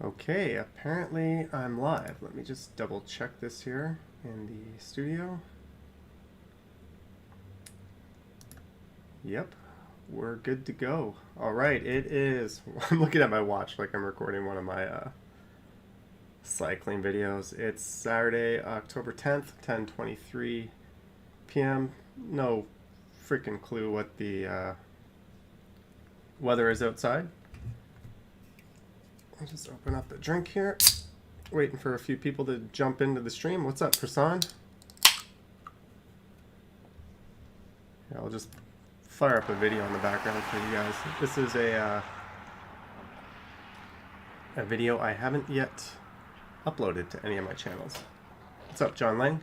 Okay, apparently I'm live. Let me just double check this here in the studio. Yep, we're good to go. All right, it is. I'm looking at my watch like I'm recording one of my cycling videos. It's Saturday, October 10th, 10:23 p.m. No freaking clue what the weather is outside. I'll just open up the drink here. Waiting for a few people to jump into the stream. What's up, Prasan? Yeah, I'll just fire up a video in the background for you guys. This is a video I haven't yet uploaded to any of my channels. What's up, John Lang?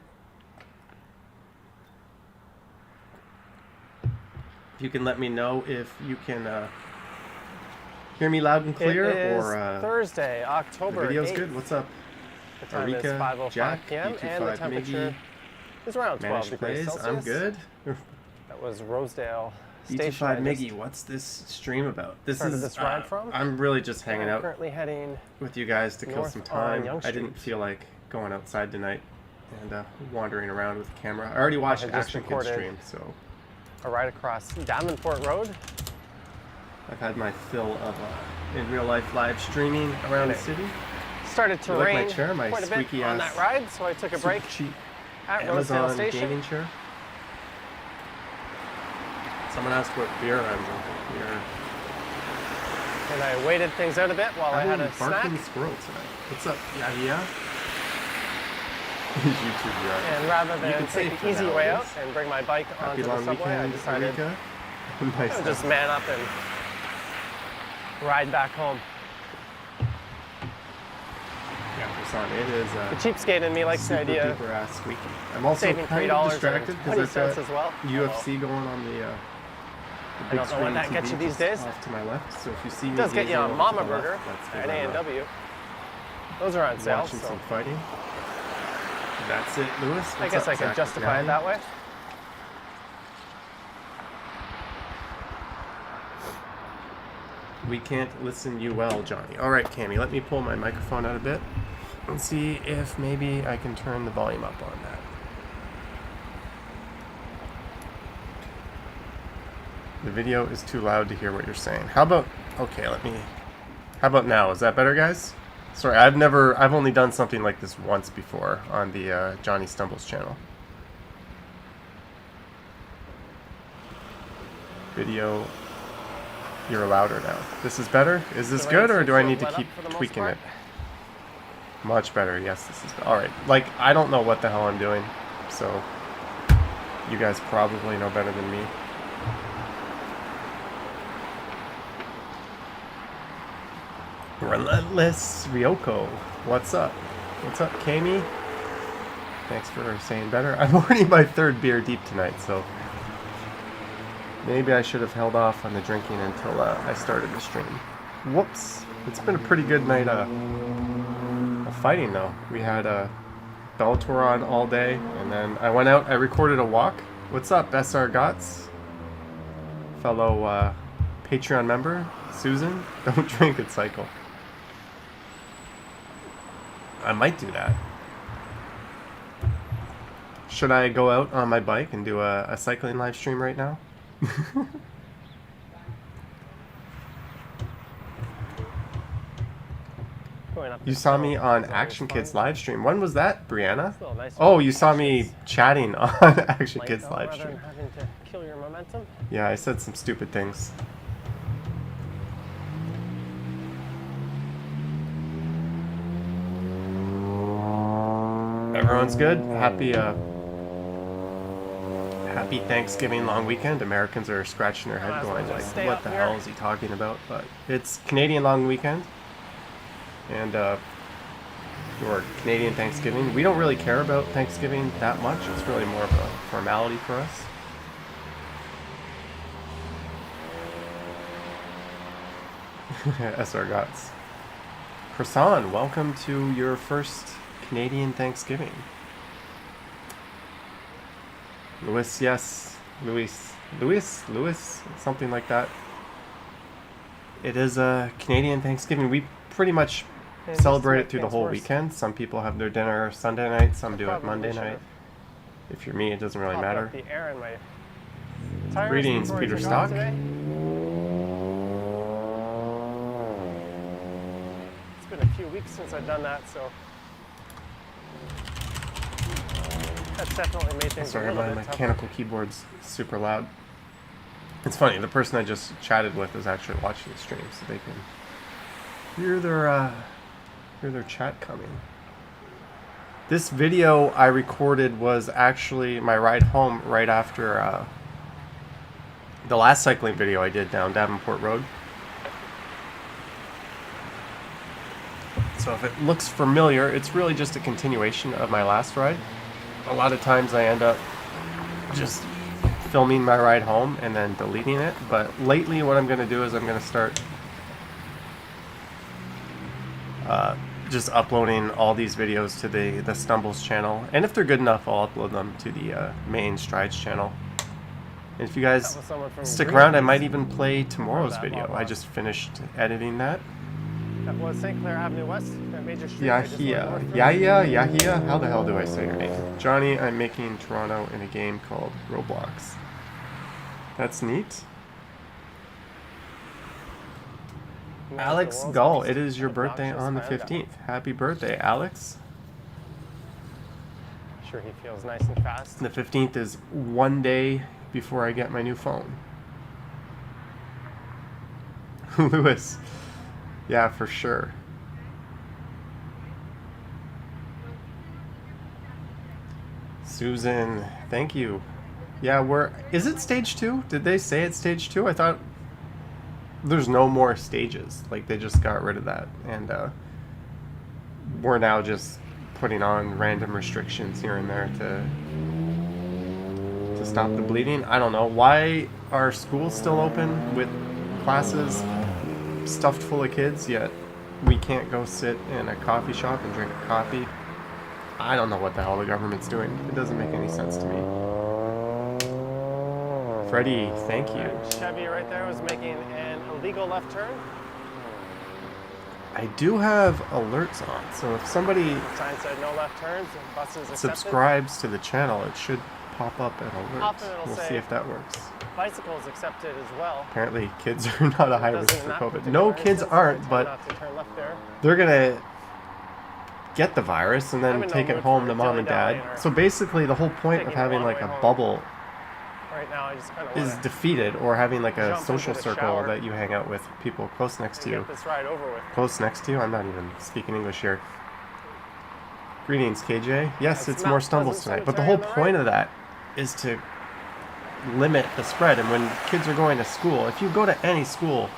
If you can let me know if you can hear me loud and clear, it is or Thursday, October the video's 8th. Good. What's up? The time is Arika, 5:05 Jack, p.m. and the temperature is around 12 Managed degrees plays. Celsius. I'm good. That was Rosedale B25 Station. Miggy, what's this stream about? This started is this ride from. I'm really just hanging I'm out currently heading with you guys to kill north some on time. Yonge I didn't Street. feel like going outside tonight and wandering around with the camera. I already watched had just Action Kids recorded stream, so a ride across Davenport Road. I've had my fill of in real life live streaming around the city. Started to You like rain my chair, my quite a bit squeaky on ass that ride, so I took a super break cheap at Rosedale Amazon Station. gaming chair. Someone asked what beer I'm drinking. Beer. And I waited things out a bit while I had a barking snack. squirrel tonight. What's up? Yeah. YouTube yard. And rather You than can say take for the easy now, way it out is. and bring my bike Happy onto the long subway, I weekend, decided Arika. Nice to just man up and ride back home. Yeah, Prasan, it is The cheapskate in me likes the super idea duper ass squeaky. I'm also saving kind of $3 distracted and because 20 I've cents got as well. UFC going on the I big don't know screen what that TV gets you these just days. off to my left. So if you see me It does get you gazing on over Mama to the left, Burger that's 'cause at I'm, A&W. Those are on sale, watching so some fighting. That's it, Lewis. I What's guess up, I could Zach justify it McNally? that way. We can't listen you well, Johnny. All right, Cammy, let me pull my microphone out a bit and see if maybe I can turn the volume up on that. The video is too loud to hear what you're saying. How about, how about now? Is that better, guys? Sorry, I've only done something like this once before on the Johnny Stumbles channel. Video, you're louder now. This is better? Is this good, or do I need to keep tweaking it? Much better, yes, this is, alright. Like, I don't know what the hell I'm doing, so you guys probably know better than me. Relentless Ryoko, what's up? What's up, Kami? Thanks for saying better. I'm already my third beer deep tonight, so maybe I should have held off on the drinking until I started the stream. Whoops. It's been a pretty good night of fighting, though. We had Bellator on all day, and then I went out, I recorded a walk. What's up, SR Gots? Fellow Patreon member, Susan. Don't drink and cycle. I might do that. Should I go out on my bike and do a cycling live stream right now? You saw me on Action Kids live stream. When was that, Brianna? Oh, you saw me chatting on Action Kids live stream. Having to kill your momentum. Yeah, I said some stupid things. Everyone's good. Happy Thanksgiving long weekend. Americans are scratching their head going like, what the hell is he talking about? But it's Canadian long weekend. And or Canadian Thanksgiving. We don't really care about Thanksgiving that much. It's really more of a formality for us. SR Gots. Prasan, welcome to your first Canadian Thanksgiving. Louis, yes. Louis, something like that. It is a Canadian Thanksgiving. We pretty much And just to celebrate make it through the things whole worse, weekend. Some people have their dinner Sunday night, some do it probably Monday should've night. If you're me, it doesn't really popped matter. up the air in my tires Greetings, before I Peter took off Stock. today. It's been a few weeks since I've done that, so that's definitely made things a Sorry, little my bit tougher. mechanical keyboard's super loud. It's funny, the person I just chatted with is actually watching the stream, so they can hear their chat coming. This video I recorded was actually my ride home right after the last cycling video I did down Davenport Road. So if it looks familiar, it's really just a continuation of my last ride. A lot of times I end up just filming my ride home and then deleting it, but lately what I'm going to do is I'm going to start just uploading all these videos to the Stumbles channel, and if they're good enough I'll upload them to the main Strides channel. And if you guys stick around, I might even play tomorrow's video. I just finished editing that. That was St. Clair Avenue West, that major street. Yahia. How the hell do I say your name? Johnny, I'm making Toronto in a game called Roblox. That's neat. Alex Gull, it is your birthday on the 15th. Happy birthday, Alex. Sure, he feels nice and fast. The 15th is one day before I get my new phone. Lewis. Yeah, for sure. Susan, thank you. Yeah, is it stage 2? Did they say it's stage 2? I thought there's no more stages. Like, they just got rid of that. And we're now just putting on random restrictions here and there to stop the bleeding. I don't know. Why are schools still open with classes stuffed full of kids, yet we can't go sit in a coffee shop and drink a coffee? I don't know what the hell the government's doing. It doesn't make any sense to me. Freddie, thank you. Chevy right there was making an illegal left turn. I do have alerts on, so if somebody Sign said no left turns and buses accepted. subscribes to the channel, it should pop up an alert. Often it'll We'll say see if that works. bicycles accepted as well. Apparently kids are not a high risk Doesn't for in that COVID. particular No, kids instance, aren't, they but tend not to turn left there. they're gonna get the virus and I'm then in no take it mood home for to mom and dilly-dallying dad. or So basically the whole point of taking a having long like way a home. bubble Right now, I just kind of is want to defeated, or having like a jump social into the circle shower that you hang out with people close next to you. get this ride over with. Close next to you? I'm not even speaking English here. Greetings, KJ. Yes, That's it's more Mount stumbles Pleasant tonight, but the whole Cemetery on the point of that is to limit the spread. And when kids are going to school, if you go to any school,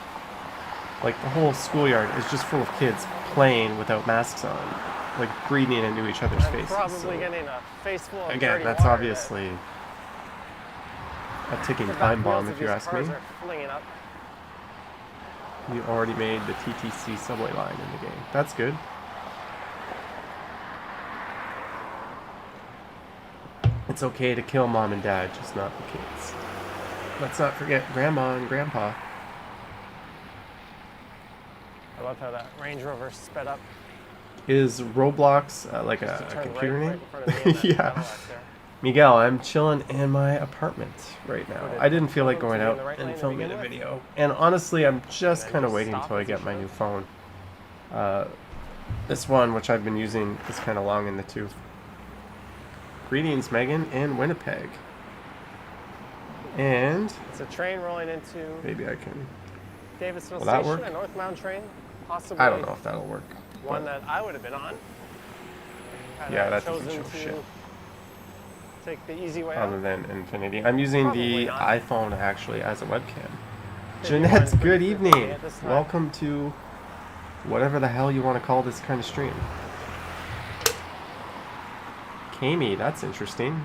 like the whole schoolyard is just full of kids playing without masks on, like breathing into each other's I'm faces. probably So, getting a face full of again, dirty that's water obviously a ticking that the time back bomb, wheels if you of these ask me. cars are flinging up. You already made the TTC subway line in the game. That's good. It's okay to kill mom and dad, just not the kids. Let's not forget grandma and grandpa. I love how that Range Rover sped up. Is Roblox like Just a to turn computer right name? in front of me in that Yeah. Cadillac there. Miguel, I'm chilling in my apartment right now. Would it I didn't feel like go to going be in out the right lane and to filming begin a with? video. And honestly, I'm just then kind of just waiting stop until I as you get my should. new phone. This one, which I've been using, is kind of long in the tooth. Greetings, Megan, in Winnipeg. And It's a train rolling into maybe I can... Davisville Will that Station, work? a northbound train, possibly I don't know if that'll work. one but- that I would have been on. Had Yeah, I that doesn't chosen show to shit. take the easy way Other out. than Infinity. I'm using Probably the not. iPhone actually as a webcam. Maybe Jeanette, mine's good pretty evening. funny at this time. Welcome to whatever the hell you want to call this kind of stream. Kami, that's interesting.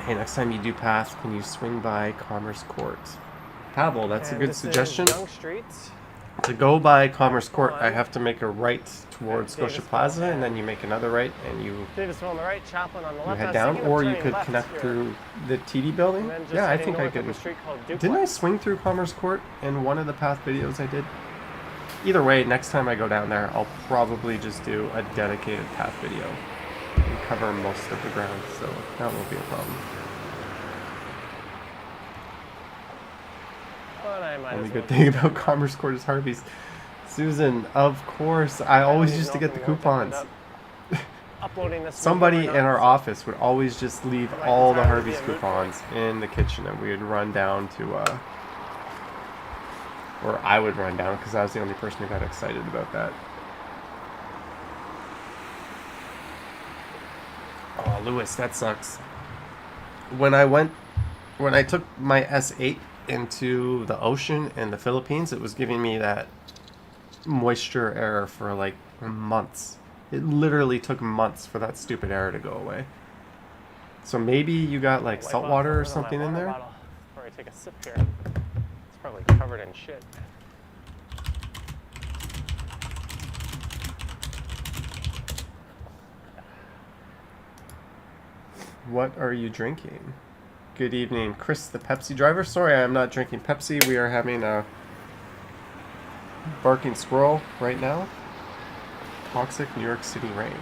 Hey, next time you do pass, can you swing by Commerce Court? Pavel, that's And a good this is suggestion. Yonge Street. To go by Commerce Court, I have to make a right towards Scotia Plaza, and then you make another right, and you Davisville on the right, Chaplin on the left. head down, or you could connect through the TD building. Yeah, I think I could. Didn't I swing through Commerce Court in one of the path videos I did? Either way, next time I go down there, I'll probably just do a dedicated path video and cover most of the ground, so that won't be a problem. Only good thing about Commerce Court is Harvey's. Susan, of course, I always used to get the coupons. Somebody in our office would always just leave all the Harvey's coupons in the kitchen, and we would run down to, or I would run down, because I was the only person who got excited about that. Oh, Lewis, that sucks. When I took my S8 into the ocean in the Philippines, it was giving me that moisture error for like months. It literally took months for that stupid error to go away. So maybe you got like salt water or something in there? Before I take a sip here. It's probably covered in shit. What are you drinking? Good evening, Chris, the Pepsi driver. Sorry, I am not drinking Pepsi. We are having a barking squirrel right now. Toxic New York City rain.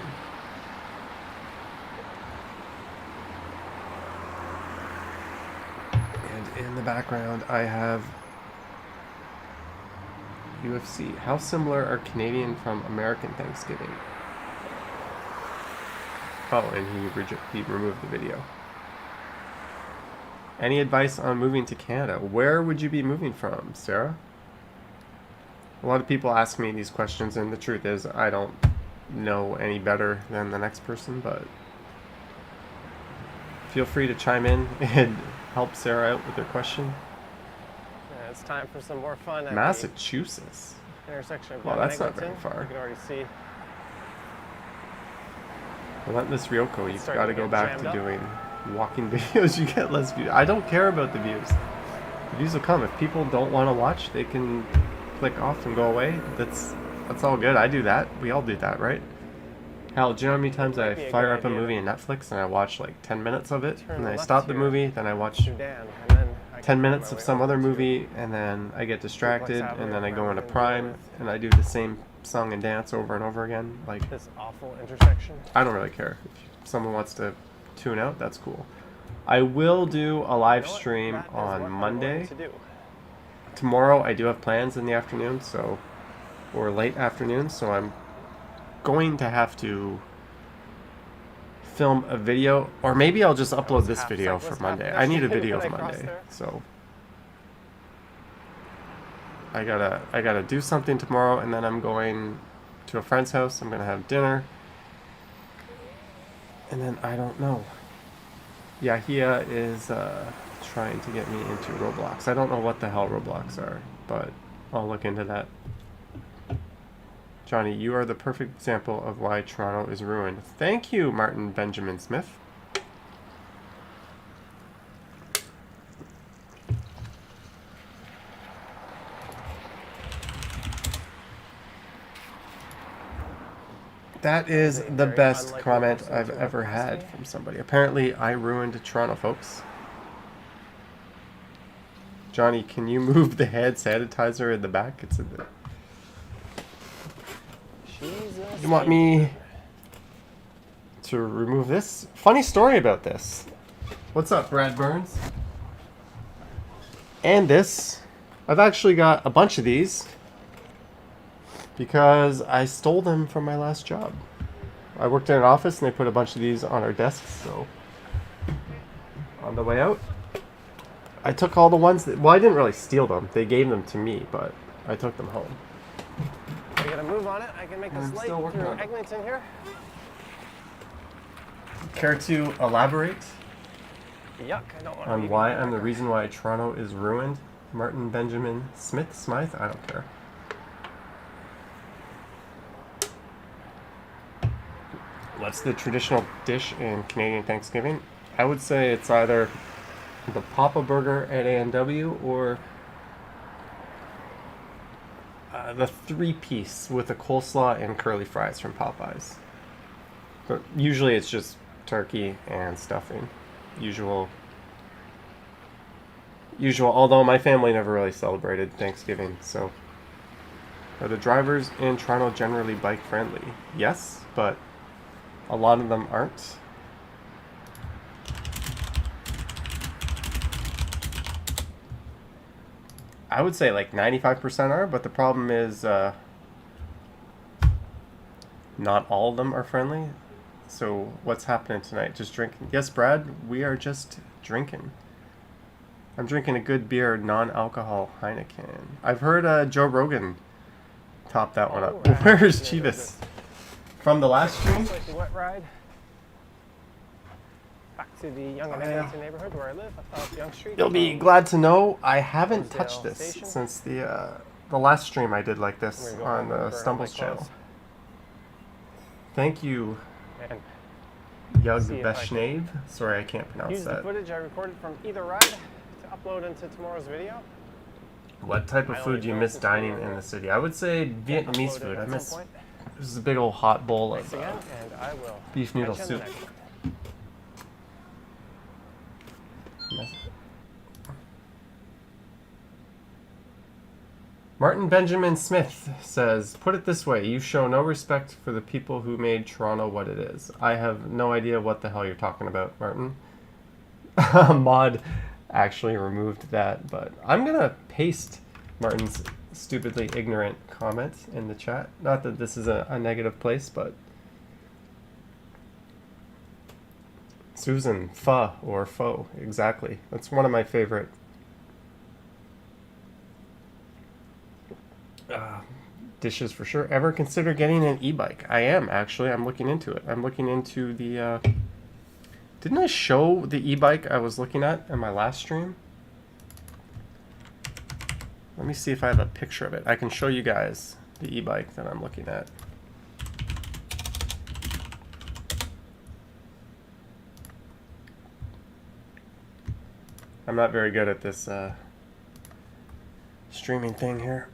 And in the background, I have UFC. How similar are Canadian from American Thanksgiving? Oh, and he removed the video. Any advice on moving to Canada? Where would you be moving from, Sarah? A lot of people ask me these questions, and the truth is I don't know any better than the next person, but feel free to chime in and help Sarah out with her question. Yeah, it's time for some more fun at Massachusetts. the intersection of Well, that's not Eglinton. very far. You can already see. Relentless Ryoko, you've starting got to to go get back jammed to up. doing walking videos. You get less views. I don't care about the views. The views will come. If people don't want to watch, they can click off and go away. That's all good. I do that. We all do that, right? Hell, do you know how many times I fire up a movie in Netflix and I watch like 10 minutes of it, and then I stop the movie, then I watch Sudan, and then I 10 can minutes find my of way some over other to movie, and then I get distracted, Avenue, and then I go where into I'm gonna Prime, deal with and I do the same song and dance over and over again. Like, this awful intersection. I don't really care. If someone wants to tune out, that's cool. I will do a live stream That is on what I'm Monday. going to do. Tomorrow I do have plans in the afternoon, or late afternoon, so I'm going to have to film a video, or maybe I'll just upload this video for Monday. I need a video of Monday, so I gotta do something tomorrow, and then I'm going to a friend's house. I'm gonna have dinner, and then I don't know. Yahia is trying to get me into Roblox. I don't know what the hell Roblox are, but I'll look into that. Johnny, you are the perfect example of why Toronto is ruined. Thank you, Martin Benjamin Smith. That is the best comment I've ever had from somebody. Apparently, I ruined Toronto, folks. Johnny, can you move the hand sanitizer in the back? It's in the... You want me to remove this? Funny story about this. What's up, Brad Burns? And this. I've actually got a bunch of these because I stole them from my last job. I worked in an office and they put a bunch of these on our desks, so on the way out, I took all the ones that, well, I didn't really steal them. They gave them to me, but I took them home. I gotta move on it. I can make this light through Eglinton here. Care to elaborate Yuck, I don't want to on why I'm the reason why Toronto is ruined? Martin Benjamin Smythe? I don't care. What's the traditional dish in Canadian Thanksgiving? I would say it's either the Papa Burger at A&W or The 3-piece with a coleslaw and curly fries from Popeyes. But usually it's just turkey and stuffing. Usual. Although my family never really celebrated Thanksgiving, so. Are the drivers in Toronto generally bike friendly? Yes, but a lot of them aren't. I would say like 95% are, but the problem is not all of them are friendly. So what's happening tonight? Just drinking? Yes, Brad, we are just drinking. I'm drinking a good beer, non-alcohol Heineken. I've heard Joe Rogan top that one up. Where's Chivas? From the last stream? Slightly wet ride. Back to the Yonge and Eglinton neighborhood where I live, off Yonge Street. You'll be glad to know I haven't touched this since the last stream I did like this on the Stumbles channel. Thank you, Yug Beshnave. Sorry, I can't pronounce use that. The footage I recorded from either ride to upload into tomorrow's video. What type of food do you miss dining in the city? I would say Vietnamese food. I miss. This is a big old hot bowl of beef noodle soup. Martin Benjamin Smith says, put it this way, you show no respect for the people who made Toronto what it is. I have no idea what the hell you're talking about, Martin. Mod actually removed that, but I'm gonna paste Martin's stupidly ignorant comment in the chat. Not that this is a negative place, but Susan, pho or faux, exactly. That's one of my favorite dishes for sure. Ever consider getting an e-bike? I am, actually. I'm looking into it. I'm looking into the didn't I show the e-bike I was looking at in my last stream? Let me see if I have a picture of it. I can show you guys the e-bike that I'm looking at. I'm not very good at this streaming thing here.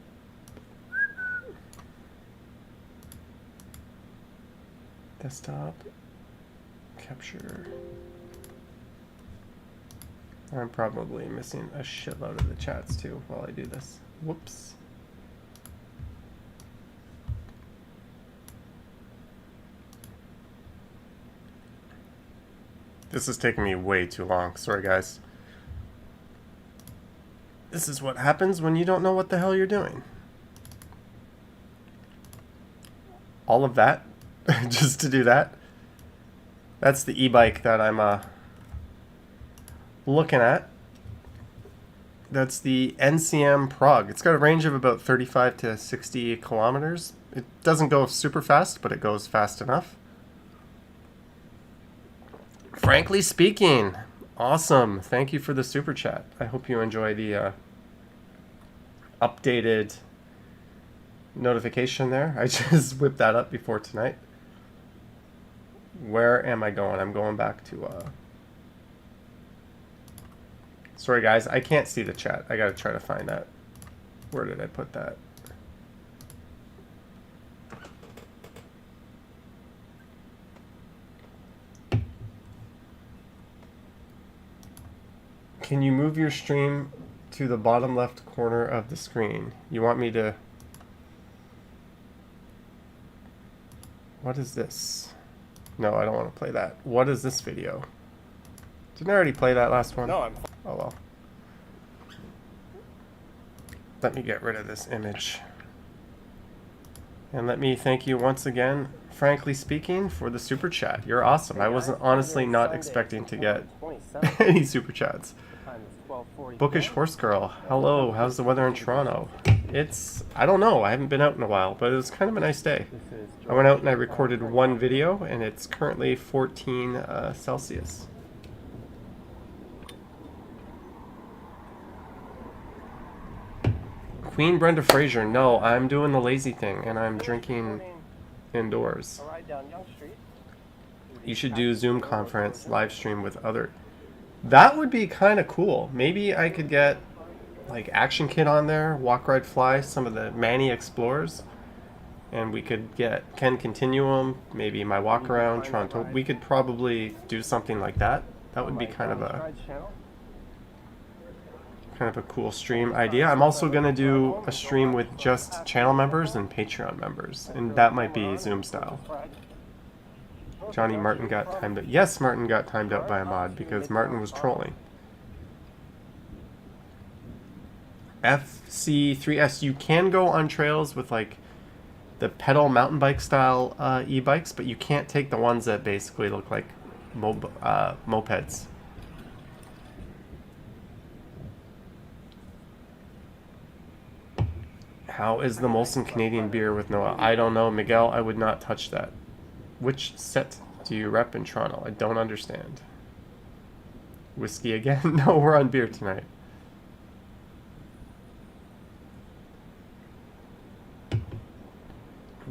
Desktop. Capture. I'm probably missing a shitload of the chats too while I do this. Whoops. This is taking me way too long. Sorry, guys. This is what happens when you don't know what the hell you're doing. All of that just to do that. That's the e-bike that I'm looking at. That's the NCM Prague. It's got a range of about 35 to 60 kilometers. It doesn't go super fast, but it goes fast enough. Frankly speaking, awesome. Thank you for the super chat. I hope you enjoy the updated notification there. I just whipped that up before tonight. Where am I going? I'm going back to sorry guys, I can't see the chat. I gotta try to find that. Where did I put that? Can you move your stream to the bottom left corner of the screen? You want me to... What is this? No, I don't want to play that. What is this video? Didn't I already play that last one? No, I'm... Oh well. Let me get rid of this image. And let me thank you once again, frankly speaking, for the super chat. You're awesome. I wasn't honestly not expecting to get any super chats. Bookish Horse Girl. Hello, how's the weather in Toronto? It's, I don't know, I haven't been out in a while, but it was kind of a nice day. I went out and I recorded one video, and it's currently 14 Celsius. Queen Brenda Fraser. No, I'm doing the lazy thing, and I'm drinking indoors. You should do Zoom conference, live stream with other. That would be kind of cool. Maybe I could get like Action Kit on there, Walk Ride Fly, some of the Manny Explorers, and we could get Ken Continuum, maybe my walk around Toronto. We could probably do something like that. That would be kind of a cool stream idea. I'm also gonna do a stream with just channel members and Patreon members, and that might be Zoom style. Johnny Martin got timed out. Yes, Martin got timed out by a mod because Martin was trolling. FC3S, you can go on trails with like the pedal mountain bike style e-bikes, but you can't take the ones that basically look like mopeds. How is the Molson Canadian beer with Noah? I don't know, Miguel. I would not touch that. Which set do you rep in Toronto? I don't understand. Whiskey again? No, we're on beer tonight.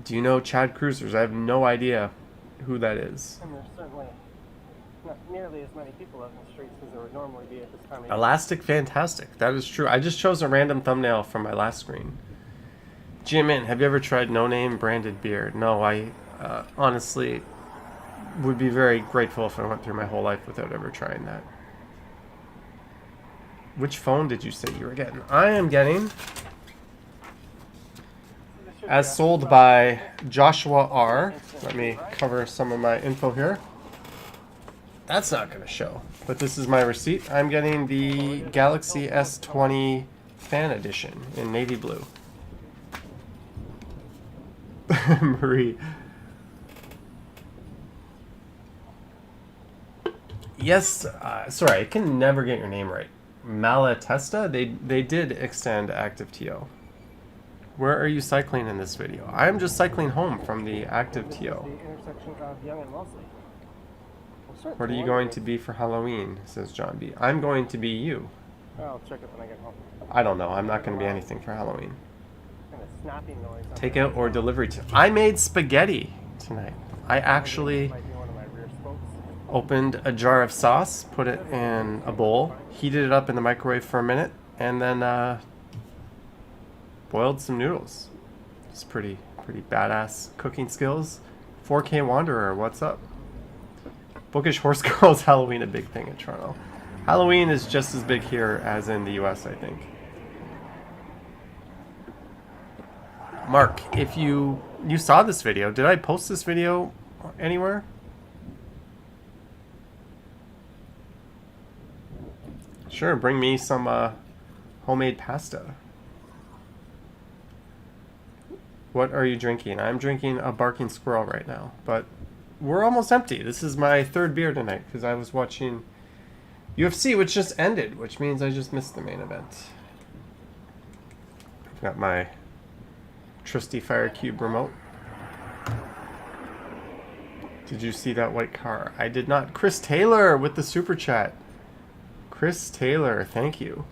Do you know Chad Cruisers? I have no idea who that is. And there's certainly not nearly as many people out in the streets as there would normally be at this time of year. Elastic Fantastic. That is true. I just chose a random thumbnail from my last screen. Jimin, have you ever tried No Name branded beer? No, I honestly would be very grateful if I went through my whole life without ever trying that. Which phone did you say you were getting? I am getting, as sold by Joshua R. Let me cover some of my info here. That's not going to show, but this is my receipt. I'm getting the Galaxy S20 Fan Edition in navy blue. Marie. Yes, sorry, I can never get your name right. Malatesta? They did extend active TO. Where are you cycling in this video? I am just cycling home from the active TO. The intersection of Yonge and Wellesley. What are you going to be for Halloween? Says John B. I'm going to be you. I'll check it when I get home. I don't know. I'm not going to be anything for Halloween. Kind of snapping noise. Takeout or delivery? I made spaghetti tonight. I actually Might be one of my rear spokes. opened a jar of sauce, put it in a bowl, heated it up in the microwave for a minute, and then boiled some noodles. It's pretty badass cooking skills. 4K Wanderer, what's up? Bookish Horse Girls Halloween a big thing in Toronto. Halloween is just as big here as in the US, I think. Mark, if you saw this video, did I post this video anywhere? Sure, bring me some homemade pasta. What are you drinking? I'm drinking a barking squirrel right now, but we're almost empty. This is my third beer tonight because I was watching UFC, which just ended, which means I just missed the main event. I've got my trusty Fire Cube remote. Did you see that white car? I did not. Chris Taylor with the super chat. Chris Taylor, thank you.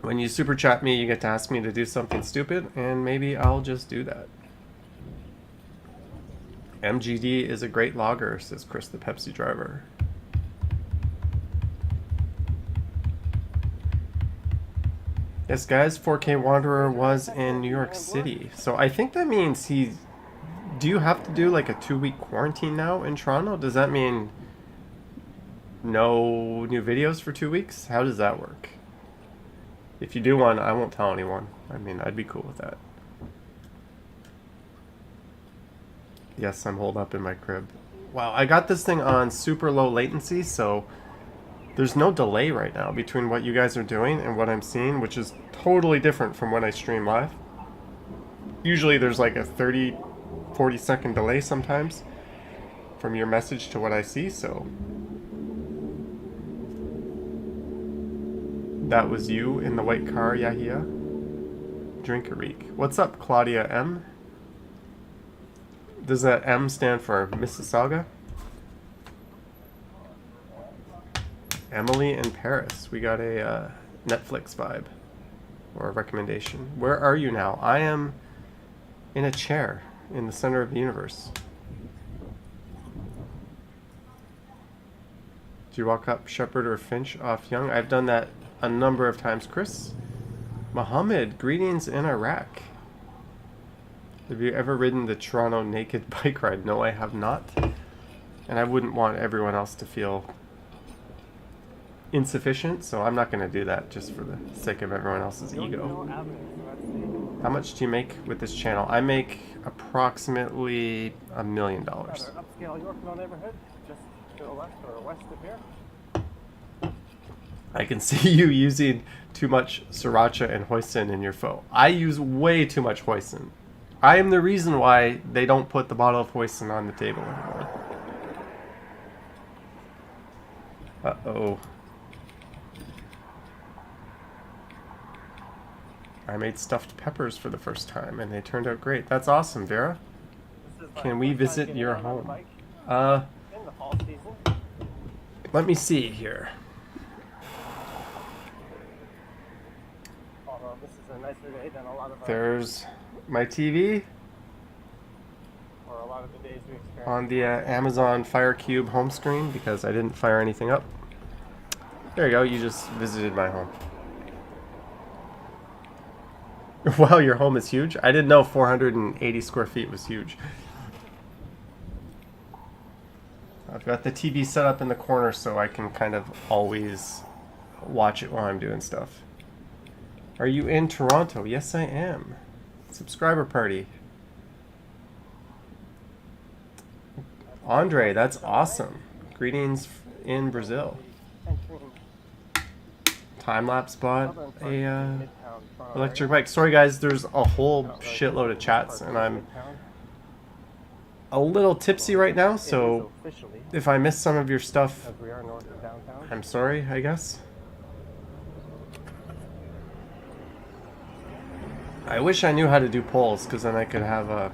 When you super chat me, you get to ask me to do something stupid, and maybe I'll just do that. MGD is a great logger, says Chris the Pepsi driver. Yes, guys, 4K Wanderer was in New York City. So I think that means he's... Do you have to do like a 2-week quarantine now in Toronto? Does that mean no new videos for 2 weeks? How does that work? If you do one, I won't tell anyone. I mean, I'd be cool with that. Yes, I'm holed up in my crib. Wow, I got this thing on super low latency, so there's no delay right now between what you guys are doing and what I'm seeing, which is totally different from when I stream live. Usually there's like a 30, 40 second delay sometimes from your message to what I see, so... That was you in the white car, Yahia. Drinkareek. What's up, Claudia M? Does that M stand for Mississauga? Emily in Paris. We got a Netflix vibe. Or a recommendation. Where are you now? I am in a chair in the center of the universe. Do you walk up Shepherd or Finch off Young? I've done that a number of times. Chris Mohammed, greetings in Iraq. Have you ever ridden the Toronto naked bike ride? No, I have not. And I wouldn't want everyone else to feel insufficient, so I'm not going to do that just for the sake of everyone else's ego. How much do you make with this channel? I make approximately $1 million. Upscale Yorkville neighborhood, just to the left or west of here. I can see you using too much sriracha and hoisin in your pho. I use way too much hoisin. I am the reason why they don't put the bottle of hoisin on the table anymore. Uh-oh. I made stuffed peppers for the first time, and they turned out great. That's awesome, Vera. Can we visit your home? In the fall season. Let me see here. Although this is a nicer day than a lot of There's my TV or a lot of the days we experience. on the Amazon Fire Cube home screen because I didn't fire anything up. There you go. You just visited my home. Wow, your home is huge. I didn't know 480 square feet was huge. I've got the TV set up in the corner so I can kind of always watch it while I'm doing stuff. Are you in Toronto? Yes, I am. Subscriber party. Andre, that's awesome. Greetings in Brazil. Time-lapse bought a electric bike. Sorry guys, there's a whole shitload of chats and I'm a little tipsy right now, so if I miss some of your stuff, I'm sorry, I guess. I wish I knew how to do polls, because then I could have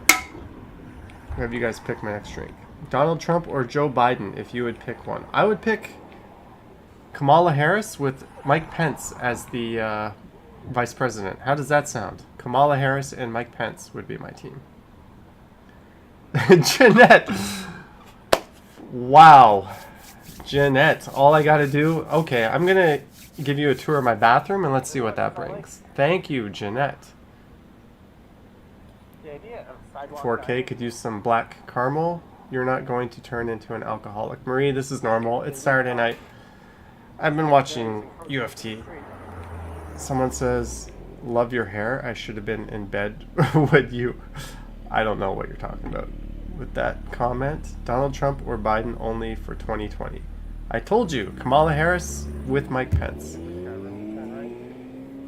you guys pick my next drink. Donald Trump or Joe Biden, if you would pick one. I would pick Kamala Harris with Mike Pence as the vice president. How does that sound? Kamala Harris and Mike Pence would be my team. Jeanette! Wow. Jeanette, all I gotta do... Okay, I'm gonna give you a tour of my bathroom and let's see what that brings. Thank you, Jeanette. 4K could use some black caramel. You're not going to turn into an alcoholic. Marie, this is normal. It's Saturday night. I've been watching UFT. Someone says, love your hair. I should have been in bed with you. I don't know what you're talking about with that comment. Donald Trump or Biden only for 2020. I told you, Kamala Harris with Mike Pence.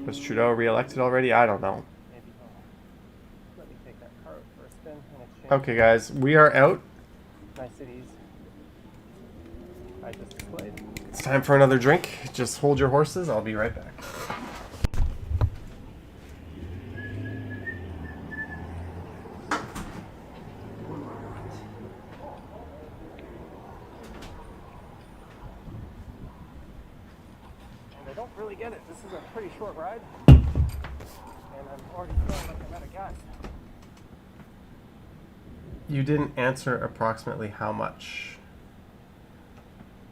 Was Trudeau reelected already? I don't know. Okay guys, we are out. It's time for another drink. Just hold your horses. I'll be right back. I don't really get it. This is a pretty short ride, and I'm already feeling like I'm out of gas. You didn't answer approximately how much.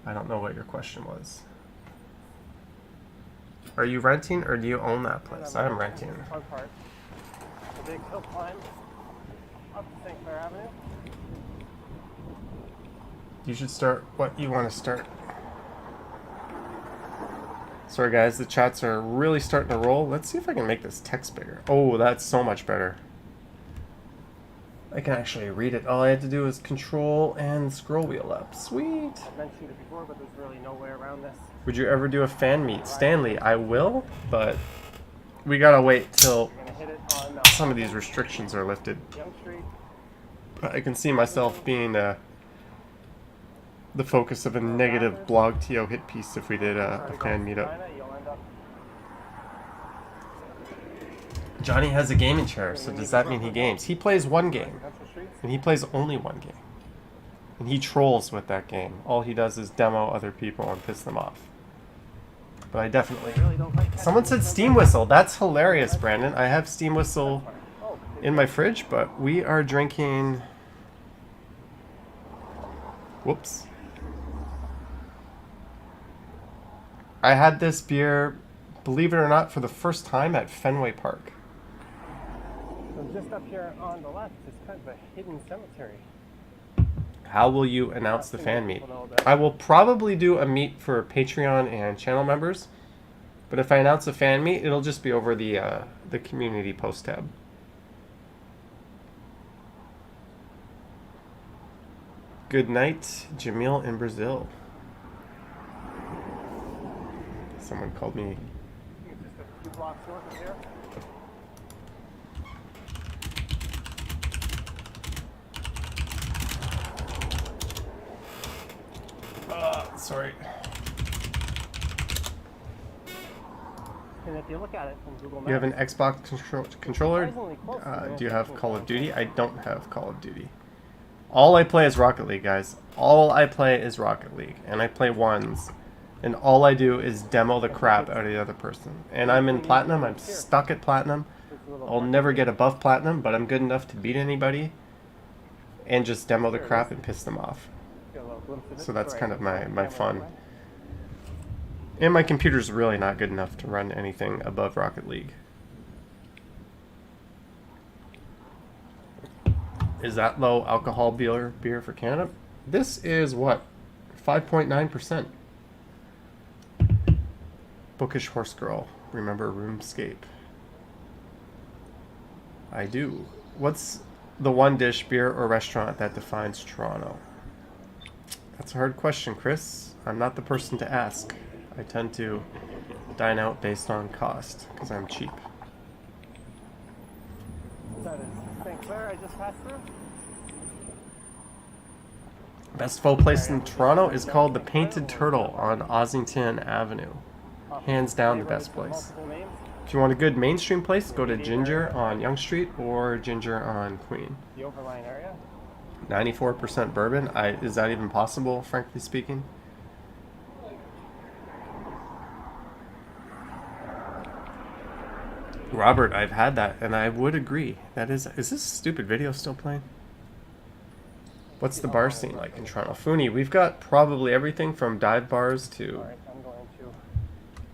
I don't know what your question was. Are you renting or do you own that place? I'm renting. Fun part. The big hill climb up St. Clair Avenue. You should start what you want to start. Sorry guys, the chats are really starting to roll. Let's see if I can make this text bigger. Oh, that's so much better. I can actually read it. All I had to do is control and scroll wheel up. Sweet. I mentioned it before, but there's really no way around this. Would you ever do a fan meet? Stanley, I will, but we gotta wait till some of these restrictions are lifted. But I can see myself being the focus of a negative blog TO hit piece if we did a fan meetup. Johnny has a gaming chair, so does that mean he games? He plays one game, and he plays only one game. And he trolls with that game. All he does is demo other people and piss them off. But I definitely... Someone said Steam Whistle. That's hilarious, Brandon. I have Steam Whistle in my fridge, but we are drinking... Whoops. I had this beer, believe it or not, for the first time at Fenway Park. So just up here on the left is kind of a hidden cemetery. How will you announce the fan meet? I will probably do a meet for Patreon and channel members, but if I announce a fan meet, it'll just be over the community post tab. Good night, Jamil in Brazil. Someone called me. I think it's just a few blocks north of here. Sorry. And if you look at it from Google Maps, You have an Xbox controller? surprisingly close to the Do you have National Call of Football Duty? I don't have Call of Duty. All I play is Rocket League, guys. All I play is Rocket League. And I play ones. And all I do is demo the crap out of the other person. And I'm in Platinum. I'm stuck at Platinum. I'll never get above Platinum, but I'm good enough to beat anybody. And just demo the crap and piss them off. Got a little glimpse of it. So that's Sorry, kind of my camera fun. away. And my computer's really not good enough to run anything above Rocket League. Is that low alcohol beer for Canada? This is what? 5.9%. Bookish Horse Girl. Remember RuneScape? I do. What's the one dish, beer, or restaurant that defines Toronto? That's a hard question, Chris. I'm not the person to ask. I tend to dine out based on cost, because I'm cheap. That is St. Clair I just passed through. Best pho place in Toronto is called the Painted Turtle on Ossington Avenue. Hands down the best place. Multiple names. If you want a good mainstream place, go to Ginger on Yonge Street or Ginger on Queen. The overlying area. 94% bourbon. Is that even possible, frankly speaking? Robert, I've had that, and I would agree. That is this stupid video still playing? What's the bar scene like in Toronto? Foonie, we've got probably everything from dive bars to Alright, I'm going to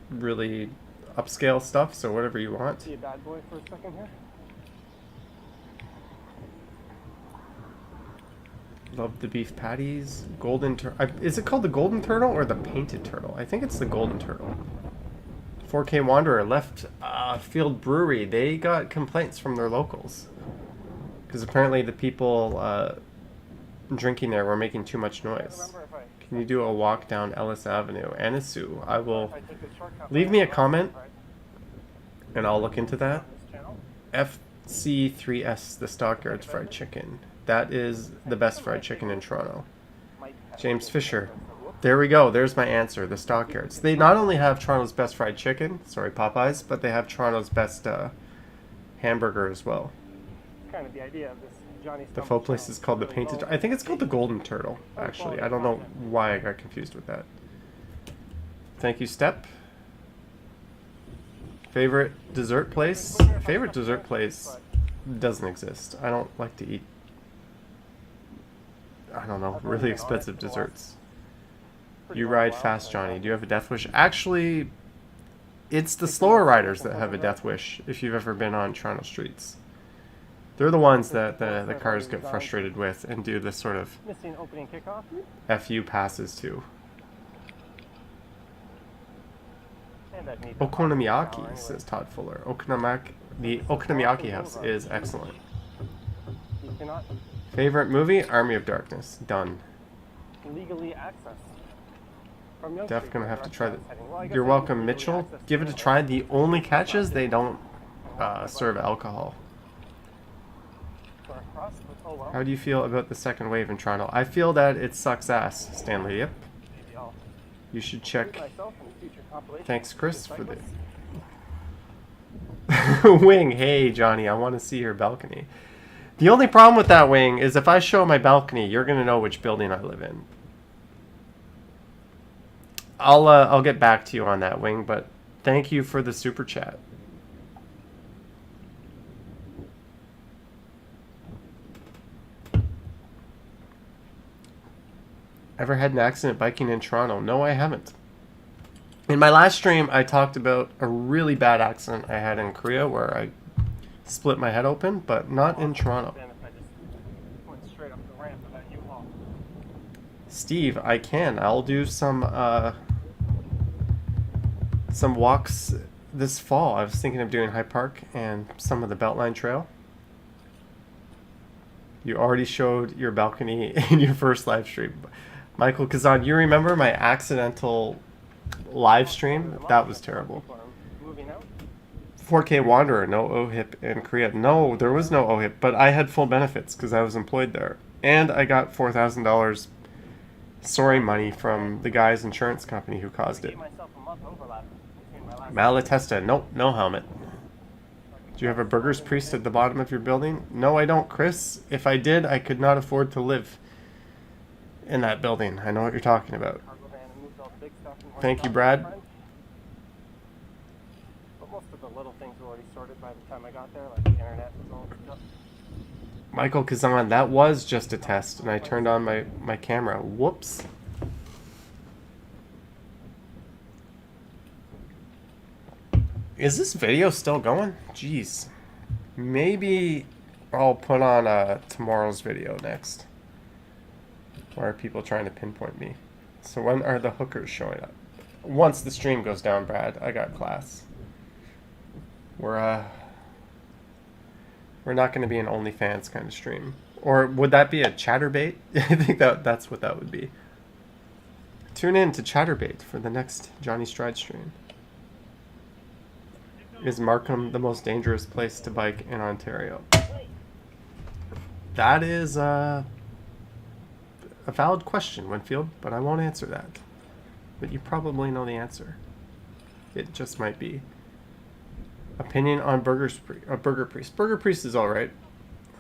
really upscale stuff, so whatever you want. be a bad boy for a second here. Love the beef patties. Golden turtle. Is it called the golden turtle or the painted turtle? I think it's the golden turtle. 4K Wanderer left Field Brewery. They got complaints from their locals. Because apparently the people drinking there were making too much noise. Can you do a walk down Ellis Avenue? Anisu, I will leave me a comment and I'll look into that. FC3S, the Stockyards fried chicken. That is the best fried chicken in Toronto. James Fisher. There we go. There's my answer. The Stockyards. They not only have Toronto's best fried chicken, sorry Popeyes, but they have Toronto's best hamburger as well. Kind of the idea of this Johnny The pho place is called the Painted. I think it's called the Golden Turtle. Actually, I don't know why I got confused with that. Thank you, Step. Favorite dessert place? Favorite dessert place doesn't exist. I don't like to eat, I don't know, really expensive desserts. You ride fast, Johnny. Do you have a death wish? Actually, it's the slower riders that have a death wish, if you've ever been on Toronto streets. They're the ones that the cars get frustrated with and do this sort of missing opening kickoff. FU passes to. And I'd need Okonomiyaki, says Todd Fuller. The Okonomiyaki house is excellent. You cannot Favorite movie? Army of Darkness. Done. legally access. From Yonge Def Street gonna to have the to try that. restaurant setting. Well, I guess You're I can welcome, legally Mitchell. access Give it a the try. The only catch is they don't serve alcohol. bar across, but oh well. How do you feel about the second wave in Toronto? I feel that it sucks ass, Stanley. Yep. Maybe I'll You should include check. myself in a future compilation Thanks, of Chris, for cyclists. the wing. Hey, Johnny, I want to see your balcony. The only problem with that wing is if I show my balcony, you're gonna know which building I live in. I'll get back to you on that, wing, but thank you for the super chat. Ever had an accident biking in Toronto? No, I haven't. In my last stream, I talked about a really bad accident I had in Korea where I split my head open, but not in Toronto. Then if I just went straight up the ramp without U-Haul. Steve, I can. I'll do some walks this fall. I was thinking of doing Hyde Park and some of the Beltline Trail. You already showed your balcony in your first live stream. Michael Kazan, you remember my accidental live stream? That was terrible. Moving out. 4K Wanderer, no OHIP in Korea. No, there was no OHIP, but I had full benefits because I was employed there. And I got $4,000 sorry money from the guy's insurance company who caused it. Malatesta, nope, no helmet. Do you have a Burgers Priest at the bottom of your building? No, I don't, Chris. If I did, I could not afford to live in that building. I know what you're talking about. Thank you, Brad. But most of the little things were already sorted by the time I got there, like the internet and all that stuff. Michael Kazan, that was just a test, and I turned on my camera. Whoops. Is this video still going? Jeez. Maybe I'll put on tomorrow's video next. Why are people trying to pinpoint me? So when are the hookers showing up? Once the stream goes down, Brad. I got class. We're not going to be an OnlyFans kind of stream. Or would that be a chatterbait? I think that's what that would be. Tune in to Chatterbait for the next Johnny Stride stream. Is Markham the most dangerous place to bike in Ontario? That is a valid question, Winfield, but I won't answer that. But you probably know the answer. It just might be. Opinion on Burger Priest. Burger Priest is alright.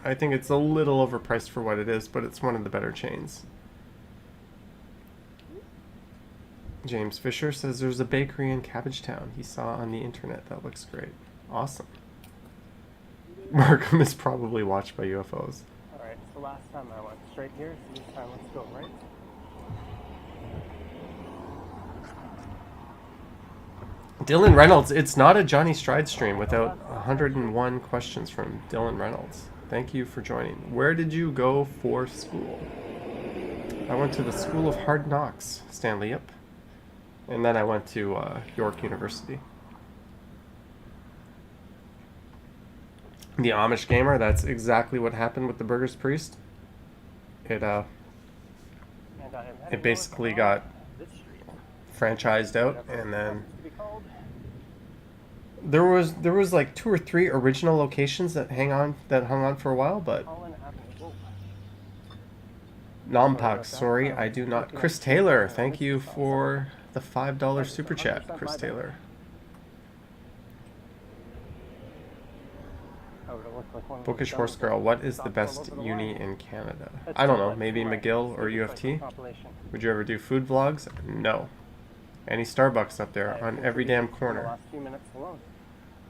I think it's a little overpriced for what it is, but it's one of the better chains. James Fisher says there's a bakery in Cabbagetown he saw on the internet. That looks great. Awesome. Markham is probably watched by UFOs. Alright, it's the last time I went straight here, so this time let's go right. Dylan Reynolds, it's not a Johnny Stride stream without 101 questions from Dylan Reynolds. Thank you for joining. Where did you go for school? I went to the School of Hard Knocks, Stanley, yep. And then I went to York University. The Amish Gamer, that's exactly what happened with the Burgers Priest. It basically got franchised out, and then there was like 2 or 3 original locations that hung on for a while, but Nompak, sorry, I do not. Chris Taylor, thank you for the $5 super chat, Chris Taylor. Bookish Horse Girl, what is the best uni in Canada? I don't know, maybe McGill or UFT? Would you ever do food vlogs? No. Any Starbucks up there on every damn corner.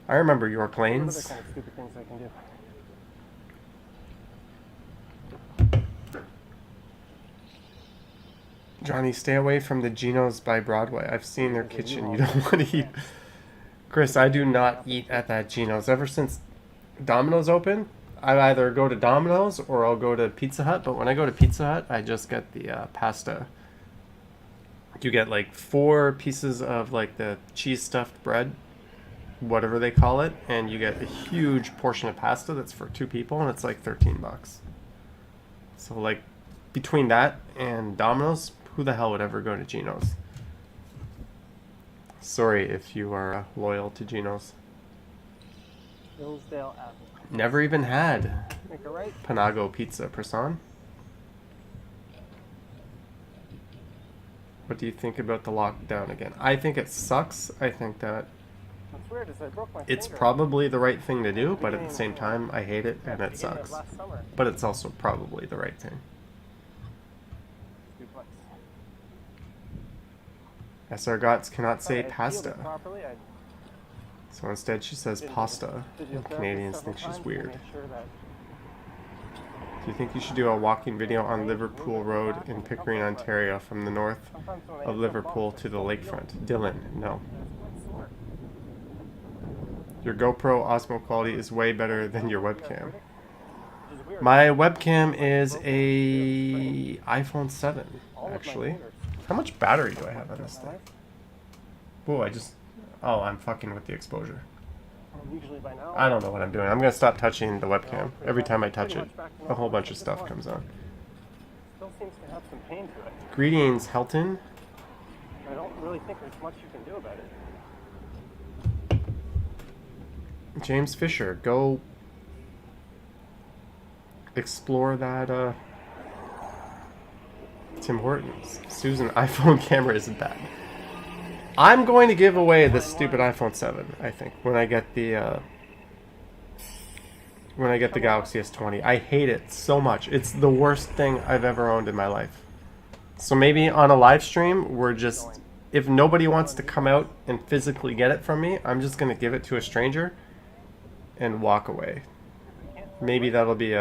I remember York Lanes. Johnny, stay away from the Geno's by Broadway. I've seen their kitchen. You don't want to eat. Chris, I do not eat at that Geno's. Ever since Domino's opened, I either go to Domino's or I'll go to Pizza Hut. But when I go to Pizza Hut, I just get the pasta. You get like 4 pieces of like the cheese stuffed bread, whatever they call it, and you get a huge portion of pasta that's for 2 people, and it's like $13. So like between that and Domino's, who the hell would ever go to Geno's? Sorry if you are loyal to Geno's. Hillsdale Avenue. Never even had Make a right. Panago Pizza, Prasan. What do you think about the lockdown again? I think it sucks. I think that What's weird is I broke my it's finger. probably the right thing to do, but at the same time, I hate it and it sucks. But it's also probably the right thing. SR Gots cannot say pasta. So instead she says pasta. And Canadians think she's weird. Do you think you should do a walking video on Liverpool Road in Pickering, Ontario, from the north of Liverpool to the lakefront? Dylan, no. Your GoPro Osmo quality is way better than your webcam. My webcam is a iPhone 7, actually. How much battery do I have on this thing? Whoa, oh, I'm fucking with the exposure. I don't know what I'm doing. I'm going to stop touching the webcam. Every time I touch it, a whole bunch of stuff comes on. Still seems to have some pain to it. Greetings, Helton. I don't really think there's much you can do about it. James Fisher, go explore that, Tim Hortons. Susan, iPhone camera isn't bad. I'm going to give away this stupid iPhone 7, I think, when I get the Galaxy S20. I hate it so much. It's the worst thing I've ever owned in my life. So maybe on a live stream, if nobody wants to come out and physically get it from me, I'm just going to give it to a stranger and walk away. Maybe that'll be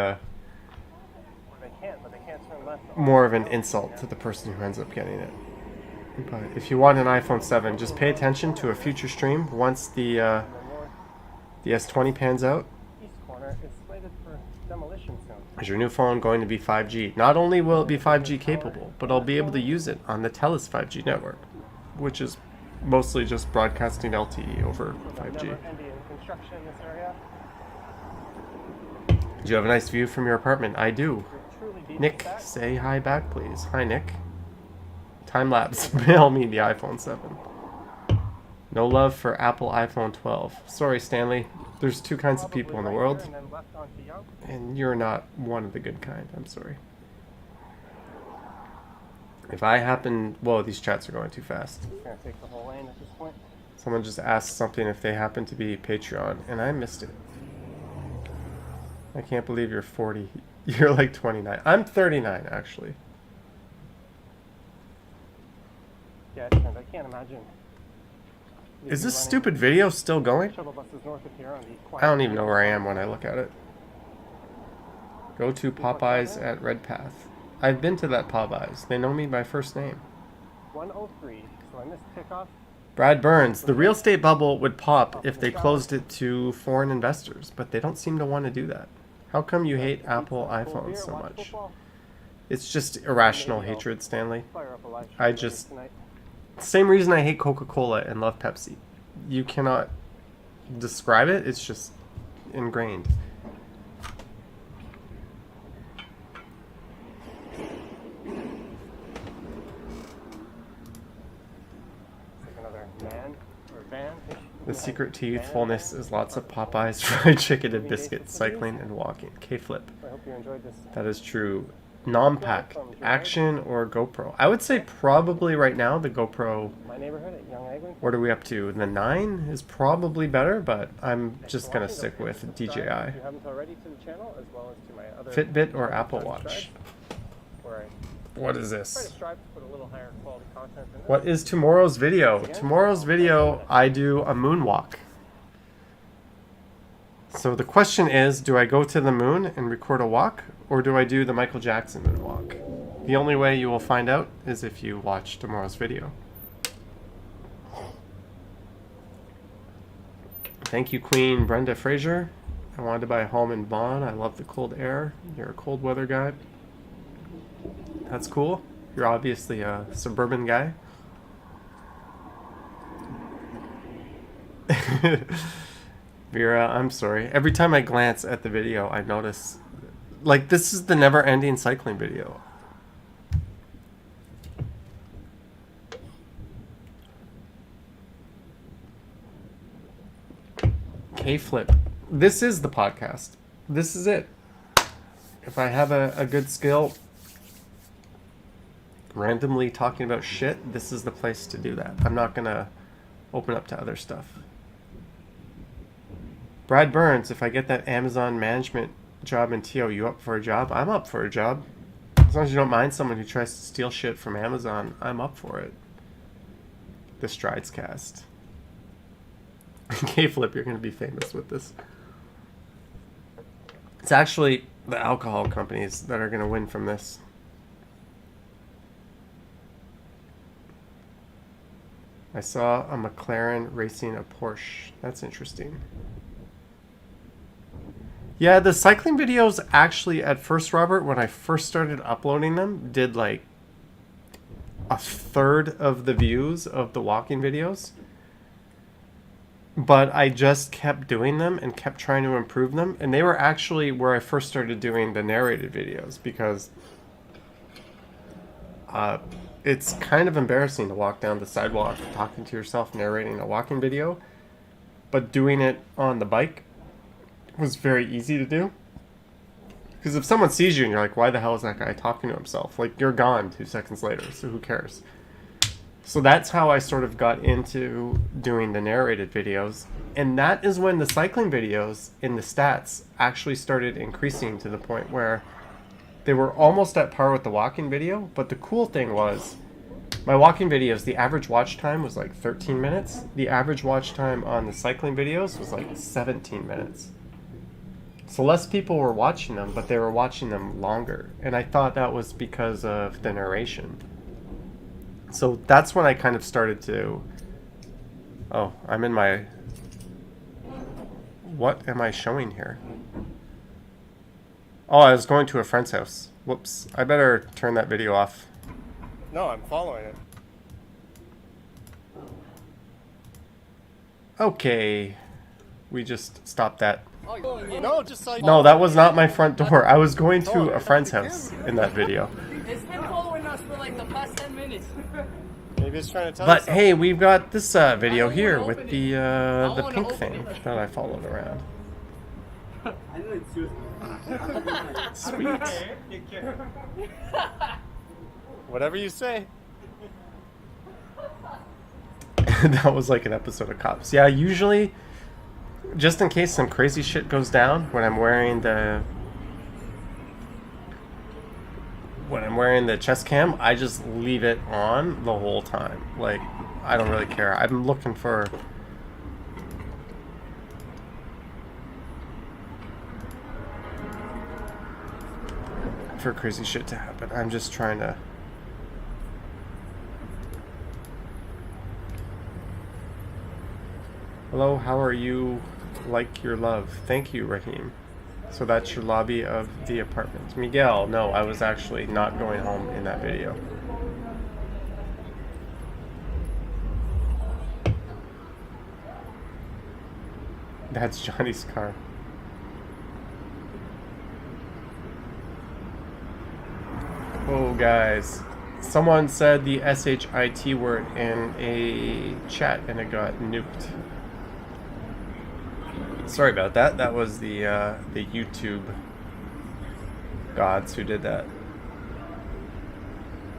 more of an insult to the person who ends up getting it. But if you want an iPhone 7, just pay attention to a future stream once the S20 pans out. Is your new phone going to be 5G? Not only will it be 5G capable, but I'll be able to use it on the TELUS 5G network, which is mostly just broadcasting LTE over 5G. Do you have a nice view from your apartment? I do. Nick, say hi back, please. Hi, Nick. Time-lapse, mail me the iPhone 7. No love for Apple iPhone 12. Sorry, Stanley. There's two kinds of people in the world, and you're not one of the good kind. I'm sorry. If I happen... Whoa, these chats are going too fast. Someone just asked something if they happen to be Patreon, and I missed it. I can't believe you're 40. You're like 29. I'm 39, actually. Yeah, I can't imagine. Is this stupid video still going? I don't even know where I am when I look at it. Go to Popeyes at Redpath. I've been to that Popeyes. They know me by first name. 103, so I missed kickoff. Brad Burns. The real estate bubble would pop if they closed it to foreign investors, but they don't seem to want to do that. How come you hate Apple iPhones so much? It's just irrational hatred, Stanley. Same reason I hate Coca-Cola and love Pepsi. You cannot describe it. It's just ingrained. The secret to youthfulness is lots of Popeyes, fried chicken and biscuits, cycling and walking. K-Flip. That is true. Nom-Pack, Action or GoPro? I would say probably right now the GoPro. What are we up to? The 9 is probably better, but I'm just going to stick with DJI. Fitbit or Apple Watch? What is this? What is tomorrow's video? Tomorrow's video, I do a moonwalk. So the question is, do I go to the moon and record a walk, or do I do the Michael Jackson moonwalk? The only way you will find out is if you watch tomorrow's video. Thank you, Queen Brenda Fraser. I wanted to buy a home in Vaughan. I love the cold air. You're a cold weather guy. That's cool. You're obviously a suburban guy. Vera, I'm sorry. Every time I glance at the video, I notice... Like, this is the never-ending cycling video. K-Flip. This is the podcast. This is it. If I have a good skill randomly talking about shit, this is the place to do that. I'm not going to open up to other stuff. Brad Burns, if I get that Amazon management job in TO, you up for a job? I'm up for a job. As long as you don't mind someone who tries to steal shit from Amazon, I'm up for it. The Strides Cast. K-Flip, you're going to be famous with this. It's actually the alcohol companies that are going to win from this. I saw a McLaren racing a Porsche. That's interesting. Yeah, the cycling videos actually, at first, Robert, when I first started uploading them, did like a third of the views of the walking videos. But I just kept doing them and kept trying to improve them. And they were actually where I first started doing the narrated videos, because it's kind of embarrassing to walk down the sidewalk talking to yourself, narrating a walking video. But doing it on the bike was very easy to do. Because if someone sees you and you're like, why the hell is that guy talking to himself? Like, you're gone 2 seconds later, so who cares? So that's how I sort of got into doing the narrated videos. And that is when the cycling videos in the stats actually started increasing to the point where they were almost at par with the walking video. But the cool thing was, my walking videos, the average watch time was like 13 minutes. The average watch time on the cycling videos was like 17 minutes. So less people were watching them, but they were watching them longer. And I thought that was because of the narration. So that's when I kind of started to... Oh, I'm in my... What am I showing here? Oh, I was going to a friend's house. Whoops. I better turn that video off. No, I'm following it. Okay. We just stopped that. No, just like... No, that was not my front door. I was going to a friend's house in that video. It's been following us for like the past 10 minutes. Maybe it's trying to tell But us hey, we've got this video here with the pink thing that I followed around. Sweet. whatever you say. That was like an episode of Cops. Yeah, usually, just in case some crazy shit goes down, when I'm wearing the chest cam, I just leave it on the whole time. Like, I don't really care. I'm looking for crazy shit to happen. I'm just trying to... Hello, how are you? Like your love. Thank you, Raheem. So that's your lobby of the apartment. Miguel, no, I was actually not going home in that video. That's Johnny's car. Oh, guys. Someone said the SHIT word in a chat and it got nuked. Sorry about that. That was the YouTube gods who did that.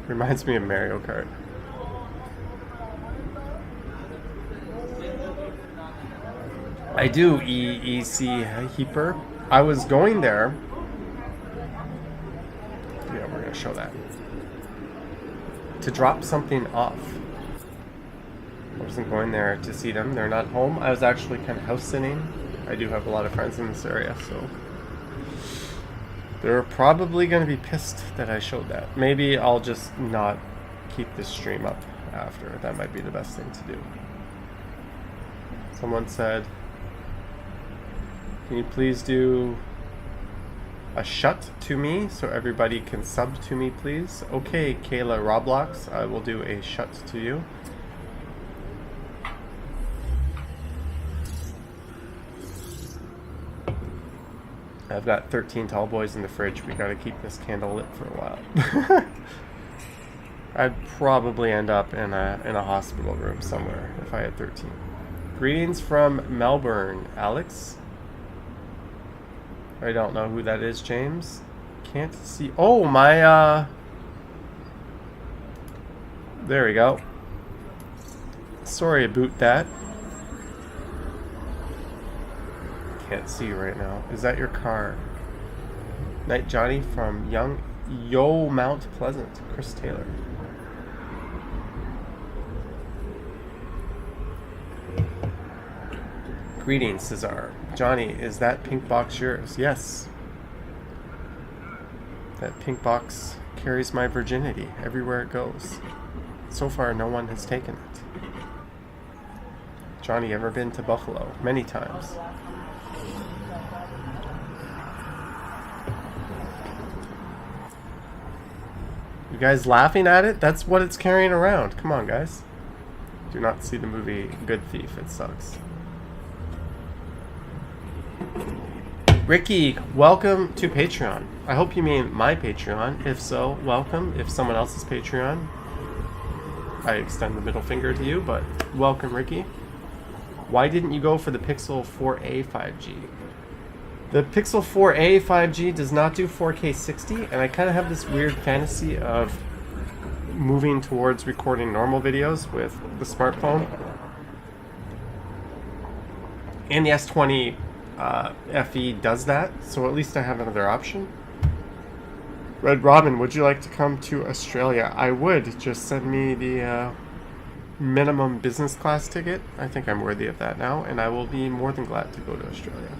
Reminds me of Mario Kart. I do, EEC Heaper. I was going there. Yeah, we're going to show that. To drop something off. I wasn't going there to see them. They're not home. I was actually kind of house sitting. I do have a lot of friends in this area, so they're probably going to be pissed that I showed that. Maybe I'll just not keep this stream up after. That might be the best thing to do. Someone said, can you please do a shut to me so everybody can sub to me, please? Okay, Kayla Roblox, I will do a shut to you. I've got 13 tall boys in the fridge. We gotta keep this candle lit for a while. I'd probably end up in a hospital room somewhere if I had 13. Greetings from Melbourne, Alex. I don't know who that is, James. Can't see. Oh, my, there we go. Sorry about that. Can't see right now. Is that your car? Night Johnny from Yo Mount Pleasant. Chris Taylor. Greetings, Cesar. Johnny, is that pink box yours? Yes. That pink box carries my virginity everywhere it goes. So far, no one has taken it. Johnny, ever been to Buffalo? Many times. You guys laughing at it? That's what it's carrying around. Come on, guys. Do not see the movie Good Thief. It sucks. Ricky, welcome to Patreon. I hope you mean my Patreon. If so, welcome. If someone else's Patreon, I extend the middle finger to you, but welcome, Ricky. Why didn't you go for the Pixel 4a 5G? The Pixel 4a 5G does not do 4K 60, and I kind of have this weird fantasy of moving towards recording normal videos with the smartphone. And the S20 FE does that, so at least I have another option. Red Robin, would you like to come to Australia? I would. Just send me the minimum business class ticket. I think I'm worthy of that now, and I will be more than glad to go to Australia.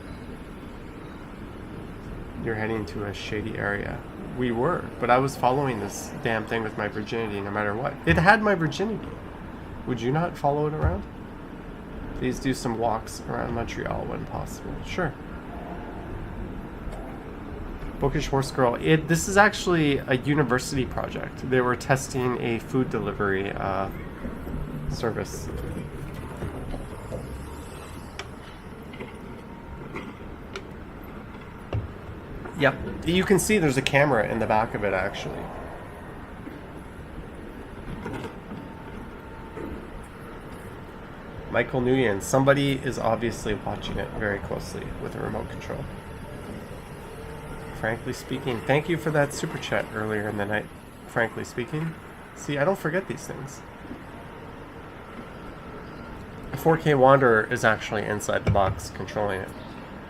You're heading to a shady area. We were, but I was following this damn thing with my virginity no matter what. It had my virginity. Would you not follow it around? Please do some walks around Montreal when possible. Sure. Bookish Horse Girl. This is actually a university project. They were testing a food delivery service. Yep. You can see there's a camera in the back of it, actually. Michael Nguyen. Somebody is obviously watching it very closely with a remote control. Frankly speaking, thank you for that super chat earlier in the night. Frankly speaking. See, I don't forget these things. A 4K Wanderer is actually inside the box controlling it.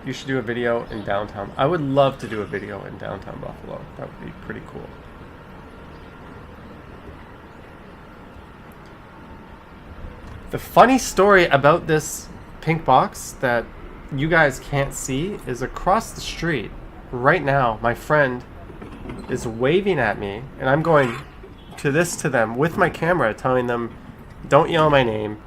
You should do a video in downtown. I would love to do a video in downtown Buffalo. That would be pretty cool. The funny story about this pink box that you guys can't see is across the street. Right now, my friend is waving at me, and I'm going to them with my camera, telling them, don't yell my name.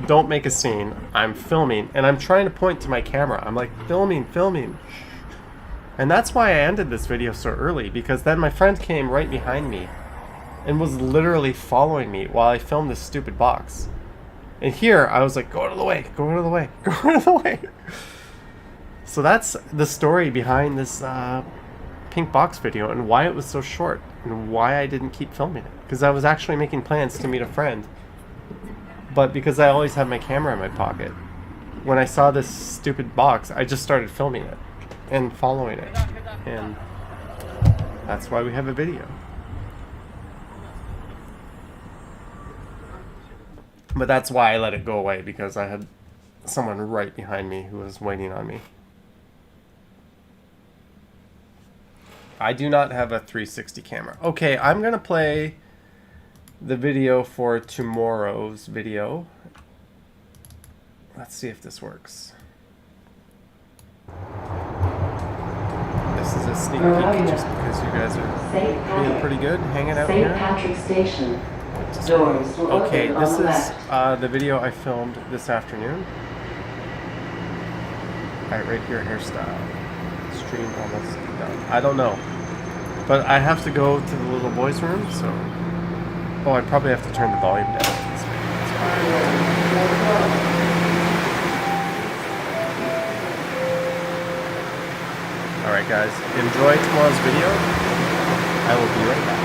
Don't make a scene. I'm filming, and I'm trying to point to my camera. I'm like, filming. And that's why I ended this video so early, because then my friend came right behind me and was literally following me while I filmed this stupid box. And here, I was like, go out of the way. So that's the story behind this pink box video and why it was so short and why I didn't keep filming it. Because I was actually making plans to meet a friend. But because I always have my camera in my pocket, when I saw this stupid box, I just started filming it and following it. And that's why we have a video. But that's why I let it go away, because I had someone right behind me who was waiting on me. I do not have a 360 camera. Okay, I'm going to play the video for tomorrow's video. Let's see if this works. This is a sneak peek just because you guys are being pretty good, hanging out here. St. Patrick's Station. Doors will Okay, open this on the is left. the video I filmed this afternoon. Alright, right here, hairstyle. Stream almost done. I don't know. But I have to go to the little boys' room, so... Oh, I probably have to turn the volume down. Alright guys, enjoy tomorrow's video. I will be right back.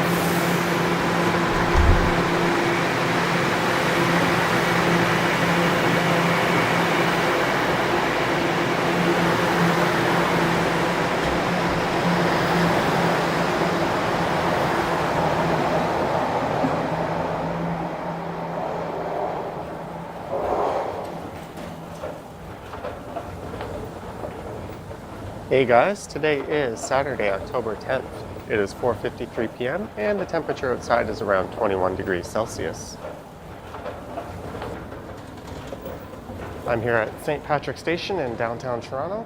Hey guys, today is Saturday, October 10th. It is 4:53 p.m. and the temperature outside is around 21 degrees Celsius. I'm here at St. Patrick's Station in downtown Toronto.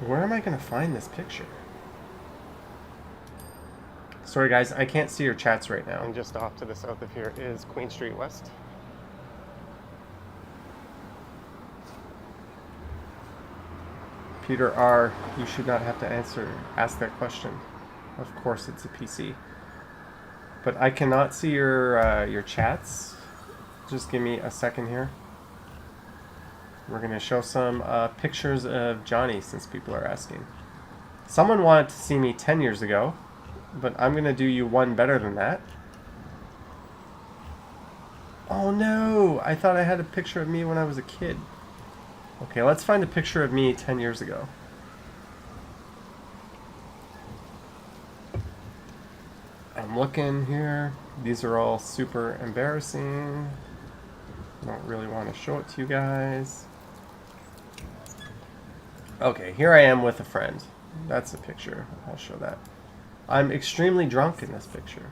Where am I going to find this picture? Sorry guys, I can't see your chats right now. And just off to the south of here is Queen Street West. Peter R., you should not have to ask that question. Of course it's a PC. But I cannot see your chats. Just give me a second here. We're going to show some pictures of Johnny since people are asking. Someone wanted to see me 10 years ago, but I'm going to do you one better than that. Oh no! I thought I had a picture of me when I was a kid. Okay, let's find a picture of me 10 years ago. I'm looking here. These are all super embarrassing. I don't really want to show it to you guys. Okay, here I am with a friend. That's a picture. I'll show that. I'm extremely drunk in this picture.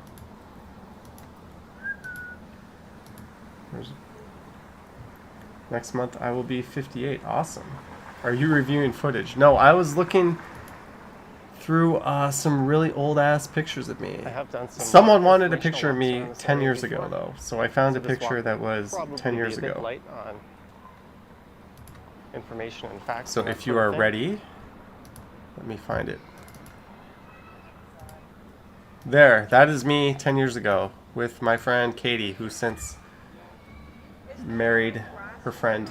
Next month I will be 58. Awesome. Are you reviewing footage? No, I was looking through some really old ass pictures of me. I have done some Someone wanted a picture of me informational walks 10 around years this area ago before. though, so I found So a this picture walk that will was probably 10 years be a bit ago. light on information and facts. So and that if you sort are of thing. ready, let me find it. There, that is me 10 years ago with my friend Katie, who since married her friend,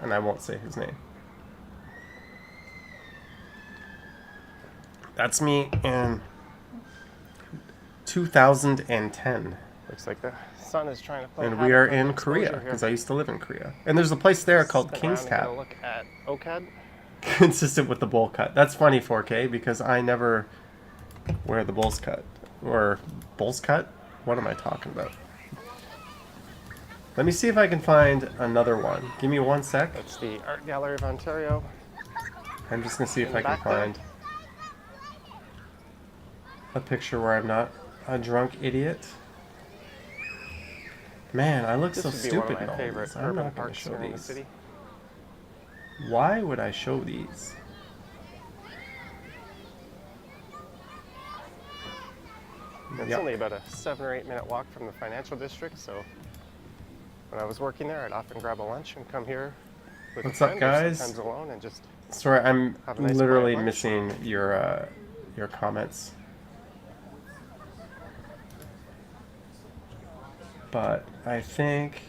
and I won't say his name. That's me in 2010. Looks like the sun is trying to play. And we are in Korea, because I used to live in Korea. And there's a place there called King's Tap. Look at OCAD. Consistent with the bowl cut. That's funny, 4K, because I never wear the bowls cut. Or bowls cut? What am I talking about? Let me see if I can find another one. Give me one sec. That's the Art Gallery of Ontario. I'm just going to see if In I the can back there. find a picture where I'm not a drunk idiot. Man, I look This so would be stupid one in of all my favorite these. I'm urban not going to parks show here in the these. city. Why would I show these? It's Yep. only about a 7 or 8 minute walk from the financial district, so when I was working there, I'd often grab a lunch and come here with What's a up, friend, guys? or sometimes alone, and just Sorry, I'm Have a nice literally quiet lunch. missing your comments. But I think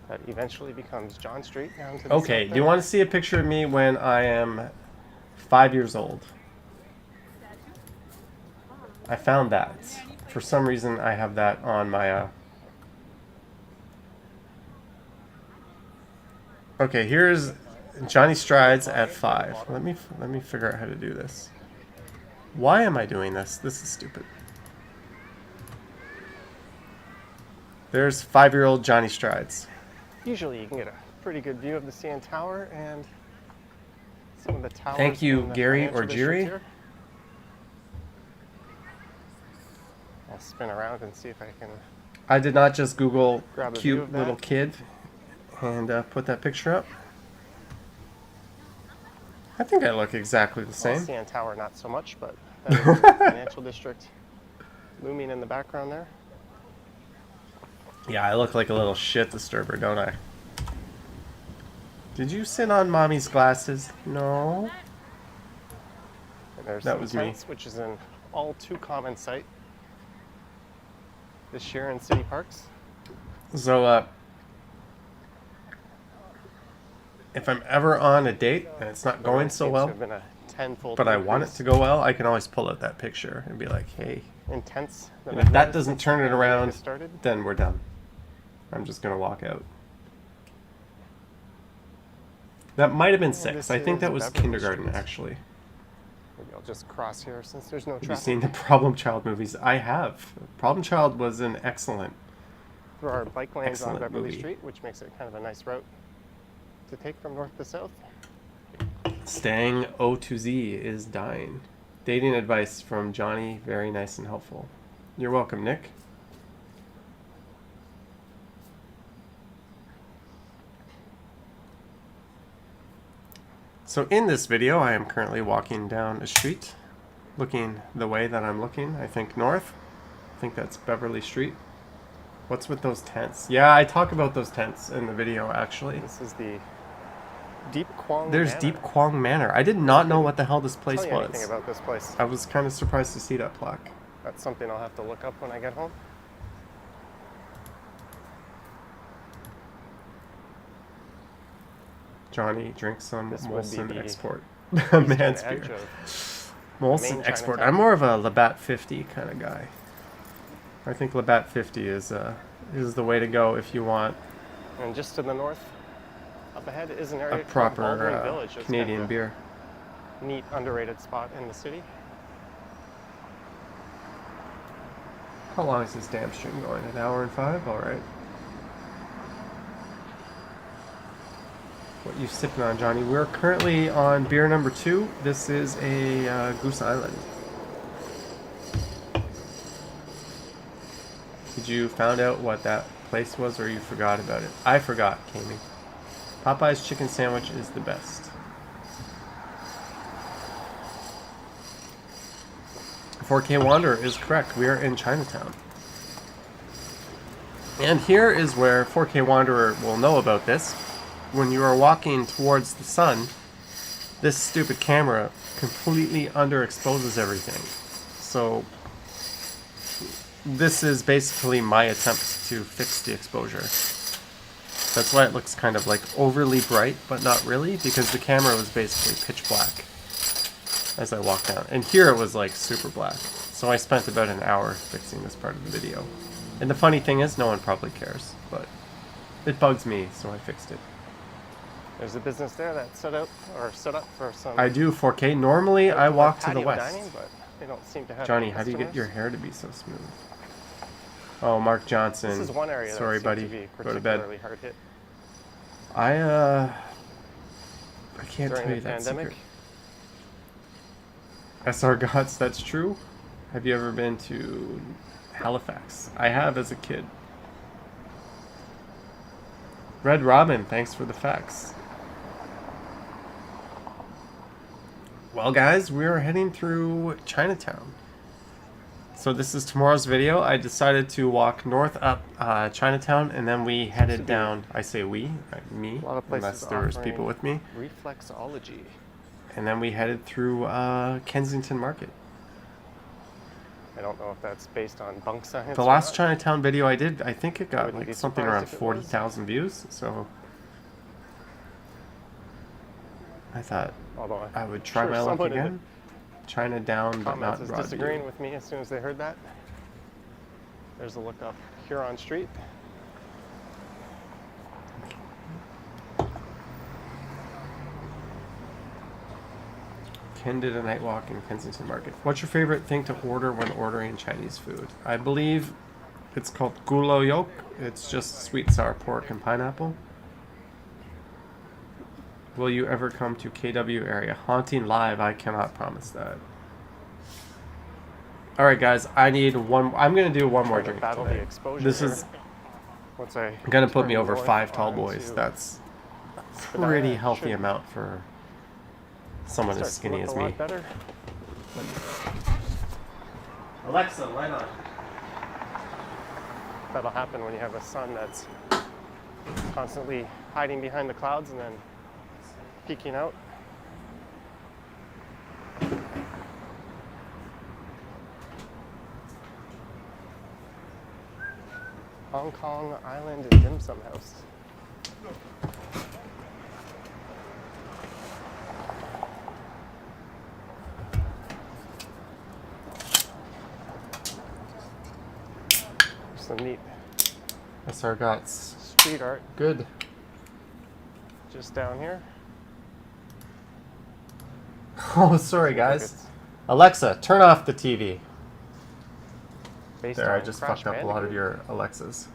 that eventually becomes John Street down to the okay. south Do you there. want to see a picture of me when I am 5 years old? I found that. For some reason, I have that on my. Okay, here's Johnny Strides at 5. Let me figure out how to do this. Why am I doing this? This is stupid. There's 5-year-old Johnny Strides. Usually you can get a pretty good view of the CN Tower and some of the towers. Thank you, in the Gary financial or district Jiri. here. I'll spin around and see if I can. I did not just Google Grab a view cute of that. little kid and put that picture up. I think I look exactly the Well, same. CN Tower, not so much, but that is the financial district looming in the background there. Yeah, I look like a little shit disturber, don't I? Did you sit on mommy's glasses? No. And there's That some was me. tents, which is an all too common sight this year in city parks. So, if I'm ever on a date and it's not going so Seems to well, have been a tenfold but I want it increase to go well, I can always pull out that picture and be like, hey. in tents. And I've if that noticed doesn't since turn the it pandemic around, has started. then we're done. I'm just going to walk out. That might have been 6. this I think is that was Beverly kindergarten, Street. actually. Maybe I'll just cross here since there's no Have you traffic. seen the Problem Child movies? I have. Problem Child was an excellent. There are bike lanes on Excellent Beverly movie. Street, which makes it kind of a nice route to take from north to south. Staying O to Z is dying. Dating advice from Johnny, very nice and helpful. You're welcome, Nick. So in this video, I am currently walking down a street, looking the way that I'm looking. I think north. I think that's Beverly Street. What's with those tents? Yeah, I talk about those tents in the video, actually. This is the Deep Quang There's Manor. Deep Quang Manor. I did not know what the hell this place Tell you anything was. about this place. I was kind of surprised to see that plaque. That's something I'll have to look up when I get home. Johnny drinks some This would be Molson the Export. Eastern Man's edge beer. of Molson main Export. Chinatown. I'm more of a Labatt 50 kind of guy. I think Labatt 50 is the way to go if you want And just to the north, up ahead, is an area a called proper Baldwin Village. It's Canadian kind of beer. a neat, underrated spot in the city. How long is this damn stream going? An hour and 5? Alright. What you sipping on, Johnny? We're currently on beer number 2. This is a Goose Island. Did you found out what that place was, or you forgot about it? I forgot, Kami. Popeye's chicken sandwich is the best. 4K Wanderer is correct. We are in Chinatown. And here is where 4K Wanderer will know about this. When you are walking towards the sun, this stupid camera completely underexposes everything. So this is basically my attempt to fix the exposure. That's why it looks kind of like overly bright, but not really, because the camera was basically pitch black as I walked down. And here it was like super black. So I spent about an hour fixing this part of the video. And the funny thing is, no one probably cares, but it bugs me, so I fixed it. There's a business there that set up for some. I do 4K. Normally I walk to the patio west. dining, but they don't seem to have Johnny, any how do you get your customers. hair to be so smooth? Oh, Mark Johnson. This is one area Sorry, that buddy. seems to be Go to bed. particularly hard hit I can't during tell you the that pandemic. secret. SR Gots, that's true. Have you ever been to Halifax? I have as a kid. Red Robin, thanks for the facts. Well, guys, we are heading through Chinatown. So this is tomorrow's video. I decided to walk north up Chinatown, and then we headed down. I say we, me, A lot of places unless there's offering people with me. Reflexology. And then we headed through Kensington Market. I don't know if that's based on bunk science. The or last not. Chinatown video I did, I think it got Wouldn't be like something surprised around if it was. 40,000 views. So I thought Although I would try sure my luck someone in the again. China down, but Comments not is broad disagreeing view. with me as soon as they heard that. There's a look up Huron Street. Ken did a night walk in Kensington Market. What's your favorite thing to order when ordering Chinese food? I believe it's called gulo yok. It's just sweet sour pork and pineapple. Will you ever come to KW area? Haunting live, I cannot promise that. Alright guys, I need one. I'm going to do one more Trying to drink battle the today. exposure This here. is Once I going to put turn me over north 5 tall boys. onto That's Spadina, pretty it healthy should amount for someone as start to skinny look as a lot me. better. Alexa, light on. That'll happen when you have a sun that's constantly hiding behind the clouds and then peeking out. Hong Kong Island and Dim Sum House. Some neat SR Gots. street art Good. just down here. Oh, sorry guys. It's Alexa, turn off the TV. based There, I on just Crash fucked up a lot of Bandicoot. your Alexas.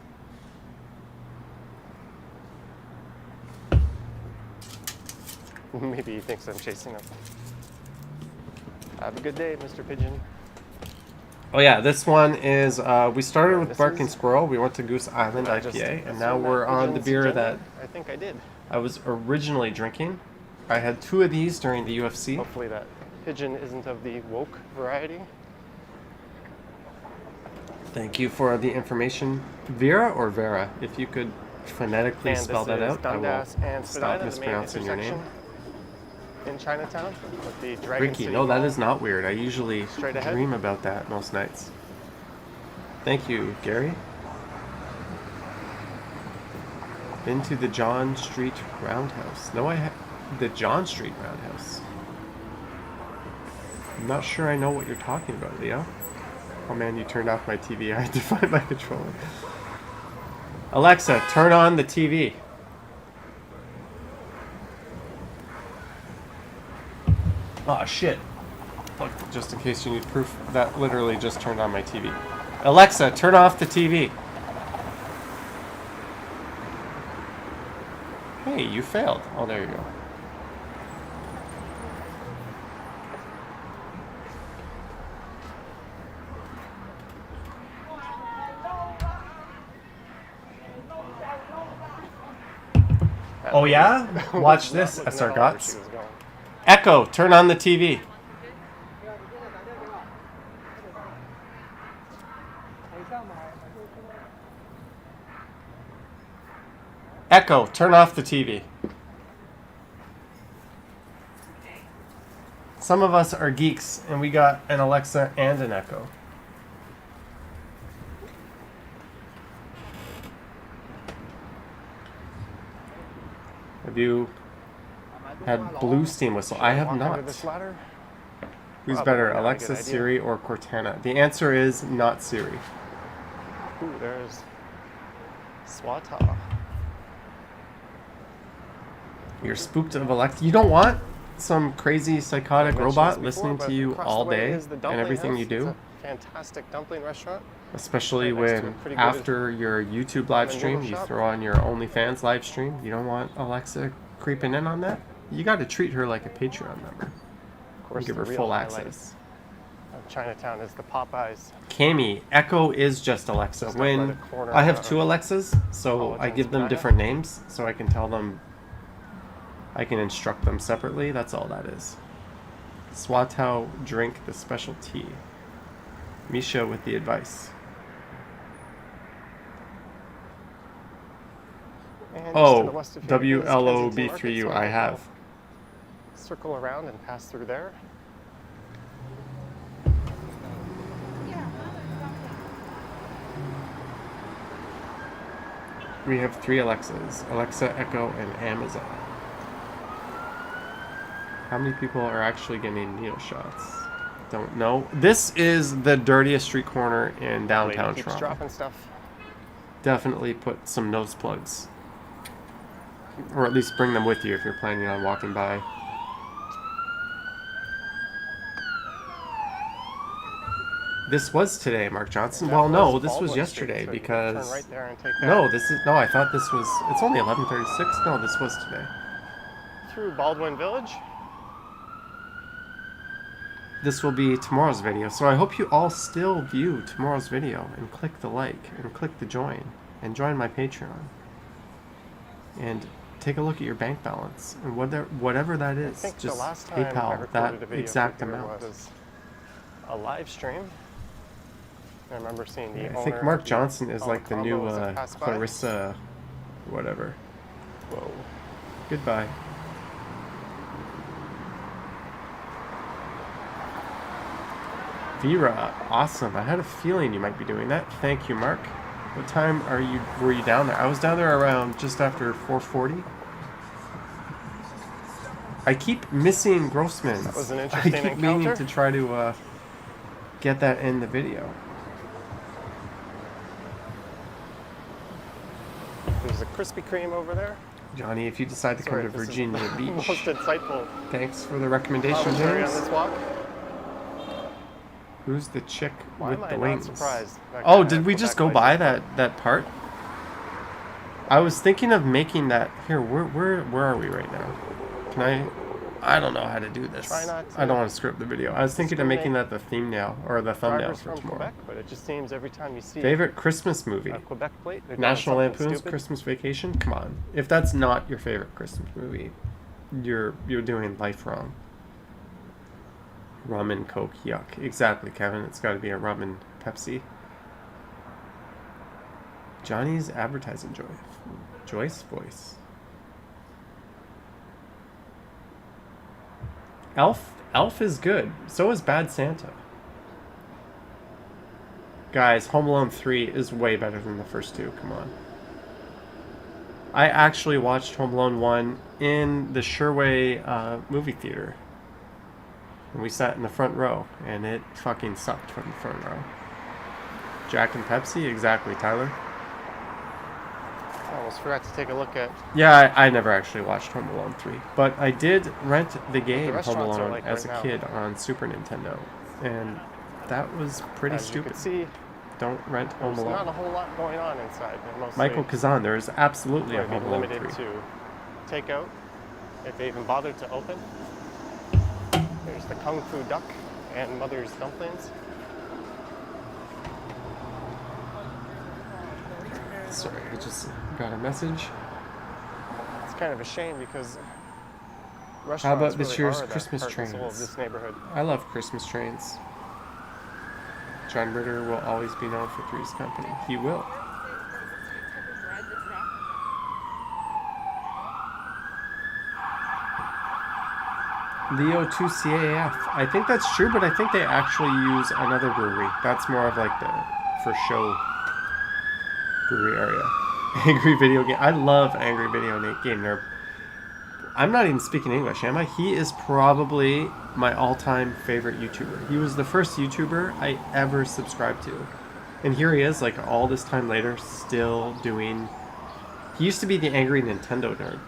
Maybe he thinks I'm chasing him. Have a good day, Mr. Pigeon. Oh yeah, this one is, we started with This Barking is- Squirrel, we went to Goose Island I just IPA, and assumed now that we're on the pigeon's beer gender. that I think I did. I was originally drinking. I had 2 of these during the UFC. Hopefully that pigeon isn't of the woke variety. Thank you for the information. Vera or Vera? If you could phonetically And spell this that is out, I will Dundas and stop Spadina, the main mispronouncing your name. intersection in Chinatown with the Dragon Ricky, City no, that Mall. is not weird. I usually Straight ahead. dream about that most nights. Thank you, Gary. Been to the John Street Roundhouse. No, the John Street Roundhouse. I'm not sure I know what you're talking about, Leo. Oh man, you turned off my TV. I had to find my controller. Alexa, turn on the TV. Oh shit. Look, just in case you need proof, that literally just turned on my TV. Alexa, turn off the TV. Hey, you failed. Oh, there you go. Oh yeah? Watch this, SR Gots. Echo, turn on the TV. Echo, turn off the TV. Some of us are geeks and we got an Alexa and an Echo. Have you had blue steam whistle? I have not. Who's better, Alexa, Siri, or Cortana? The answer is not Siri. Ooh, there's Swata. You're spooked of Alexa. You don't want some crazy psychotic robot listening to you all day and everything you do? Fantastic dumpling restaurant. Especially when after your YouTube live stream, you throw on your OnlyFans live stream. You don't want Alexa creeping in on that? You got to treat her like a Patreon member. Of course, give her full access. Chinatown is the Popeyes. Cami, Echo is just Alexa. When I have 2 Alexas, so I give them different names, so I can tell them, I can instruct them separately. That's all that is. Swatow, drink the special tea. Misha with the advice. Oh, WLOB3U, I have. Circle around and pass through there. We have 3 Alexas. Alexa, Echo, and Amazon. How many people are actually getting needle shots? Don't know. This is the dirtiest street corner in downtown Toronto. Dropping stuff. Definitely put some nose plugs. Or at least bring them with you if you're planning on walking by. This was today, Mark Johnson. Well, no, this was yesterday because... Right there and take that. No, this is... No, I thought this was... It's only 11:36. No, this was today. Through Baldwin Village. This will be tomorrow's video, so I hope you all still view tomorrow's video and click the like and click the join and join my Patreon and take a look at your bank balance and whatever that is, just PayPal that exact amount. Was a live stream. I remember seeing the I think Mark Johnson is like the new Clarissa, whatever. Whoa. Goodbye. Vera, awesome. I had a feeling you might be doing that. Thank you, Mark. What time were you down there? I was down there around just after 4:40. I keep missing Grossman's. That was an interesting I keep meaning to try to get that in the video. There's a Krispy Kreme over there. Johnny, if you decide to come to Virginia Beach, most insightful. Thanks for the recommendation, James. James. On this walk. Who's the chick Why with am the I wings? Not surprised? Oh, did we just go by that part? I was thinking of making that here. Where are we right now? Can I don't know how to do this. I don't want to screw up the video. I was thinking of making that the theme now or the thumbnail for tomorrow. Quebec, but it just seems every time you see favorite Christmas movie. Quebec plate. National Lampoon's Christmas Vacation. Come on, if that's not your favorite Christmas movie, you're doing life wrong. Rum and Coke, yuck. Exactly, Kevin. It's got to be a rum and Pepsi. Johnny's advertising Joyce voice. Elf is good. So is Bad Santa. Guys, Home Alone 3 is way better than the first two. Come on. I actually watched Home Alone 1 in the Sherway movie theater. And we sat in the front row, and it fucking sucked from the front row. Jack and Pepsi? Exactly, Tyler. I almost forgot to take a look at... Yeah, I never actually watched Home Alone 3. But I did rent the game Home restaurants are Alone like as right a now. kid on Super Nintendo. And that was pretty As you stupid. can see, Don't rent Home there's not a Alone. whole lot going on inside. They're mostly Michael Kazan, there is absolutely a going to Home be Alone limited 3. to takeout, if they even bothered to open. There's the Kung Fu Duck and Mother's Dumplings. Sorry, I just got a message. It's kind of a shame because How restaurants about this really year's are the Christmas heart and soul trains? of this neighborhood. I love Christmas trains. John Ritter will always be known for Three's Company. He will. Leo 2CAF. I think that's true, but I think they actually use another brewery. That's more of like the for show brewery area. Angry Video Game. I love Angry Video Game Nerd. I'm not even speaking English, am I? He is probably my all-time favorite YouTuber. He was the first YouTuber I ever subscribed to. And here he is, like, all this time later, still doing... He used to be the Angry Nintendo Nerd.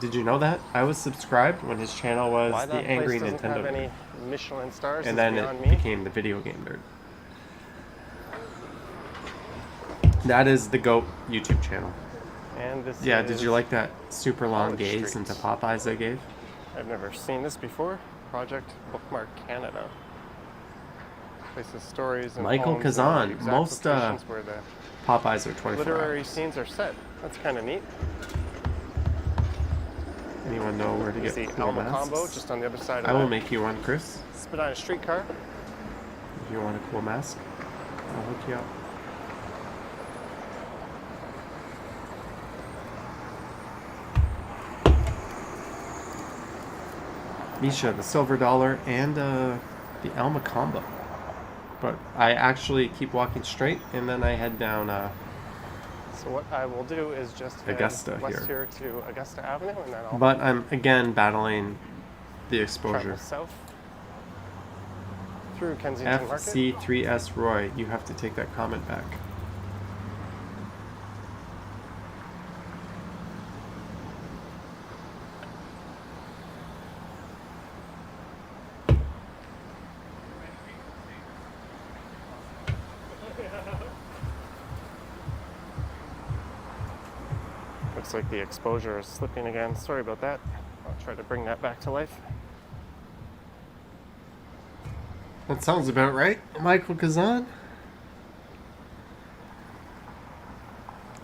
Did you know that? I was subscribed when his channel was Why the that Angry place doesn't Nintendo have any Nerd. Michelin stars And is then beyond it me. became the Video Game Nerd. That is the GOAT YouTube channel. And this Yeah, is, did you like that super long College gaze Street. into Popeyes I gave? I've never seen this before. Project Bookmark Canada. Places stories and Michael poems Kazan. and the exact Most, locations where the Popeyes are 24 literary hours. scenes are set. That's kind of neat. Anyone know where to There's get the cool Alma masks? combo just on the other side of I will that make you one, Chris. Spadina streetcar. If you want a cool mask, I'll hook you up. Misha, the silver dollar, and the Alma combo. But I actually keep walking straight, and then I head down. So what I will do is just head Augusta west here. here to Augusta Avenue, and then I'll But I'm again battling the exposure. travel south through Kensington Market. FC3S Roy, you have to take that comment back. Looks like the exposure is slipping again. Sorry about that. I'll try to bring that back to life. That sounds about right, Michael Kazan.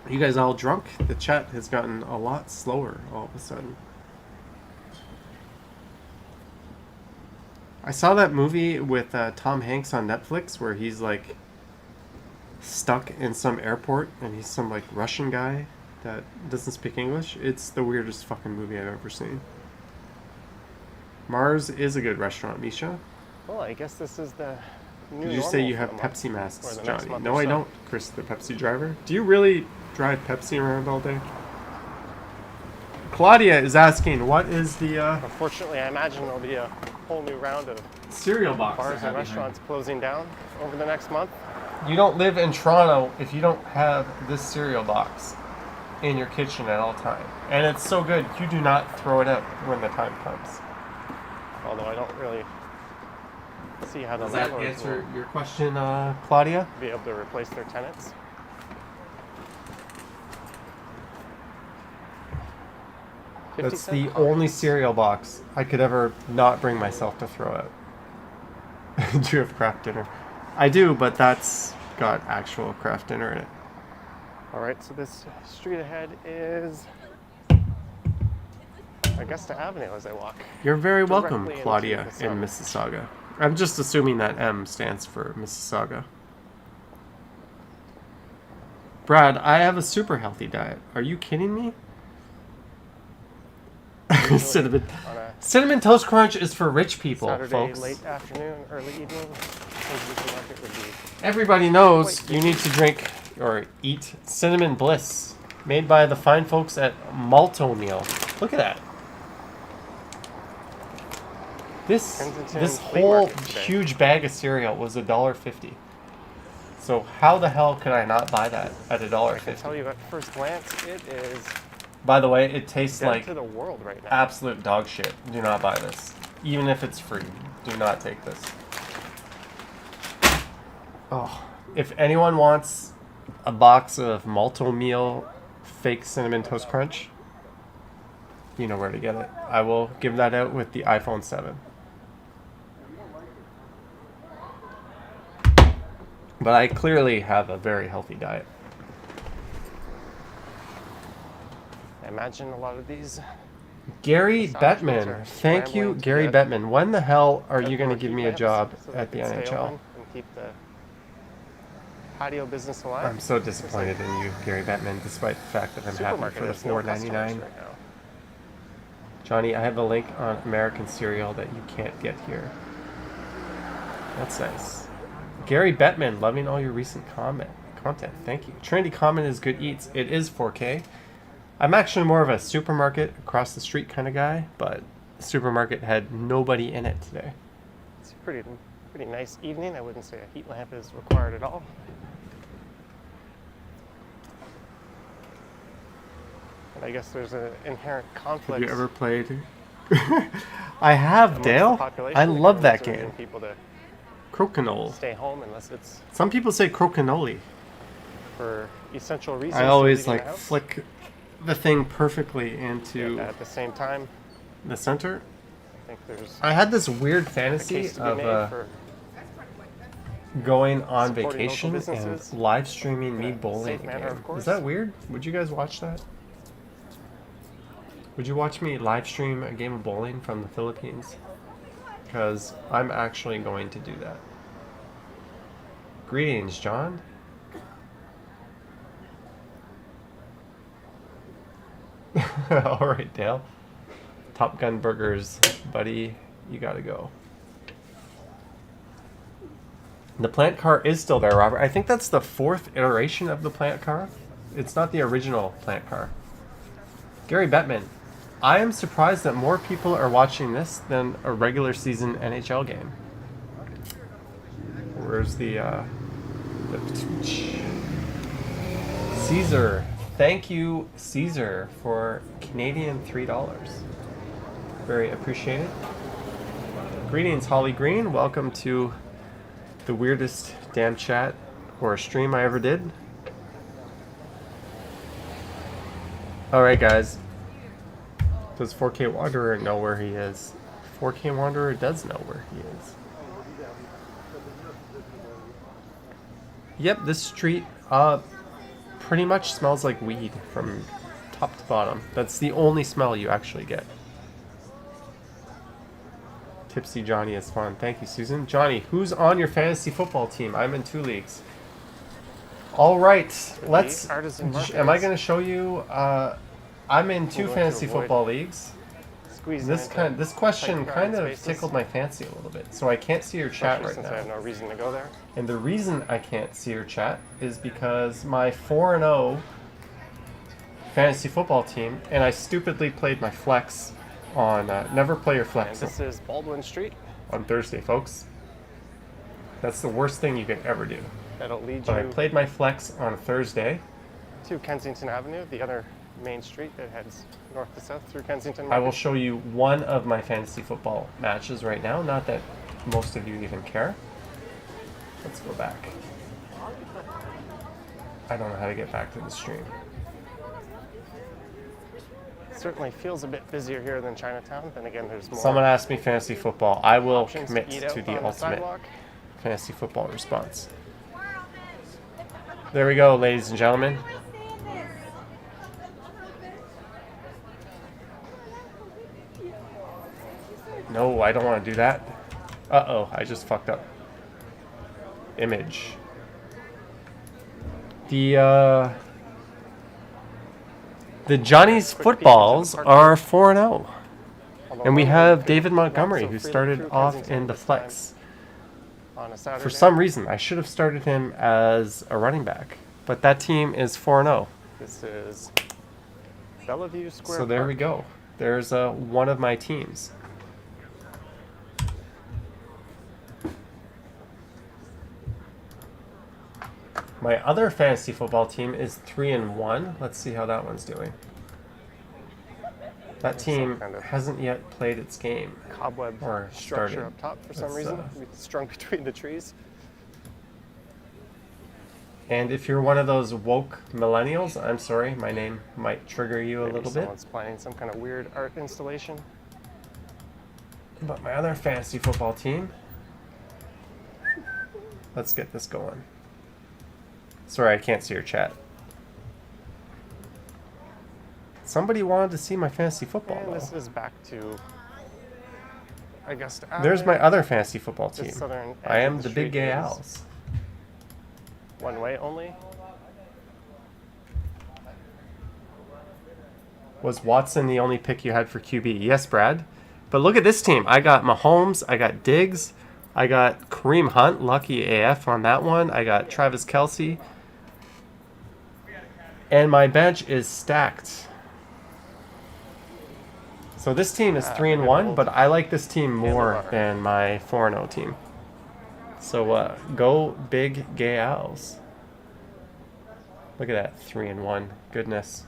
You guys all drunk? The chat has gotten a lot slower all of a sudden. I saw that movie with Tom Hanks on Netflix where he's like stuck in some airport and he's some like Russian guy that doesn't speak English. It's the weirdest fucking movie I've ever seen. Mars is a good restaurant, Misha. Well, I guess this is the new Did you say normal you for have the month, Pepsi or masks, the next Johnny? month No, or I so. don't, Chris, the Pepsi driver. Do you really drive Pepsi around all day? Claudia is asking, what is the Unfortunately, I imagine there'll be a whole new round of cereal box? bars and restaurants closing down over the next month. You don't live in Toronto if you don't have this cereal box in your kitchen at all time. And it's so good, you do not throw it out when the time comes. Although I don't really see how the Does that landlords answer will your question, Claudia? be able to replace their tenants. That's 50 the cent only cereal box I could ever not bring myself to throw out. Do you have craft dinner? I do, but that's got actual craft dinner in it. All right, so this street ahead is Augusta Avenue as I walk. You're very welcome, Directly into Claudia the sun. in Mississauga. I'm just assuming that M stands for Mississauga. Brad, I have a super healthy diet. Are you kidding me? Cinnamon. On a Cinnamon Toast Crunch is for rich people, Saturday folks. late afternoon, early evening, Kensington Market would be Everybody knows you need to drink or eat Cinnamon Bliss, made by the fine folks at Malto Meal. Look at that. This Kensington Flea whole Market today. huge bag of cereal was $1.50. So how the hell could I not buy that at I can $1.50? tell you at first glance, it is By the way, it tastes dead like to the world right now. absolute dog shit. Do not buy this. Even if it's free, do not take this. Oh, if anyone wants a box of Malto Meal fake Cinnamon Toast Crunch, you know where to get it. I will give that out with the iPhone 7. But I clearly have a very healthy diet. I imagine a lot of these Gary Massage Bettman. are Thank you, scrambling to Gary get Bettman. When the hell are you going to outdoor give heat me a lamps job so they at the can stay NHL? open and keep the patio business alive. I'm so disappointed in you, Gary Bettman, despite the fact that I'm happy Supermarket for the has no customers $4.99. right now. Johnny, I have a link on American cereal that you can't get here. That's nice. Gary Bettman, loving all your recent content. Thank you. Trinity Common is good eats. It is 4K. I'm actually more of a supermarket across the street kind of guy, but the supermarket had nobody in it today. It's a pretty nice evening. I wouldn't say a heat lamp is required at all. And I guess there's an inherent conflict. Have you ever played? I have, amongst the Dale. population I love that urging game. People to Crokinole. stay home unless it's Some people say crokinole. for essential reasons. I to always leaving like the house. flick the thing perfectly into And at the same time, the center. I think there's I had this weird a fantasy case to be of made for going on supporting local vacation and businesses live streaming me in a bowling safe a manner, game. of course. Is that weird? Would you guys watch that? Would you watch me live stream a game of bowling from the Philippines? Because I'm actually going to do that. Greetings, John. Alright, Dale. Top Gun Burgers, buddy, you gotta go. The plant car is still there, Robert. I think that's the 4th iteration of the plant car. It's not the original plant car. Gary Bettman. I am surprised that more people are watching this than a regular season NHL game. Where's the Caesar. Thank you, Caesar, for Canadian $3. Very appreciated. Greetings, Holly Green. Welcome to the weirdest damn chat or stream I ever did. Alright, guys. Does 4K Wanderer know where he is? 4K Wanderer does know where he is. Yep, this street pretty much smells like weed from top to bottom. That's the only smell you actually get. Tipsy Johnny is fun. Thank you, Susan. Johnny, who's on your fantasy football team? I'm in 2 leagues. All right, let's. Artisan Am I going to show you? I'm in 2 going to fantasy avoid football leagues. squeezing This into this question tight kind crowded of spaces, tickled my fancy a little bit, so I can't see your chat especially right since I have now. no reason to go there. And the reason I can't see your chat is because my 4-0 fantasy football team, and I stupidly played my flex on never play your And flex this is Baldwin Street. on Thursday, folks. That's the worst thing you could ever do. That'll lead But I you played my flex on a Thursday. to Kensington Avenue, the other main street that heads north to south through Kensington I will Market. show you one of my fantasy football matches right now. Not that most of you even care. Let's go back. I don't know how to get back to the stream. Certainly feels a bit busier here than Chinatown. Then again, there's more Someone asked me fantasy football. I will options commit eat out to the on ultimate sidewalk. fantasy football response. There we go, ladies and gentlemen. No, I don't want to do that. Uh-oh, I just fucked up. Image. The Johnny's footballs are 4-0. And we have David Montgomery, who started off in the flex. For some reason, I should have started him as a running back. But that team is 4-0. This is Bellevue Square. So there we go. There's one of my teams. My other fantasy football team is 3-1. Let's see how that one's doing. That team hasn't yet played its game. Cobweb Or structure started. up top for some It's, reason. It's strung between the trees. And if you're one of those woke millennials, I'm sorry, my name might trigger you a Maybe little bit. someone's planning some kind of weird art installation. But my other fantasy football team, let's get this going. Sorry, I can't see your chat. Somebody wanted to see my fantasy football, And this though. is back to Augusta There's my Avenue. other fantasy football The team. southern edge I am of the street Big Gay is Owls. One way only. Was Watson the only pick you had for QB? Yes, Brad. But look at this team. I got Mahomes. I got Diggs. I got Kareem Hunt. Lucky AF on that one. I got Travis Kelce. And my bench is stacked. So this team is 3-1, but I like this team more than my 4-0 team. So go Big Gay Owls. Look at that, 3-1. Goodness.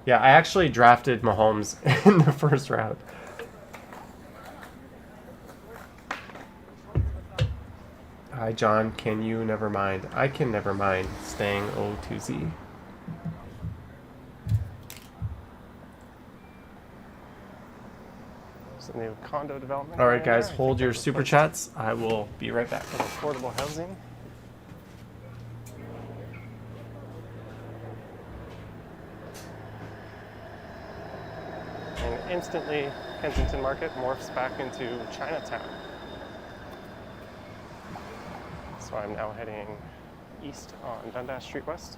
Yeah, I actually drafted Mahomes in the first round. Hi, John. Can you never mind? I can never mind staying O2Z. There's a new condo development. All right, going guys, there. I hold think your that's a super place chats. I will be right back. for affordable housing. And instantly, Kensington Market morphs back into Chinatown. So I'm now heading east on Dundas Street West.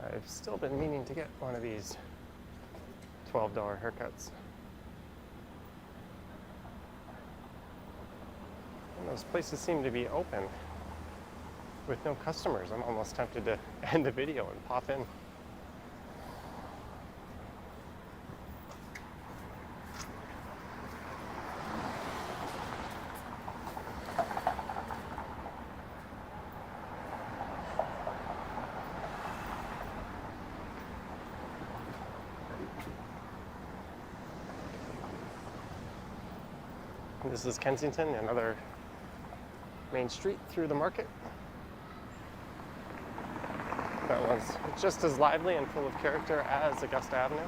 I've still been meaning to get one of these $12 haircuts. And those places seem to be open with no customers. I'm almost tempted to end the video and pop in. This is Kensington, another main street through the market. That one's just as lively and full of character as Augusta Avenue.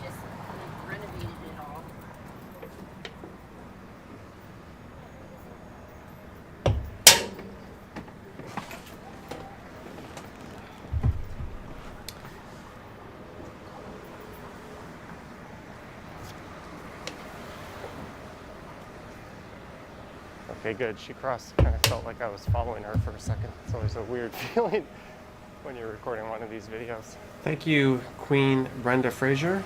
Just renovated it all. Okay, good. She crossed. Kind of felt like I was following her for a second. It's always a weird feeling when you're recording one of these videos. Thank you, Queen Brenda Fraser.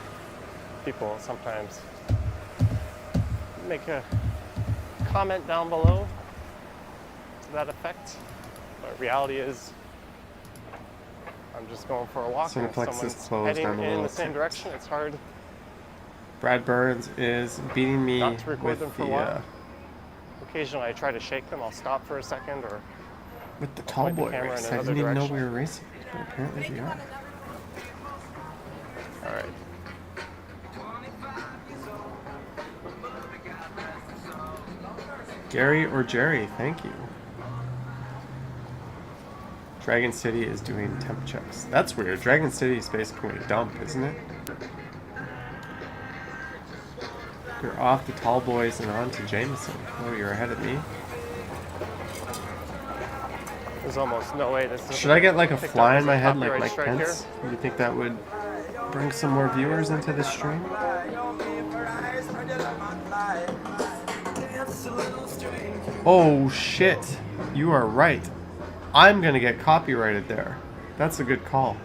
People sometimes make a comment down below to that effect. But reality is, I'm just going for a walk, and if Cineplex is someone's closed. heading I'm a in little the same ticked. direction, it's hard Brad Burns is beating me not to record with them for a the while. Occasionally I try to shake them, I'll stop for a second, or with the point the tall boy camera race. in I another didn't even know direction. we were racing, but apparently we are. all right. Gary or Jerry, thank you. Dragon City is doing temp checks. That's weird. Dragon City is basically a dump, isn't it? You're off the tall boys and on to Jameson. Oh, you're ahead of me. There's almost no way this is. Should I get like a picked up fly as in a my head like copyright Mike strike Pence? Do you think that would bring some more viewers into the stream? Oh shit. You are right. I'm gonna get copyrighted there. That's a good call.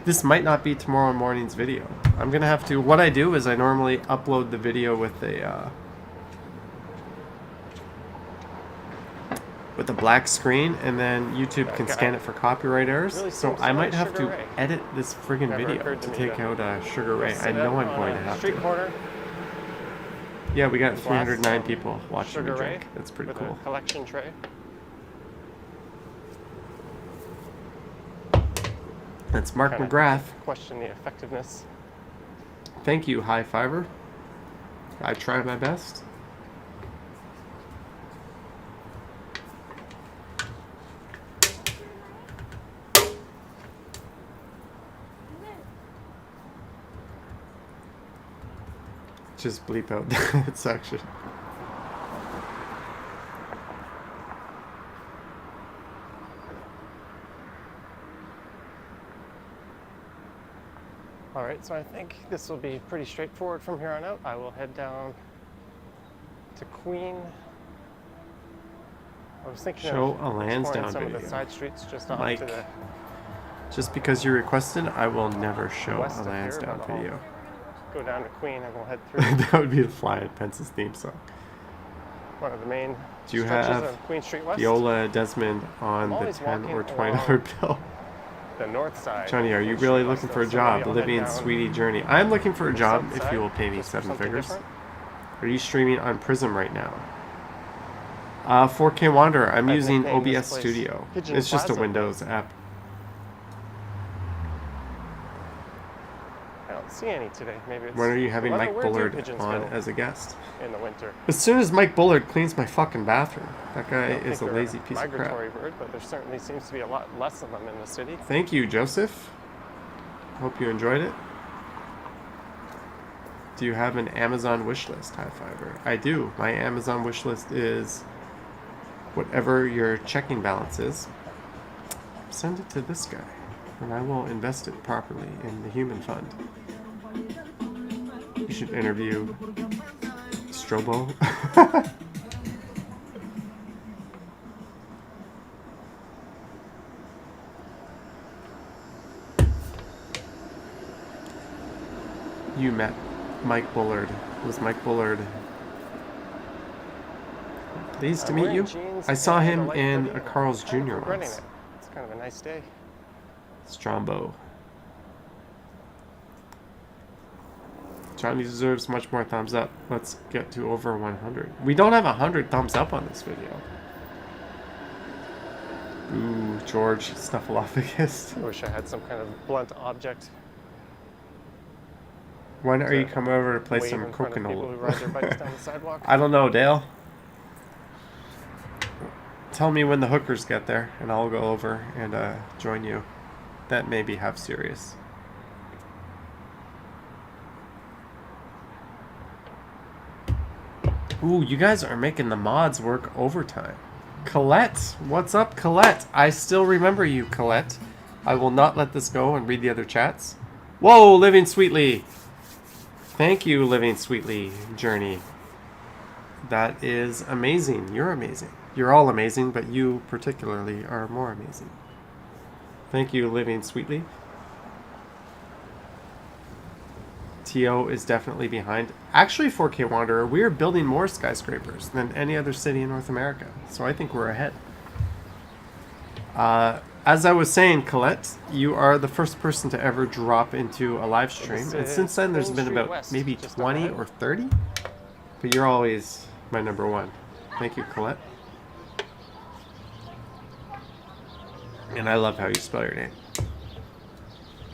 This might not be tomorrow morning's video. I'm gonna have to. What I do is I normally upload the video with a black screen, and then YouTube can scan it for copyright errors. Really So seems to I might like have Sugar to Ray. edit this friggin' Never video occurred to to me take to out Sugar Ray. sit I know out I'm going to on a have street to. corner, Yeah, we got glass 309 some people watching Sugar me Ray drink. That's pretty with cool. a collection tray. That's Mark Kinda McGrath. Question the effectiveness. Thank you, High Fiver. I tried my best. Just bleep out that section. Alright, so I think this will be pretty straightforward from here on out. I will head down to Queen. I was thinking Show of a Lansdowne exploring some of video. the side streets just off Mike, to the just because you requested, I will never show west a of here, Lansdowne but I'll video. go down to Queen and we'll head through That would be the Fly at Pence's theme song. one of the main Do you stretches have of Queen Street West. Viola Desmond on I'm the always 10 or walking $20 bill? the north side. Johnny, are of you Queen really Street looking West, for a so job? maybe I'll head Olivia and down Sweetie Journey. I'm looking for a the job south if side you will pay me just for 7 something figures. different. Are you streaming on Prism right now? 4K Wanderer. I'm I've using nicknamed this OBS place Studio. Pigeon It's just a Plaza. Windows app. I don't see any today. Maybe it's When are you the having weather. Mike Where do Bullard pigeons on go as a guest? in the winter. As soon as Mike Bullard cleans my fucking bathroom. That guy I don't is a think they're lazy piece of crap. migratory bird, but there certainly seems to be a lot less of them in the city. Thank you, Joseph. Hope you enjoyed it. Do you have an Amazon wish list, High Fiver? I do. My Amazon wish list is whatever your checking balance is. Send it to this guy, and I will invest it properly in the human fund. You should interview Strobo. You met Mike Bullard. Was Mike Bullard pleased to I'm meet wearing you? jeans I saw and him light in hoodie, a and Carl's I'm kind of Jr. regretting once. it. It's kind of a nice day. Strombo. Johnny deserves much more thumbs up. Let's get to over 100. We don't have 100 thumbs up on this video. Ooh, George Snuffleupagus. I wish I had some kind of blunt object. When are you to coming over to play wave some in front of people who ride their bikes coconut? down the sidewalk. I don't know, Dale. Tell me when the hookers get there, and I'll go over and join you. That may be half serious. Ooh, you guys are making the mods work overtime. Colette, what's up, Colette? I still remember you, Colette. I will not let this go and read the other chats. Whoa, Living Sweetly. Thank you, Living Sweetly, Journey. That is amazing. You're amazing. You're all amazing, but you particularly are more amazing. Thank you, Living Sweetly. TO is definitely behind. Actually, 4K Wanderer, we are building more skyscrapers than any other city in North America. So I think we're ahead. As I was saying, Colette, you are the first person to ever drop into a live stream. This And is since then, there's Queen been Street about West, maybe just 20 ahead. or 30. But you're always my number one. Thank you, Colette. And I love how you spell your name.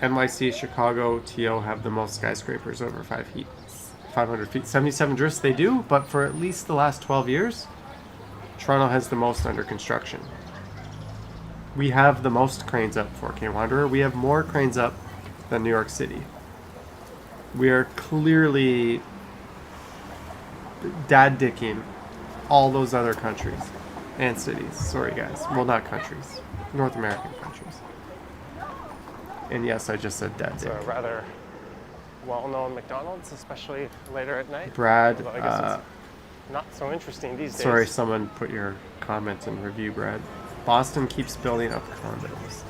NYC, Chicago, TO have the most skyscrapers over 500 feet. 77 drifts they do, but for at least the last 12 years, Toronto has the most under construction. We have the most cranes up, 4K Wanderer. We have more cranes up than New York City. We are clearly dad-dicking all those other countries and cities. Sorry, guys. Well, not countries. North American countries. And yes, I just said It's dad-dick. a rather well-known McDonald's, especially later at night. Brad, Although I guess it's not so interesting these days. sorry, someone put your comment in review, Brad. Boston keeps building up condos.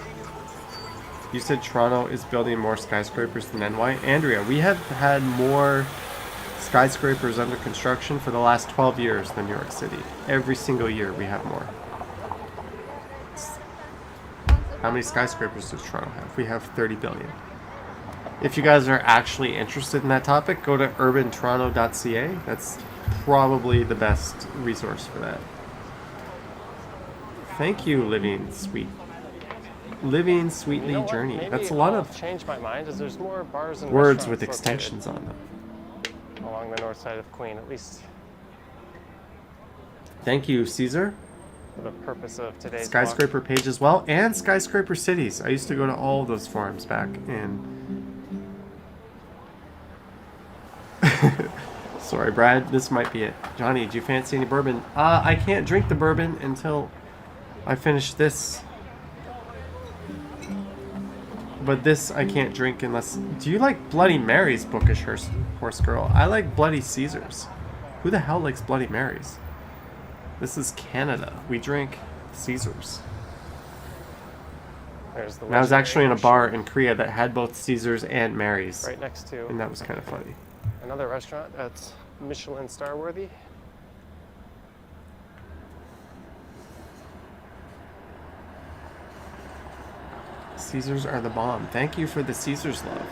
You said Toronto is building more skyscrapers than NY. Andrea, we have had more skyscrapers under construction for the last 12 years than New York City. Every single year we have more. How many skyscrapers does Toronto have? We have 30 billion. If you guys are actually interested in that topic, go to urbantoronto.ca. That's probably the best resource for that. Thank you, Living Sweetly You know what? Journey. Maybe That's a lot I'll of change my mind, as there's more bars and words with restaurants extensions on them. located along the north side of Queen, at least Thank you, Caesar. for the purpose of today's Skyscraper page as well, and Skyscraper Cities. I used to go to all of those forums back in. Sorry, Brad. This might be it. Johnny, do you fancy any bourbon? I can't drink the bourbon until I finish this. But this I can't drink unless... Do you like Bloody Marys, Bookish Horse Girl? I like Bloody Caesars. Who the hell likes Bloody Marys? This is Canada. We drink Caesars. There's the And I was actually in a legendary bar in Korea that had both Caesars and Marys. right next to And that was kind of funny. another restaurant that's Michelin star worthy. Caesars are the bomb. Thank you for the Caesars love.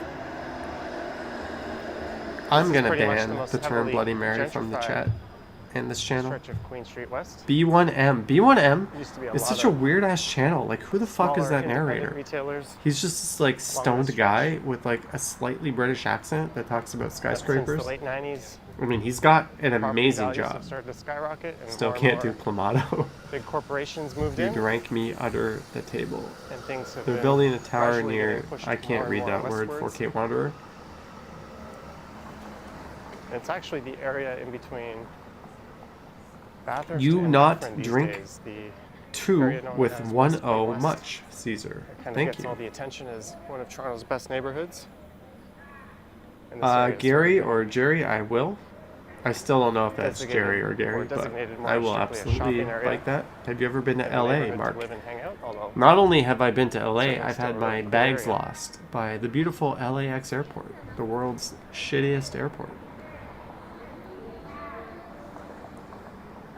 I'm This is gonna pretty much ban the most the term heavily Bloody Mary from the gentrified chat and this channel. Stretch of Queen Street West. B1M. B1M Used to be a is lot such a of weird ass channel. Like, who the fuck is smaller that independent narrator? Retailers. He's just this like the stoned stretch. guy with like a slightly British accent that talks about Since skyscrapers. the late 90s, I mean, he's got an property amazing values job. have started to skyrocket, and Still more and can't do more Clamato. big corporations moved You in, drank me under the table. and things have They're been building a tower gradually near. getting pushed I more can't and read more that word. westwards. 4K Wanderer. And it's actually the area in between Bathurst You and not Dufferin these drink days, the Two area known with as 1 West Bay 0 West. much, Caesar. kind of Thank gets you. all the attention as one of Toronto's best neighborhoods. And this area is Gary sort of or Jerry, I will. I still don't know if that's designated- Jerry or Gary, but designated more I will strictly a absolutely shopping area like that. Have you ever been to than a LA, neighborhood Mark? to live and hang out, although Not only have I been to LA, Certainly I've still had a my really cool bags area. lost by the beautiful LAX airport, the world's shittiest airport.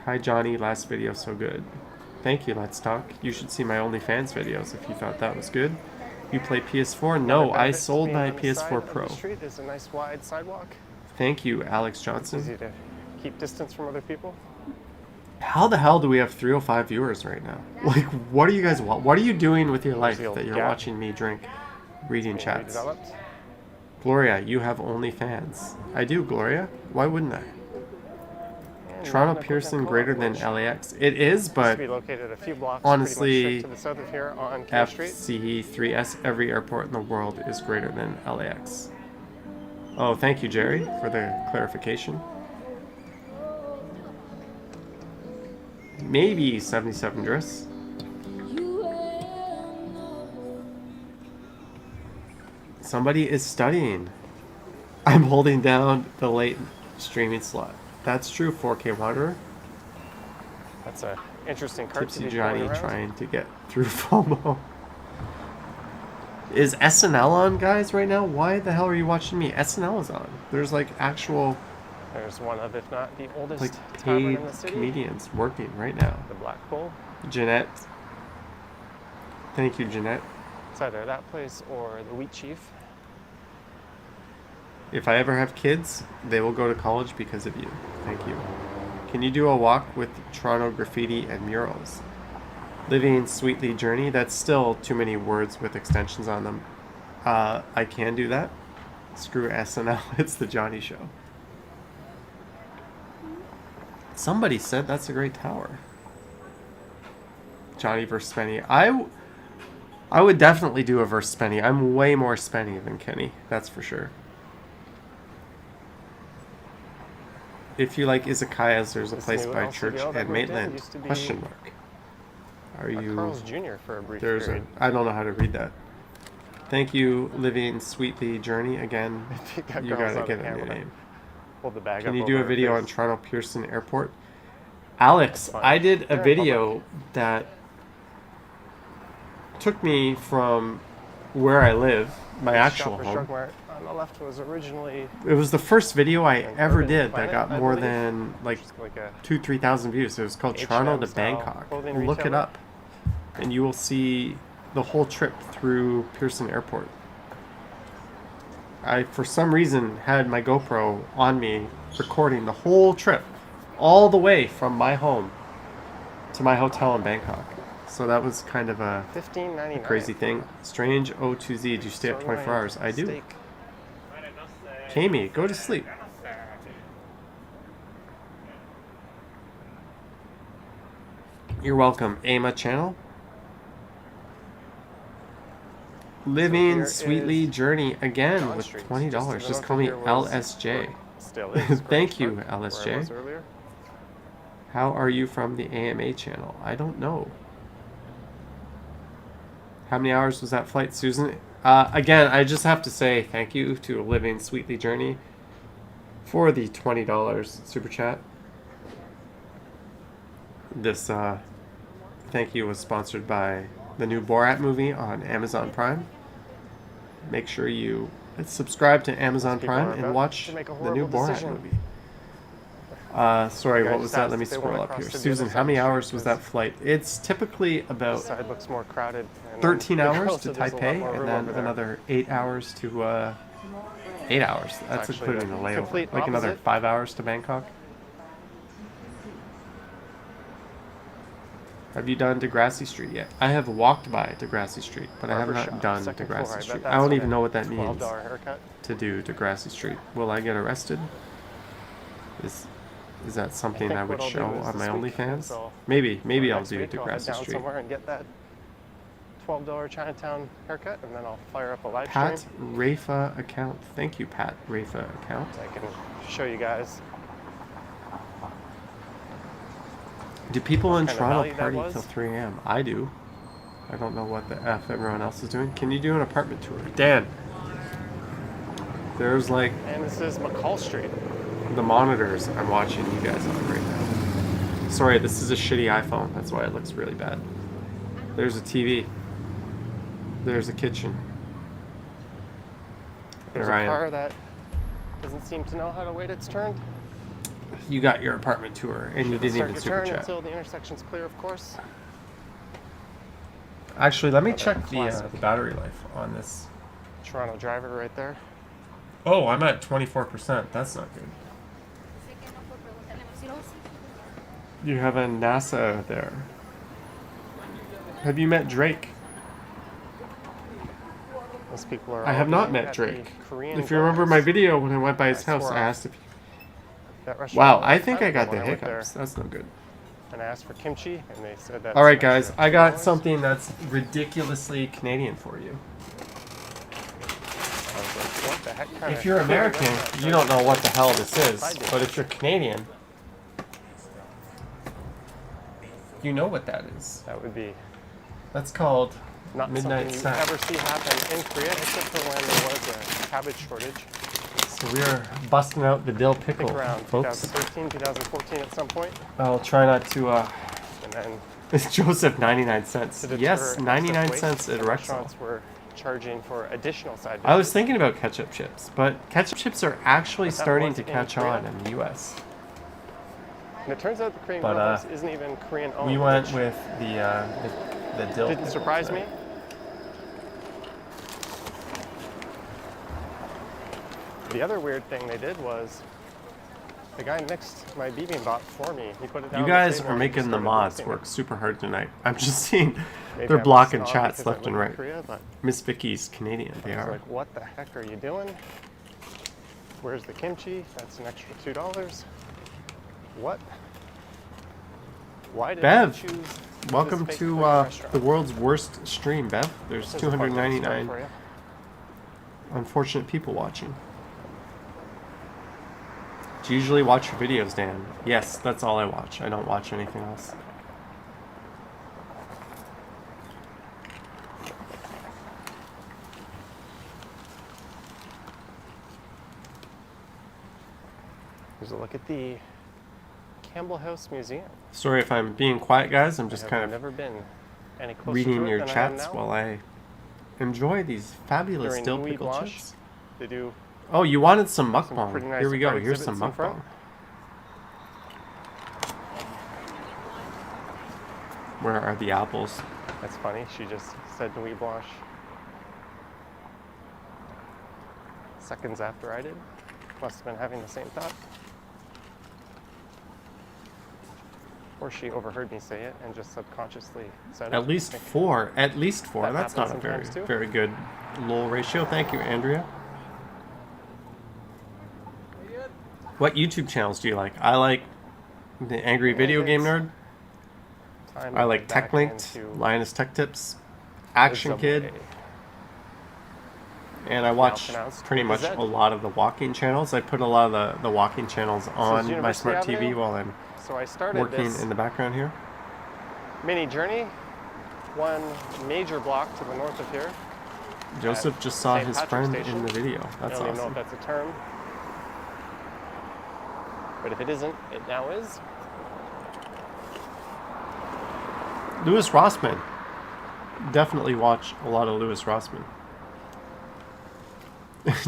Hi Johnny, last video so good. Thank you, Let's Talk. You should see my OnlyFans videos if you thought that was good. You play PS4? No, another I benefit to sold being my on the side PS4 of the Pro. street is a nice wide sidewalk. Thank you, Alex It's Johnson. easy to keep distance from other people. How the hell do we have 305 viewers right now? Like, what do you guys want? What are you doing with your life the old that you're gap. watching me drink, reading Being chats? redeveloped. Gloria, you have OnlyFans. I do, Gloria. Why wouldn't I? And Toronto Magna Pearson Coca-Cola, greater than which LAX. It is, used but to be located a few blocks honestly, pretty much straight to the south of here on King Street. FC3S, every airport in the world is greater than LAX. Oh, thank you, Jerry, for the clarification. Maybe 77 Driss. Somebody is studying. I'm holding down the late streaming slot. That's true, 4K Wanderer. That's a interesting cart to Tipsy be Johnny going around. trying to get through FOMO. Is SNL on, guys, right now? Why the hell are you watching me? SNL is on. There's like actual, There's one of, if not the oldest like, tavern paid in the city, comedians working right now. the Black Bull. Jeanette. Thank you, Jeanette. It's either that place or the Wheat Chief. If I ever have kids, they will go to college because of you. Thank you. Can you do a walk with Toronto graffiti and murals? Living Sweetly Journey, that's still too many words with extensions on them. I can do that. Screw SNL, it's the Johnny Show. Somebody said that's a great tower. Johnny versus Spenny. I would definitely do a versus Spenny. I'm way more Spenny than Kenny. That's for sure. If you like izakayas, there's a place new by LCBL Church that and moved in Maitland. used to be Question mark. Are you... Carl's Jr. for a brief There's a... period. I don't know how to read that. Thank you, Living Sweetly Journey. Again, That you girl's gotta on get a camera. new name. Hold the bag Can up you do over a her video face. on Toronto Pearson Airport? Alex, Fine. I did a They're in video that took me from where I live, my actual Shoppers home. Drug Mart on the left was originally It was the first video I An ever urban did that planet, got I more believe. than like just like a 2,000-3,000 views. It was called H&M Toronto to style Bangkok. clothing Look it retailer. up, and you will see the whole trip through Pearson Airport. I, for some reason, had my GoPro on me recording the whole trip, all the way from my home to my hotel in Bangkok. So that was kind of a $15.99. crazy thing. Strange O2Z, do you stay up 24 hours? I do. Steak. Kami, go to sleep. You're welcome, Ama channel. Living here Sweetly is Journey again John with Street. $20. Just Just call me here was- LSJ. Still is. Thank you, Where I LSJ. was earlier. How are you from the AMA channel? I don't know. How many hours was that flight, Susan? Again, I just have to say thank you to Living Sweetly Journey for the $20 super chat. This thank you was sponsored by the new Borat movie on Amazon Prime. Make sure you subscribe to Amazon People Prime are and about watch to make a the new horrible Borat decision. movie. Sorry, Guy what was just that? asked Let me if they scroll wanna up cross here. to the Susan, other how side many of the hours street was that 'cause flight? It's typically This about side looks more crowded. And 13 then the hours girls, to so there's a lot Taipei, more and room then over there. another 8 hours to 8 hours. That's actually including the the layover. complete Like another opposite. 5 hours to Bangkok. Have you done Degrassi Street yet? I have walked by Degrassi Street, but I have not Barbershop, done second floor. I Degrassi bet Street. that's I don't a even know what that means $12 haircut. to do Degrassi Street. Will I get arrested? Is that something think I would what I'll do show is on my this week OnlyFans? is I'll- Maybe I'll Next do week, I'll head Degrassi down Street. somewhere and get that $12 Chinatown haircut, and then I'll fire up a live Pat stream. Rafa account. Thank you, Pat Rafa account. I can show you guys. Do people in kind of Toronto value that party was. till 3 a.m.? I do. I don't know what the F everyone else is doing. Can you do an apartment tour? Dan, there's like And this is McCall Street. the monitors I'm watching you guys on right now. Sorry, this is a shitty iPhone. That's why it looks really bad. There's a TV. There's a kitchen. There's There I a am. car that doesn't seem to know how to wait its turn. You got your apartment tour, and you didn't Start even your super turn chat. until the intersection's clear, of course. Actually, let me Another check the classic. battery life on this. Toronto driver right there. Oh, I'm at 24%. That's not good. You have a NASA there. Have you met Drake? Those people are I all have not eating met at Drake. the Korean If you remember guys. my video when I went by his I house, swore I off asked if... That restaurant Wow, was I think I got incredible the when went there. hiccups. That's no good. And I asked for kimchi, and they said that. Alright guys, I got something that's ridiculously Canadian for you. I was like, what the heck kind If of you're food American, is that? you don't know what the hell this is. I do. But if you're Canadian, you know what that is. That would be That's called not midnight something you snack. ever see happen in Korea, except for when there was a cabbage shortage. So we're busting out the dill I think pickle, around folks. 2013, 2014 at some point. I'll try not to, And then It's Joseph, 99 cents. to deter Yes, 99 excess cents waste, at the Rexall. restaurants were charging for additional side dishes. I was thinking about ketchup chips, but ketchup chips are actually But that starting was to in catch Korea? on in the US. And it turns out the Korean But, Grill House isn't even Korean owned. We went which with the dill didn't pickle surprise today. me. The other weird thing they did was the guy mixed my bibimbap for me. He put it down You on the guys table are and making just the started mods mixing work it. super hard tonight. I'm just seeing Maybe they're I'm a blocking snob chats because I left and live in right. Korea, but Miss Vicky's Canadian. They I was are. like, what the heck are you doing? Where's the kimchi? That's an extra $2. What? Why did Bev. you choose Welcome fake to Korean restaurant. the world's worst stream, Bev. There's This is a fun thing to start 299 for you. unfortunate people watching. Do you usually watch your videos, Dan? Yes, that's all I watch. I don't watch anything else. Here's a look at the Campbell House Museum. Sorry if I'm being quiet, guys. I'm just I kind have of never been any closer to reading it your than I am chats now. while I enjoy these fabulous During dill Nuit pickle Blanche, chips. They do Oh, you wanted some some mukbang. pretty nice Here we go. art Here's some exhibits in front. mukbang. Where are the apples? That's funny. She just said Nuit Blanche seconds after I did. Must have been having the same thought. Or she overheard me say it and just subconsciously said it. At least four. At least four. That That's not a happens very, sometimes, too. very good lol ratio. Thank you, Andrea. What YouTube channels do you like? I like the Angry Video Game Nerd. Time I like back TechLinked, into Linus Tech Tips, Action Subway. Kid, and I watch pronounced pretty with much a Z. a lot of the walking channels. I put a lot of the walking channels on my University smart TV Avenue. while I'm So I started working this in the background here. mini journey, one major block to the north of here. Joseph just saw St. his Patrick's friend Station. in the video. I That's don't even know awesome. if that's a term. But if it isn't, it now is. Louis Rossman. Definitely watch a lot of Louis Rossman.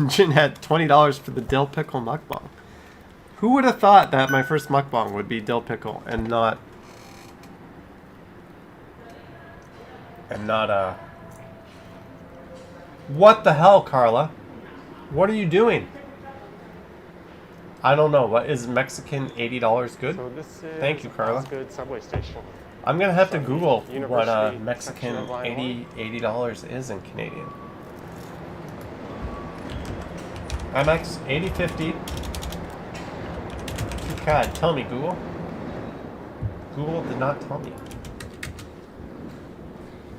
Jin had $20 for the dill pickle mukbang. Who would have thought that my first mukbang would be dill pickle and not What the hell, Carla? What are you doing? I don't know. What is Mexican $80 good? So this is Thank you, Carla. Good subway station. I'm gonna have to Some Google what university Mexican section of line $80 is in Canadian. MX 8050. God, tell me, Google. Google did not tell me.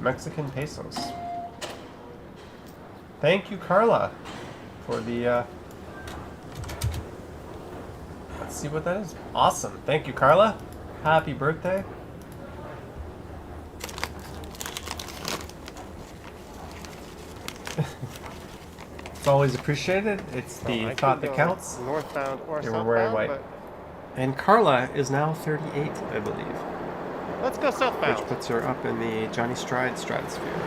Mexican pesos. Thank you, Carla, for the. Let's see what that is. Awesome. Thank you, Carla. Happy birthday. It's always appreciated. It's the I thought could that go counts. Northbound or They were southbound, wearing white. but And Carla is now 38, I believe, let's go southbound. which puts her up in the Johnny Stride stratosphere.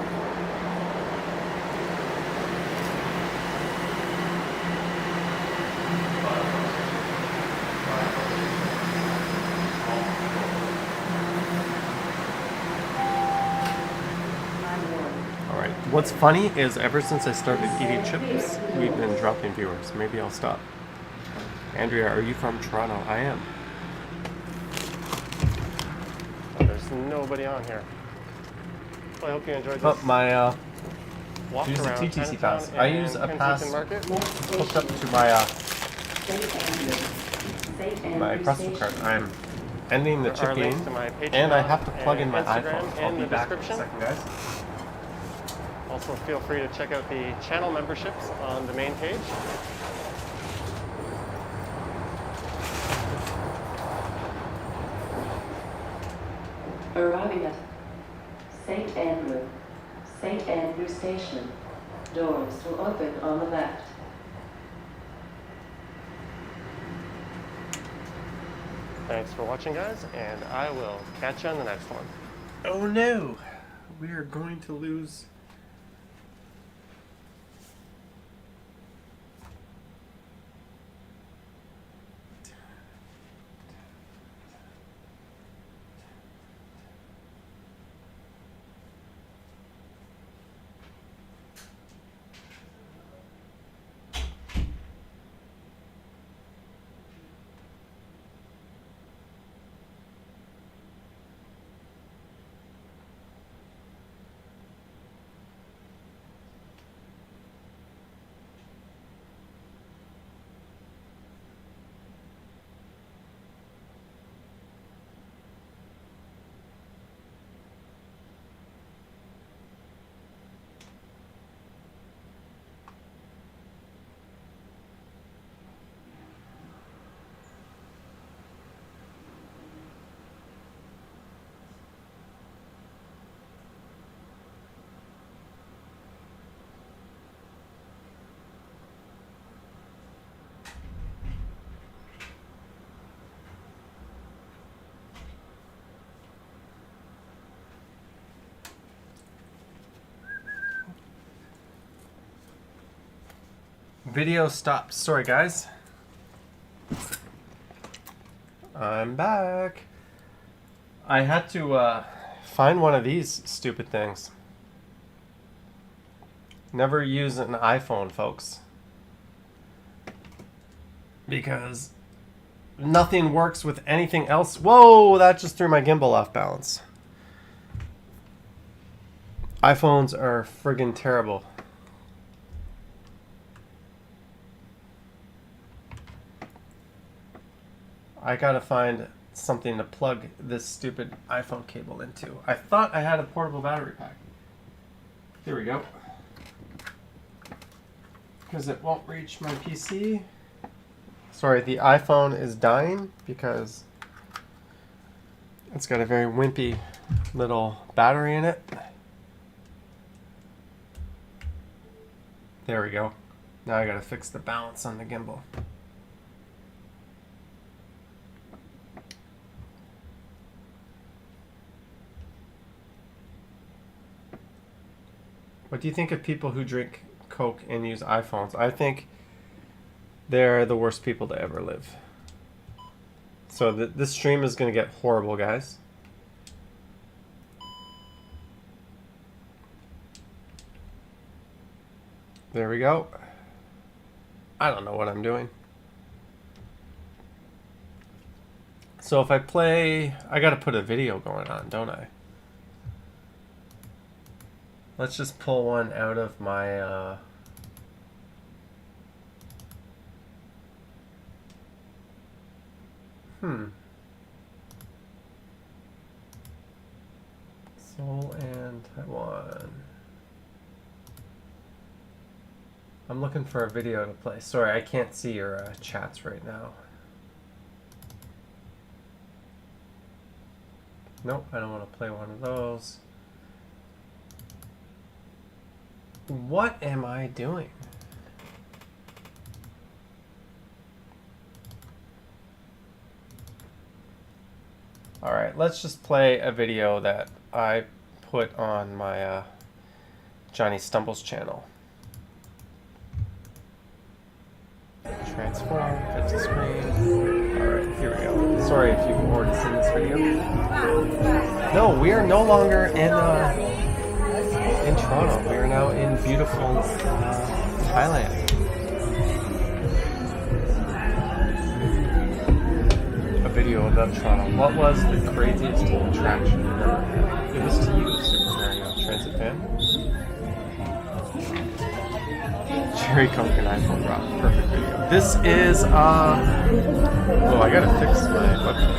All right. What's funny is ever since I started eating chips, we've been dropping viewers. Maybe I'll stop. Andrea, are you from Toronto? I am. Oh, there's nobody on here. Well, I hope you enjoyed this. But my walk use a around TTC Chinatown pass. I and use a Kensington pass Market. hooked up to my Presto card. I'm ending the There chip are links game, to my Patreon and I have to plug in my Instagram iPhone. I'll in be the back in a description. second, guys. Also, feel free to check out the channel memberships on the main page. Arriving at St. Andrew Station. Doors will open on the left. Thanks for watching, guys, and I will catch you on the next one. Oh no, we are going to lose. Video stopped. Sorry, guys. I'm back. I had to find one of these stupid things. Never use an iPhone, folks. Because nothing works with anything else. Whoa, that just threw my gimbal off balance. iPhones are friggin' terrible. I gotta find something to plug this stupid iPhone cable into. I thought I had a portable battery pack. Here we go. Because it won't reach my PC. Sorry, the iPhone is dying because it's got a very wimpy little battery in it. There we go. Now I gotta fix the balance on the gimbal. What do you think of people who drink Coke and use iPhones? I think they're the worst people to ever live. So this stream is going to get horrible, guys. There we go. I don't know what I'm doing. So if I play, I got to put a video going on, don't I? Let's just pull one out of my Seoul and Taiwan. I'm looking for a video to play. Sorry, I can't see your chats right now. Nope, I don't want to play one of those. What am I doing? Alright, let's just play a video that I put on my Johnny Stumbles channel. Transform, fix the screen. Alright, here we go. Sorry if you've already seen this video. No, we are no longer in Toronto. We are now in beautiful Thailand. A video about Toronto. What was the craziest attraction you've ever had? It was to you, Super Mario Transit fan. Cherry Coke and iPhone Rock. Perfect video. This is, oh, I gotta fix my webcam.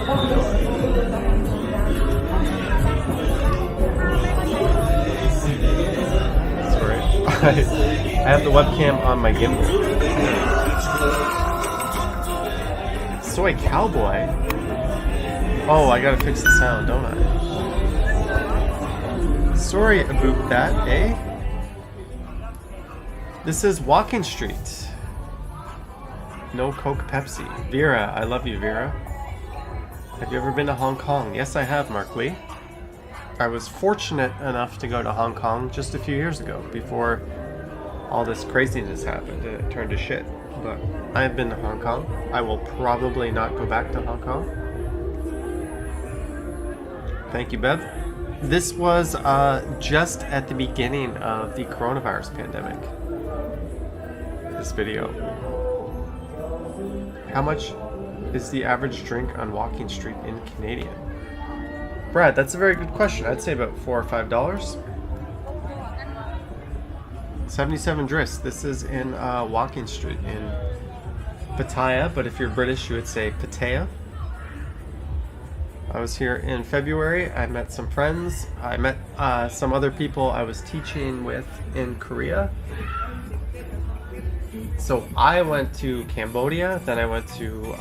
I have the webcam on my gimbal. Soy Cowboy? Oh, I gotta fix the sound, don't I? Sorry about that, eh? This is Walking Street. No Coke Pepsi. Vera, I love you, Vera. Have you ever been to Hong Kong? Yes, I have, Mark Lee. I was fortunate enough to go to Hong Kong just a few years ago before all this craziness happened and it turned to shit. But I have been to Hong Kong. I will probably not go back to Hong Kong. Thank you, Bev. This was just at the beginning of the coronavirus pandemic. This video. How much is the average drink on Walking Street in Canadian? Brad, that's a very good question. I'd say about $4 or $5. 77 Driss. This is in Walking Street in Pattaya, but if you're British, you would say Pattaya. I was here in February. I met some friends. I met some other people I was teaching with in Korea. So I went to Cambodia, then I went to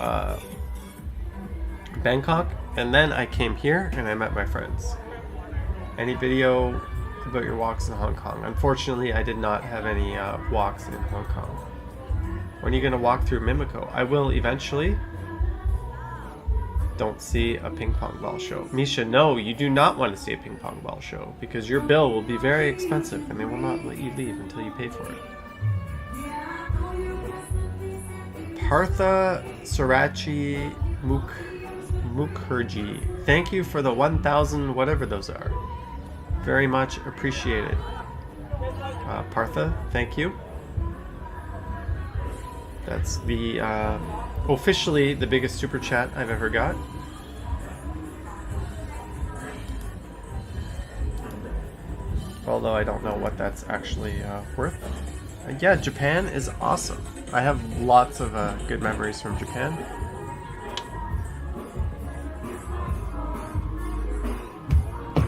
Bangkok, and then I came here and I met my friends. Any video about your walks in Hong Kong? Unfortunately, I did not have any walks in Hong Kong. When are you going to walk through Mimiko? I will eventually. Don't see a ping pong ball show. Misha, no, you do not want to see a ping pong ball show because your bill will be very expensive and they will not let you leave until you pay for it. Partha Sarachi Mukherjee. Thank you for the 1,000 whatever those are. Very much appreciated. Partha, thank you. That's the officially the biggest super chat I've ever got. Although I don't know what that's actually worth. Yeah, Japan is awesome. I have lots of good memories from Japan.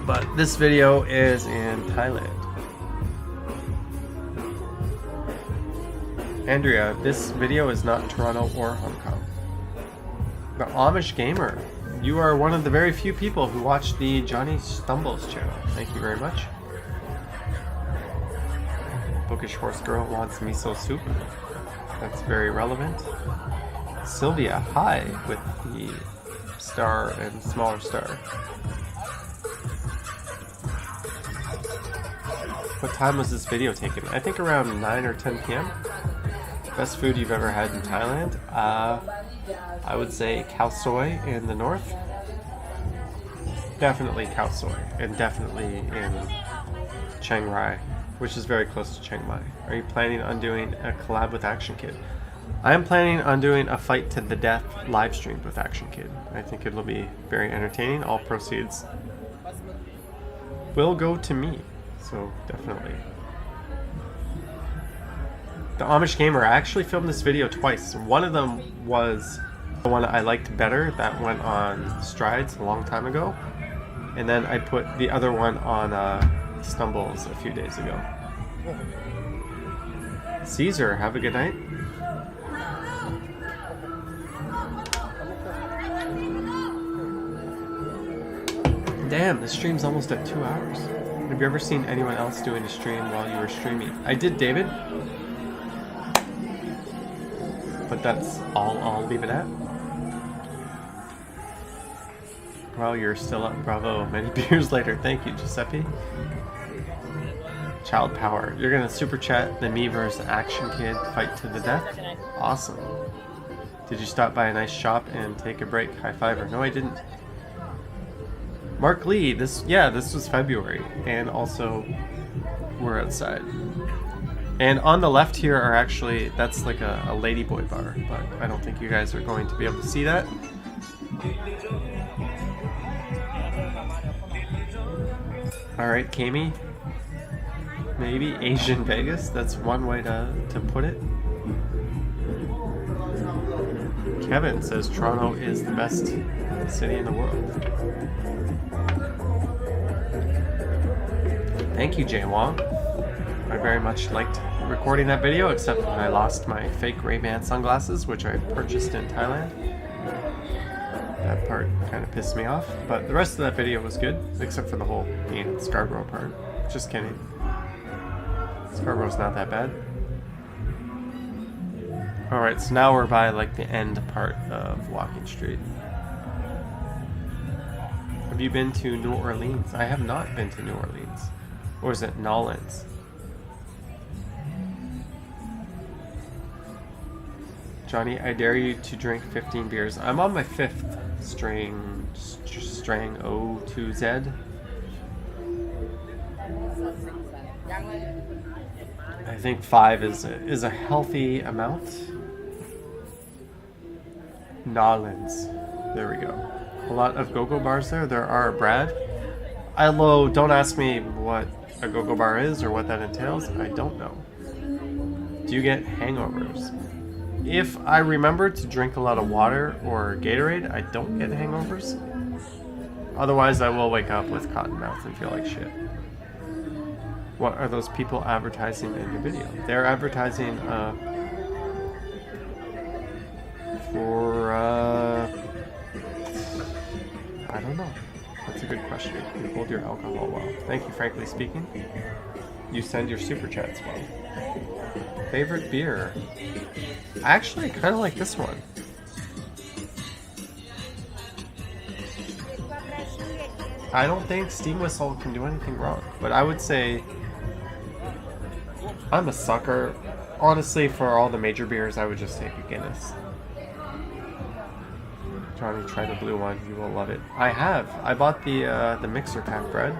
But this video is in Thailand. Andrea, this video is not Toronto or Hong Kong. The Amish Gamer, you are one of the very few people who watch the Johnny Stumbles channel. Thank you very much. Bookish Horse Girl wants miso soup. That's very relevant. Sylvia, hi, with the star and smaller star. What time was this video taken? I think around 9 or 10 p.m. Best food you've ever had in Thailand? I would say khao soi in the north. Definitely khao soi, and definitely in Chiang Rai, which is very close to Chiang Mai. Are you planning on doing a collab with Action Kid? I am planning on doing a fight to the death live stream with Action Kid. I think it'll be very entertaining. All proceeds will go to me, so definitely. The Amish Gamer, I actually filmed this video twice. One of them was the one I liked better, that went on Strides a long time ago. And then I put the other one on Stumbles a few days ago. Caesar, have a good night. Damn, the stream's almost at 2 hours. Have you ever seen anyone else doing a stream while you were streaming? I did, David. But that's all I'll leave it at. Well, you're still up. Bravo. Many beers later. Thank you, Giuseppe. Child Power. You're gonna super chat the me versus Action Kid fight to the death? Awesome. Did you stop by a nice shop and take a break? High fiver. No, I didn't. Mark Lee. This was February, and also we're outside. And on the left here are actually, that's like a ladyboy bar, but I don't think you guys are going to be able to see that. Alright, Kami. Maybe Asian Vegas, that's one way to put it. Kevin says Toronto is the best city in the world. Thank you, Jay Wong. I very much liked recording that video, except when I lost my fake Ray-Ban sunglasses, which I purchased in Thailand. That part kind of pissed me off, but the rest of that video was good, except for the whole being at Scarborough part. Just kidding. Scarborough's not that bad. Alright, so now we're by like the end part of Walking Street. Have you been to New Orleans? I have not been to New Orleans. Or is it Nolans? Johnny, I dare you to drink 15 beers. I'm on my 5th string O2Z. I think 5 is a healthy amount. Nolans. There we go. A lot of go-go bars there. There are, Brad. Although, don't ask me what a go-go bar is or what that entails. I don't know. Do you get hangovers? If I remember to drink a lot of water or Gatorade, I don't get hangovers. Otherwise, I will wake up with cotton mouth and feel like shit. What are those people advertising in the video? They're advertising for I don't know. That's a good question. You hold your alcohol well. Thank you, frankly speaking. You send your super chats well. Favorite beer? I actually kind of like this one. I don't think Steam Whistle can do anything wrong, but I would say I'm a sucker. Honestly, for all the major beers, I would just take a Guinness. Johnny, try the blue one. You will love it. I have. I bought the mixer pack bread.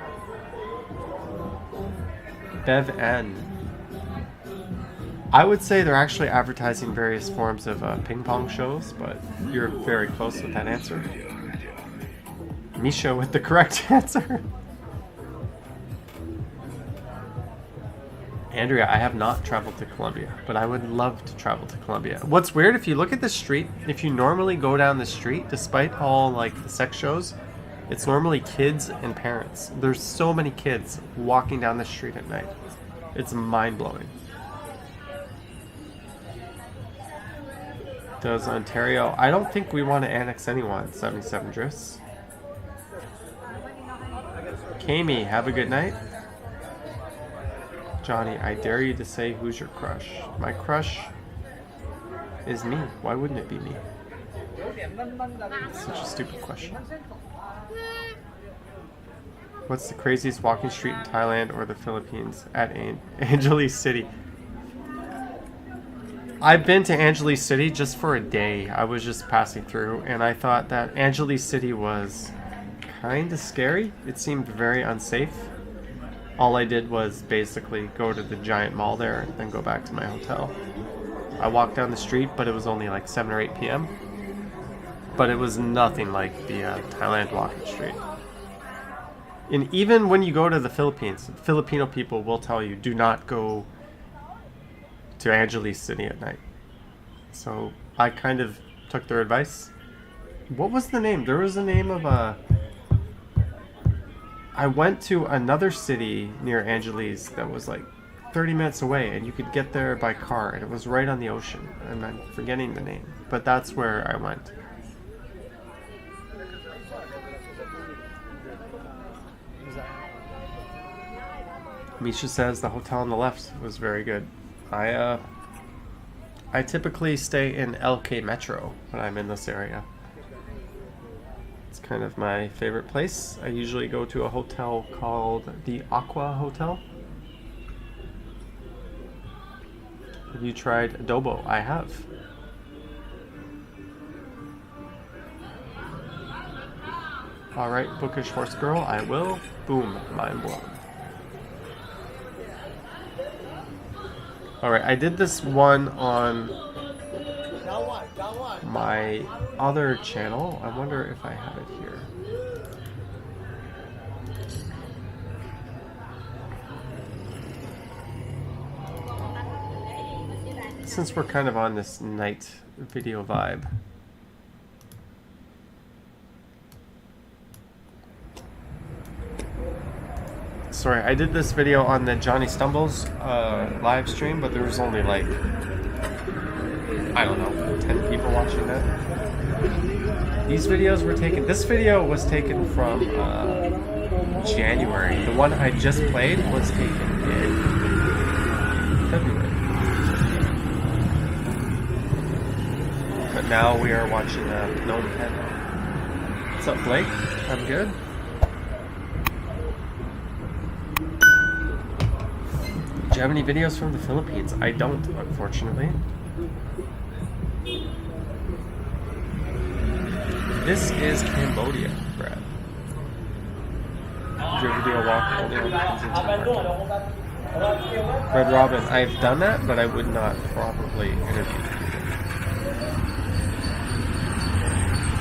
Bev N. I would say they're actually advertising various forms of ping pong shows, but you're very close with that answer. Misha with the correct answer. Andrea, I have not traveled to Colombia, but I would love to travel to Colombia. What's weird, if you look at the street, if you normally go down the street, despite all like the sex shows, it's normally kids and parents. There's so many kids walking down the street at night. It's mind-blowing. Does Ontario... I don't think we want to annex anyone, 77 Drifts. Kami, have a good night. Johnny, I dare you to say who's your crush. My crush is me. Why wouldn't it be me? Such a stupid question. What's the craziest walking street in Thailand or the Philippines? At Angeles City. I've been to Angeles City just for a day. I was just passing through and I thought that Angeles City was kind of scary. It seemed very unsafe. All I did was basically go to the giant mall there and then go back to my hotel. I walked down the street, but it was only like 7 or 8 p.m. But it was nothing like the Thailand walking street. And even when you go to the Philippines, Filipino people will tell you, do not go to Angeles City at night. So I kind of took their advice. What was the name? There was a name of a... I went to another city near Angeles that was like 30 minutes away and you could get there by car and it was right on the ocean and I'm forgetting the name, but that's where I went. Misha says the hotel on the left was very good. I typically stay in LK Metro when I'm in this area. It's kind of my favorite place. I usually go to a hotel called the Aqua Hotel. Have you tried adobo? I have. Alright, bookish horse girl, I will. Boom, mind blown. Alright, I did this one on my other channel. I wonder if I have it here. Since we're kind of on this night video vibe. Sorry, I did this video on the Johnny Stumbles live stream, but there was only like, I don't know, 10 people watching that. These videos were taken, this video was taken from January. The one I just played was taken in February. But now we are watching Phnom Penh. What's up, Blake? I'm good. Do you have any videos from the Philippines? I don't, unfortunately. This is Cambodia, Brad. Did you ever do a walk only on Kensington Market? Red Robin, I've done that, but I would not probably interview.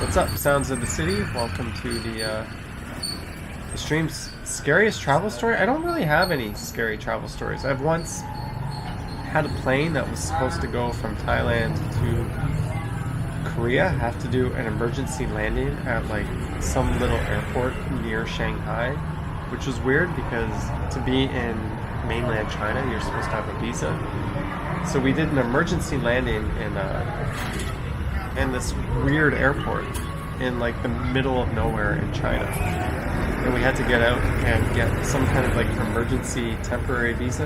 What's up, Sounds of the City? Welcome to the stream's scariest travel story. I don't really have any scary travel stories. I've once had a plane that was supposed to go from Thailand to Korea have to do an emergency landing at like some little airport near Shanghai, which was weird because to be in mainland China you're supposed to have a visa. So we did an emergency landing in this weird airport in like the middle of nowhere in China. And we had to get out and get some kind of like emergency temporary visa.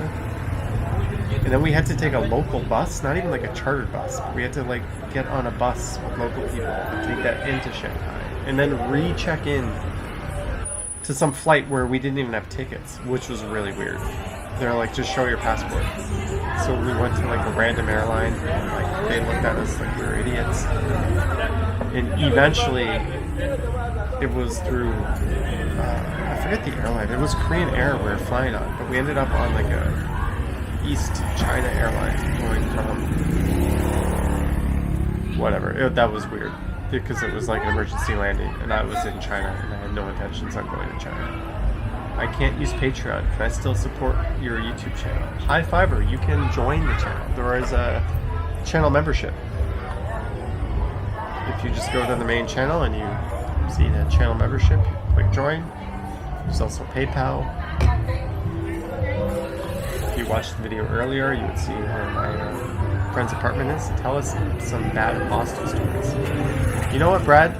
And then we had to take a local bus, not even like a chartered bus, but we had to like get on a bus with local people and take that into Shanghai. And then re-check in to some flight where we didn't even have tickets, which was really weird. They're like, just show your passport. So we went to like a random airline, and like they looked at us like we were idiots. And eventually, it was through, I forget the airline. It was Korean Air we were flying on, but we ended up on like a East China airline going from whatever. That was weird because it was like an emergency landing, and I was in China, and I had no intentions on going to China. I can't use Patreon. Can I still support your YouTube channel? High Fiver, you can join the channel. There is a channel membership. If you just go to the main channel and you see the channel membership, you click join. There's also PayPal. If you watched the video earlier, you would see where my friend's apartment is to tell us some bad hostel stories. You know what, Brad?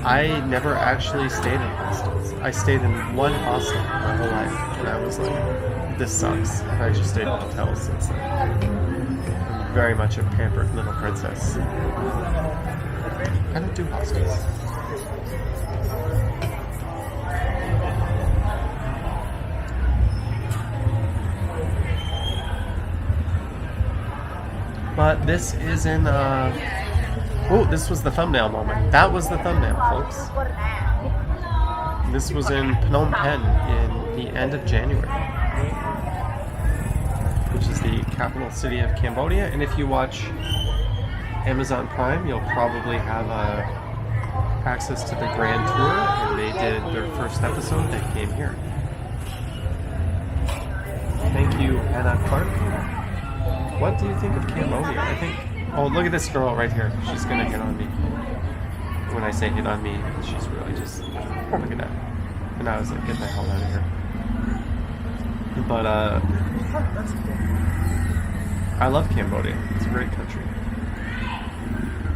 I never actually stayed in hostels. I stayed in one hostel my whole life, and I was like, this sucks. And I just stayed in hotels since then. I'm very much a pampered little princess. I don't do hostels. But this is in, oh, this was the thumbnail moment. That was the thumbnail, folks. This was in Phnom Penh in the end of January, which is the capital city of Cambodia. And if you watch Amazon Prime, you'll probably have access to the Grand Tour, and they did their first episode. They came here. Thank you, Anna Clark. What do you think of Cambodia? I think... Oh, look at this girl right here. She's gonna hit on me. When I say hit on me, she's really just... Look at that. And I was like, get the hell out of here. But, I love Cambodia. It's a great country.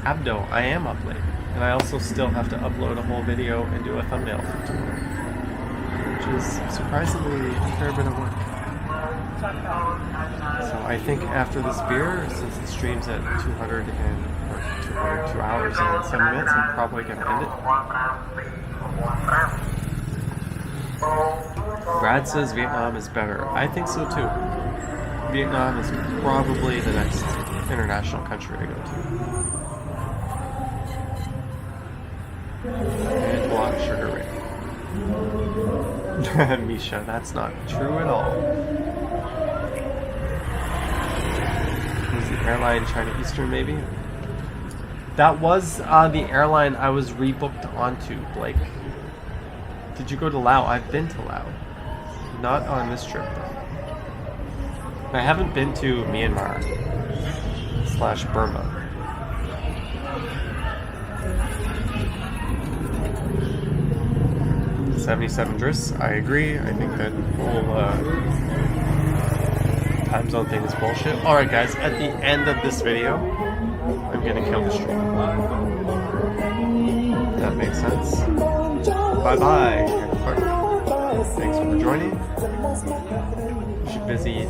Abdo, I am up late. And I also still have to upload a whole video and do a thumbnail for tomorrow. Which is surprisingly a fair bit of work. So I think after this beer, since the stream's at 2 hours and 7 minutes, I'm probably going to end it. Brad says Vietnam is better. I think so too. Vietnam is probably the next international country to go to. And block sugar rate. Misha, that's not true at all. Was the airline China Eastern maybe? That was the airline I was rebooked onto, Blake. Did you go to Laos? I've been to Laos. Not on this trip though. I haven't been to Myanmar / Burma. $77 Driss, I agree. I think that whole time zone thing is bullshit. Alright guys, at the end of this video, I'm gonna kill the stream. That makes sense. Bye bye. Thanks for joining. You should visit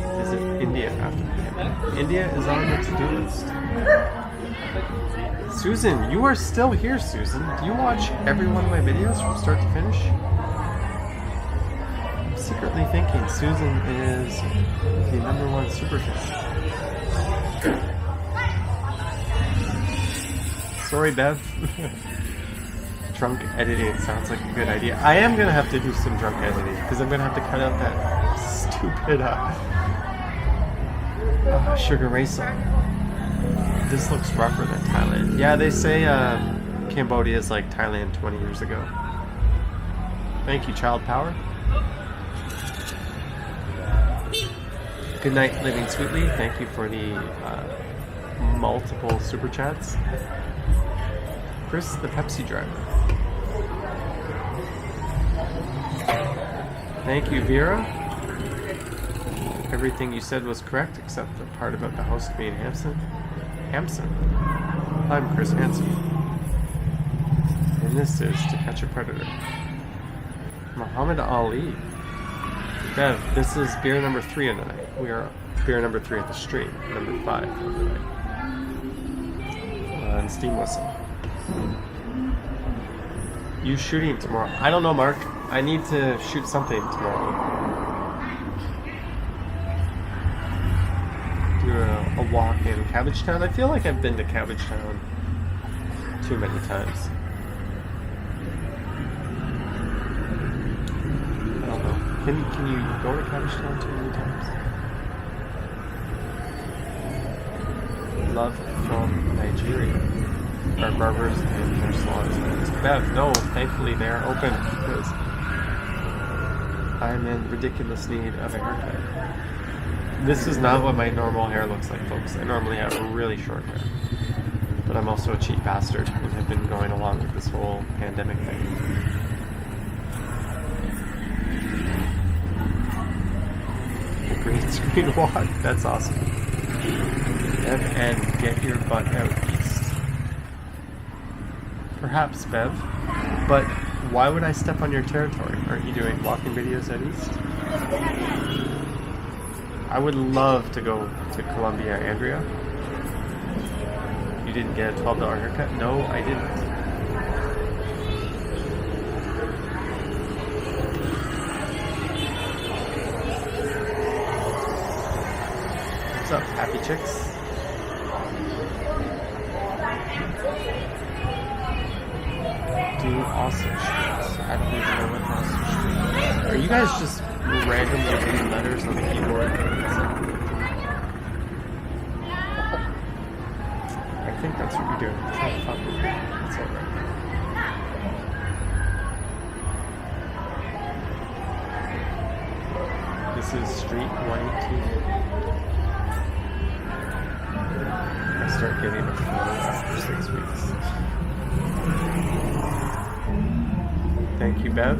India after the pandemic. India is on the to-do list. Susan, you are still here, Susan. Do you watch every one of my videos from start to finish? I'm secretly thinking Susan is the #1 super fan. Sorry, Bev. Drunk editing sounds like a good idea. I am going to have to do some drunk editing because I'm going to have to cut out that stupid Sugar Ray song. This looks rougher than Thailand. Yeah, they say Cambodia is like Thailand 20 years ago. Thank you, Child Power. Good night, Living Sweetly. Thank you for the multiple super chats. Chris, the Pepsi driver. Thank you, Vera. Everything you said was correct except the part about the host being Hampson. I'm Chris Hansen. And this is To Catch a Predator. Muhammad Ali. Bev, this is beer number 3 of the night. We are beer number 3 at the stream. Number 5 of the night. And Steam Whistle. You shooting tomorrow? I don't know, Mark. I need to shoot something tomorrow. a walk in Cabbagetown. I feel like I've been to Cabbagetown too many times. I don't know. Can you go to Cabbagetown too many times? Love from Nigeria. Our barbers and hair salons. Bev, no, thankfully they are open because I'm in ridiculous need of a haircut. This is not what my normal hair looks like, folks. I normally have really short hair. But I'm also a cheap bastard and have been going along with this whole pandemic thing. The green screen walk, that's awesome. Bev, and get your butt out east. Perhaps, Bev, but why would I step on your territory? Aren't you doing walking videos at East? I would love to go to Colombia, Andrea. You didn't get a $12 haircut? No, I didn't. What's up, happy chicks? Do awesome streets. I don't even know what awesome streets are. Are you guys just randomly hitting letters on the keyboard? I think that's what you're doing. Try to fuck with me. That's alright. This is Street 118. I start getting a flow after 6 weeks. Thank you, Bev.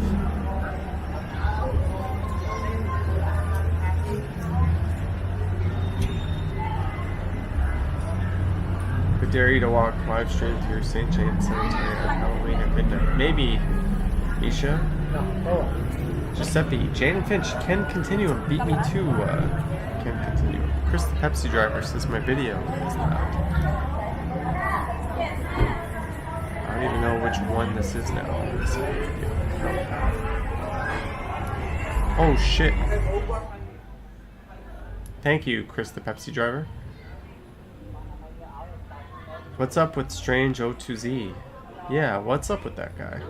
I dare you to walk live stream through St. James Cemetery on Halloween at midnight. Maybe, Misha. Giuseppe, Jane and Finch can continue and beat me too. Can continue. Chris the Pepsi driver says my video is loud. I don't even know which one this is now. Oh shit. Thank you, Chris the Pepsi driver. What's up with Strange O2Z? Yeah, what's up with that guy?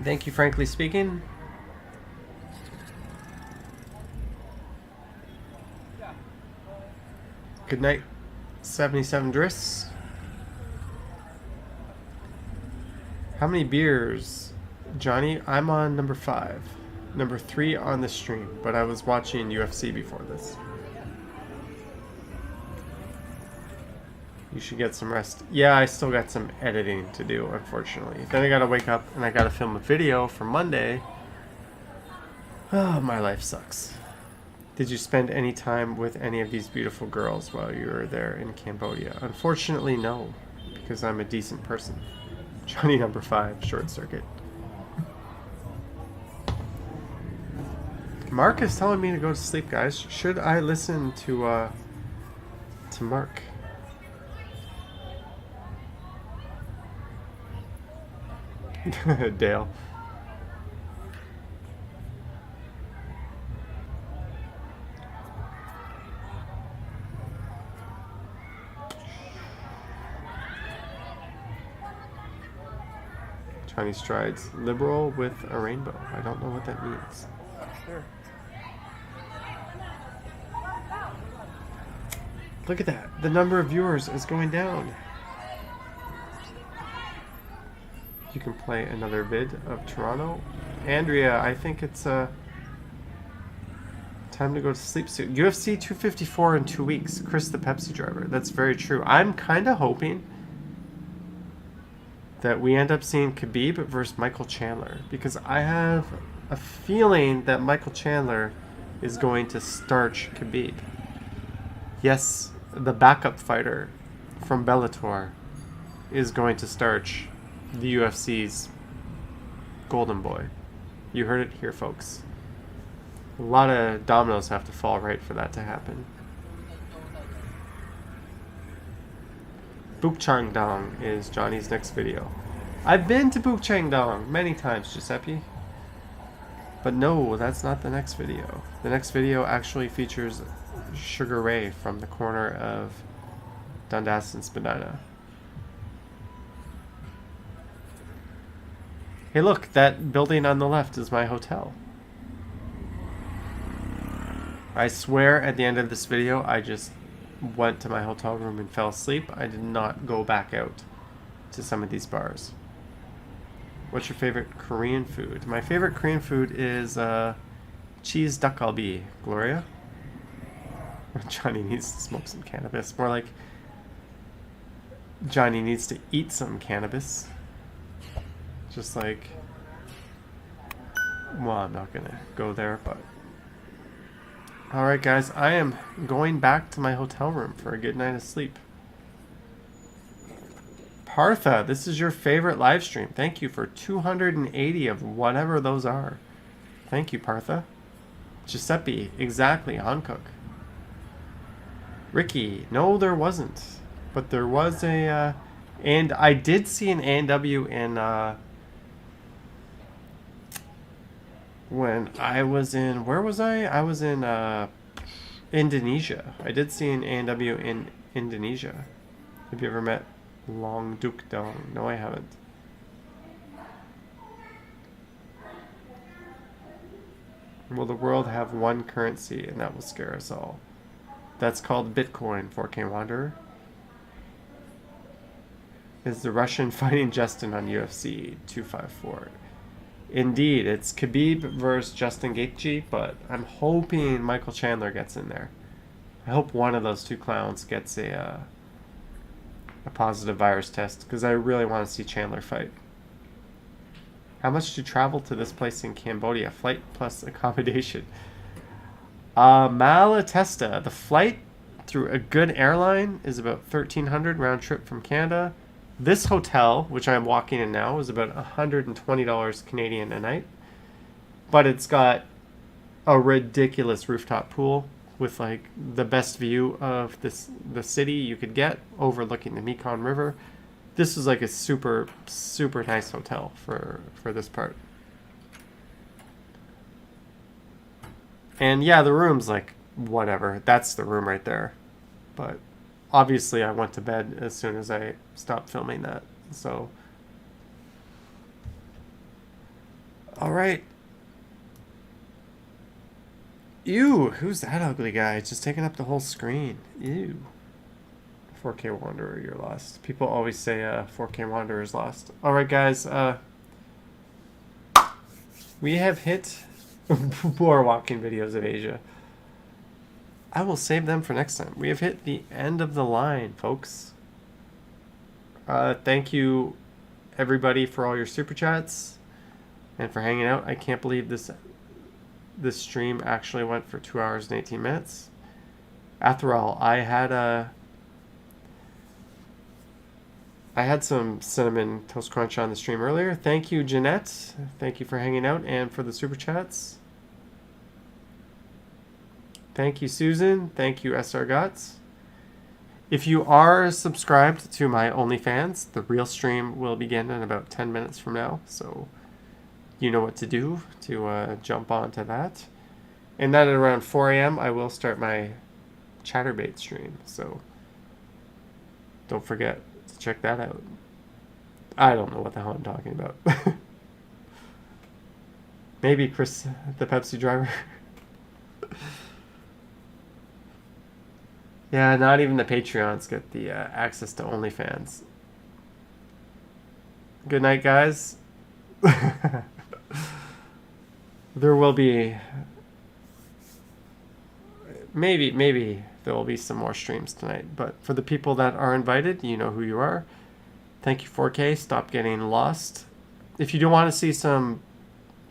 Thank you, frankly speaking. Good night, 77 Driss. How many beers, Johnny? I'm on number 5. Number 3 on the stream, but I was watching UFC before this. You should get some rest. Yeah, I still got some editing to do, unfortunately. Then I gotta wake up and I gotta film a video for Monday. Oh, my life sucks. Did you spend any time with any of these beautiful girls while you were there in Cambodia? Unfortunately, no, because I'm a decent person. Johnny number 5, short circuit. Mark is telling me to go to sleep, guys. Should I listen to Mark? Dale. Chinese strides. Liberal with a rainbow. I don't know what that means. Sure. Look at that. The number of viewers is going down. You can play another vid of Toronto. Andrea, I think it's time to go to sleep soon. UFC 254 in 2 weeks. Chris the Pepsi driver. That's very true. I'm kind of hoping that we end up seeing Khabib versus Michael Chandler, because I have a feeling that Michael Chandler is going to starch Khabib. Yes, the backup fighter from Bellator is going to starch the UFC's golden boy. You heard it here, folks. A lot of dominoes have to fall right for that to happen. Bukchangdong is Johnny's next video. I've been to Bukchangdong many times, Giuseppe. But no, that's not the next video. The next video actually features Sugar Ray from the corner of Dundas and Spadina. Hey look, that building on the left is my hotel. I swear at the end of this video I just went to my hotel room and fell asleep. I did not go back out to some of these bars. What's your favorite Korean food? My favorite Korean food is cheese dakgalbi. Gloria? Johnny needs to smoke some cannabis. More like Johnny needs to eat some cannabis. Just like, well, I'm not gonna go there, but alright guys, I am going back to my hotel room for a good night of sleep. Partha, this is your favorite live stream. Thank you for 280 of whatever those are. Thank you, Partha. Giuseppe, exactly, Hankook. Ricky, no there wasn't. But there was a, and I did see an A&W in, when I was in, where was I? I was in, Indonesia. I did see an A&W in Indonesia. Have you ever met Long Duk Dong? No, I haven't. Will the world have one currency and that will scare us all? That's called Bitcoin, 4K Wanderer. Is the Russian fighting Justin on UFC 254? Indeed, it's Khabib versus Justin Gaethje, but I'm hoping Michael Chandler gets in there. I hope one of those two clowns gets a positive virus test, because I really want to see Chandler fight. How much to travel to this place in Cambodia? Flight plus accommodation. Malatesta. The flight through a good airline is about $1,300 round trip from Canada. This hotel, which I'm walking in now, is about $120 Canadian a night. But it's got a ridiculous rooftop pool with like the best view of the city you could get, overlooking the Mekong River. This is like a super, super nice hotel for this part. And yeah, the room's like, whatever. That's the room right there. But obviously I went to bed as soon as I stopped filming that. So, alright. Ew, who's that ugly guy? It's just taking up the whole screen. Ew. 4K Wanderer, you're lost. People always say 4K Wanderer is lost. Alright guys, we have hit more walking videos of Asia. I will save them for next time. We have hit the end of the line, folks. Thank you everybody for all your super chats and for hanging out. I can't believe this stream actually went for 2 hours and 18 minutes. After all, I had some cinnamon toast crunch on the stream earlier. Thank you, Jeanette. Thank you for hanging out and for the super chats. Thank you, Susan. Thank you, SR Guts. If you are subscribed to my OnlyFans, the real stream will begin in about 10 minutes from now. So you know what to do to jump onto that. And then at around 4 a.m. I will start my Chatterbait stream. So don't forget to check that out. I don't know what the hell I'm talking about. Maybe Chris, the Pepsi driver. Yeah, not even the Patreons get the access to OnlyFans. Good night, guys. There will be... Maybe there will be some more streams tonight. But for the people that are invited, you know who you are. Thank you, 4K. Stop getting lost. If you do want to see some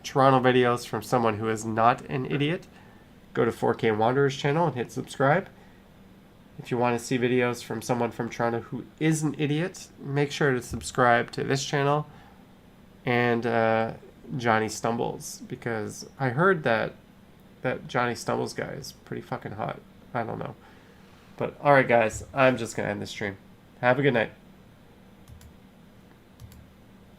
Toronto videos from someone who is not an idiot, go to 4K Wanderer's channel and hit subscribe. If you want to see videos from someone from Toronto who is an idiot, make sure to subscribe to this channel and Johnny Stumbles, because I heard that Johnny Stumbles guy is pretty fucking hot. I don't know. But alright guys, I'm just going to end the stream. Have a good night.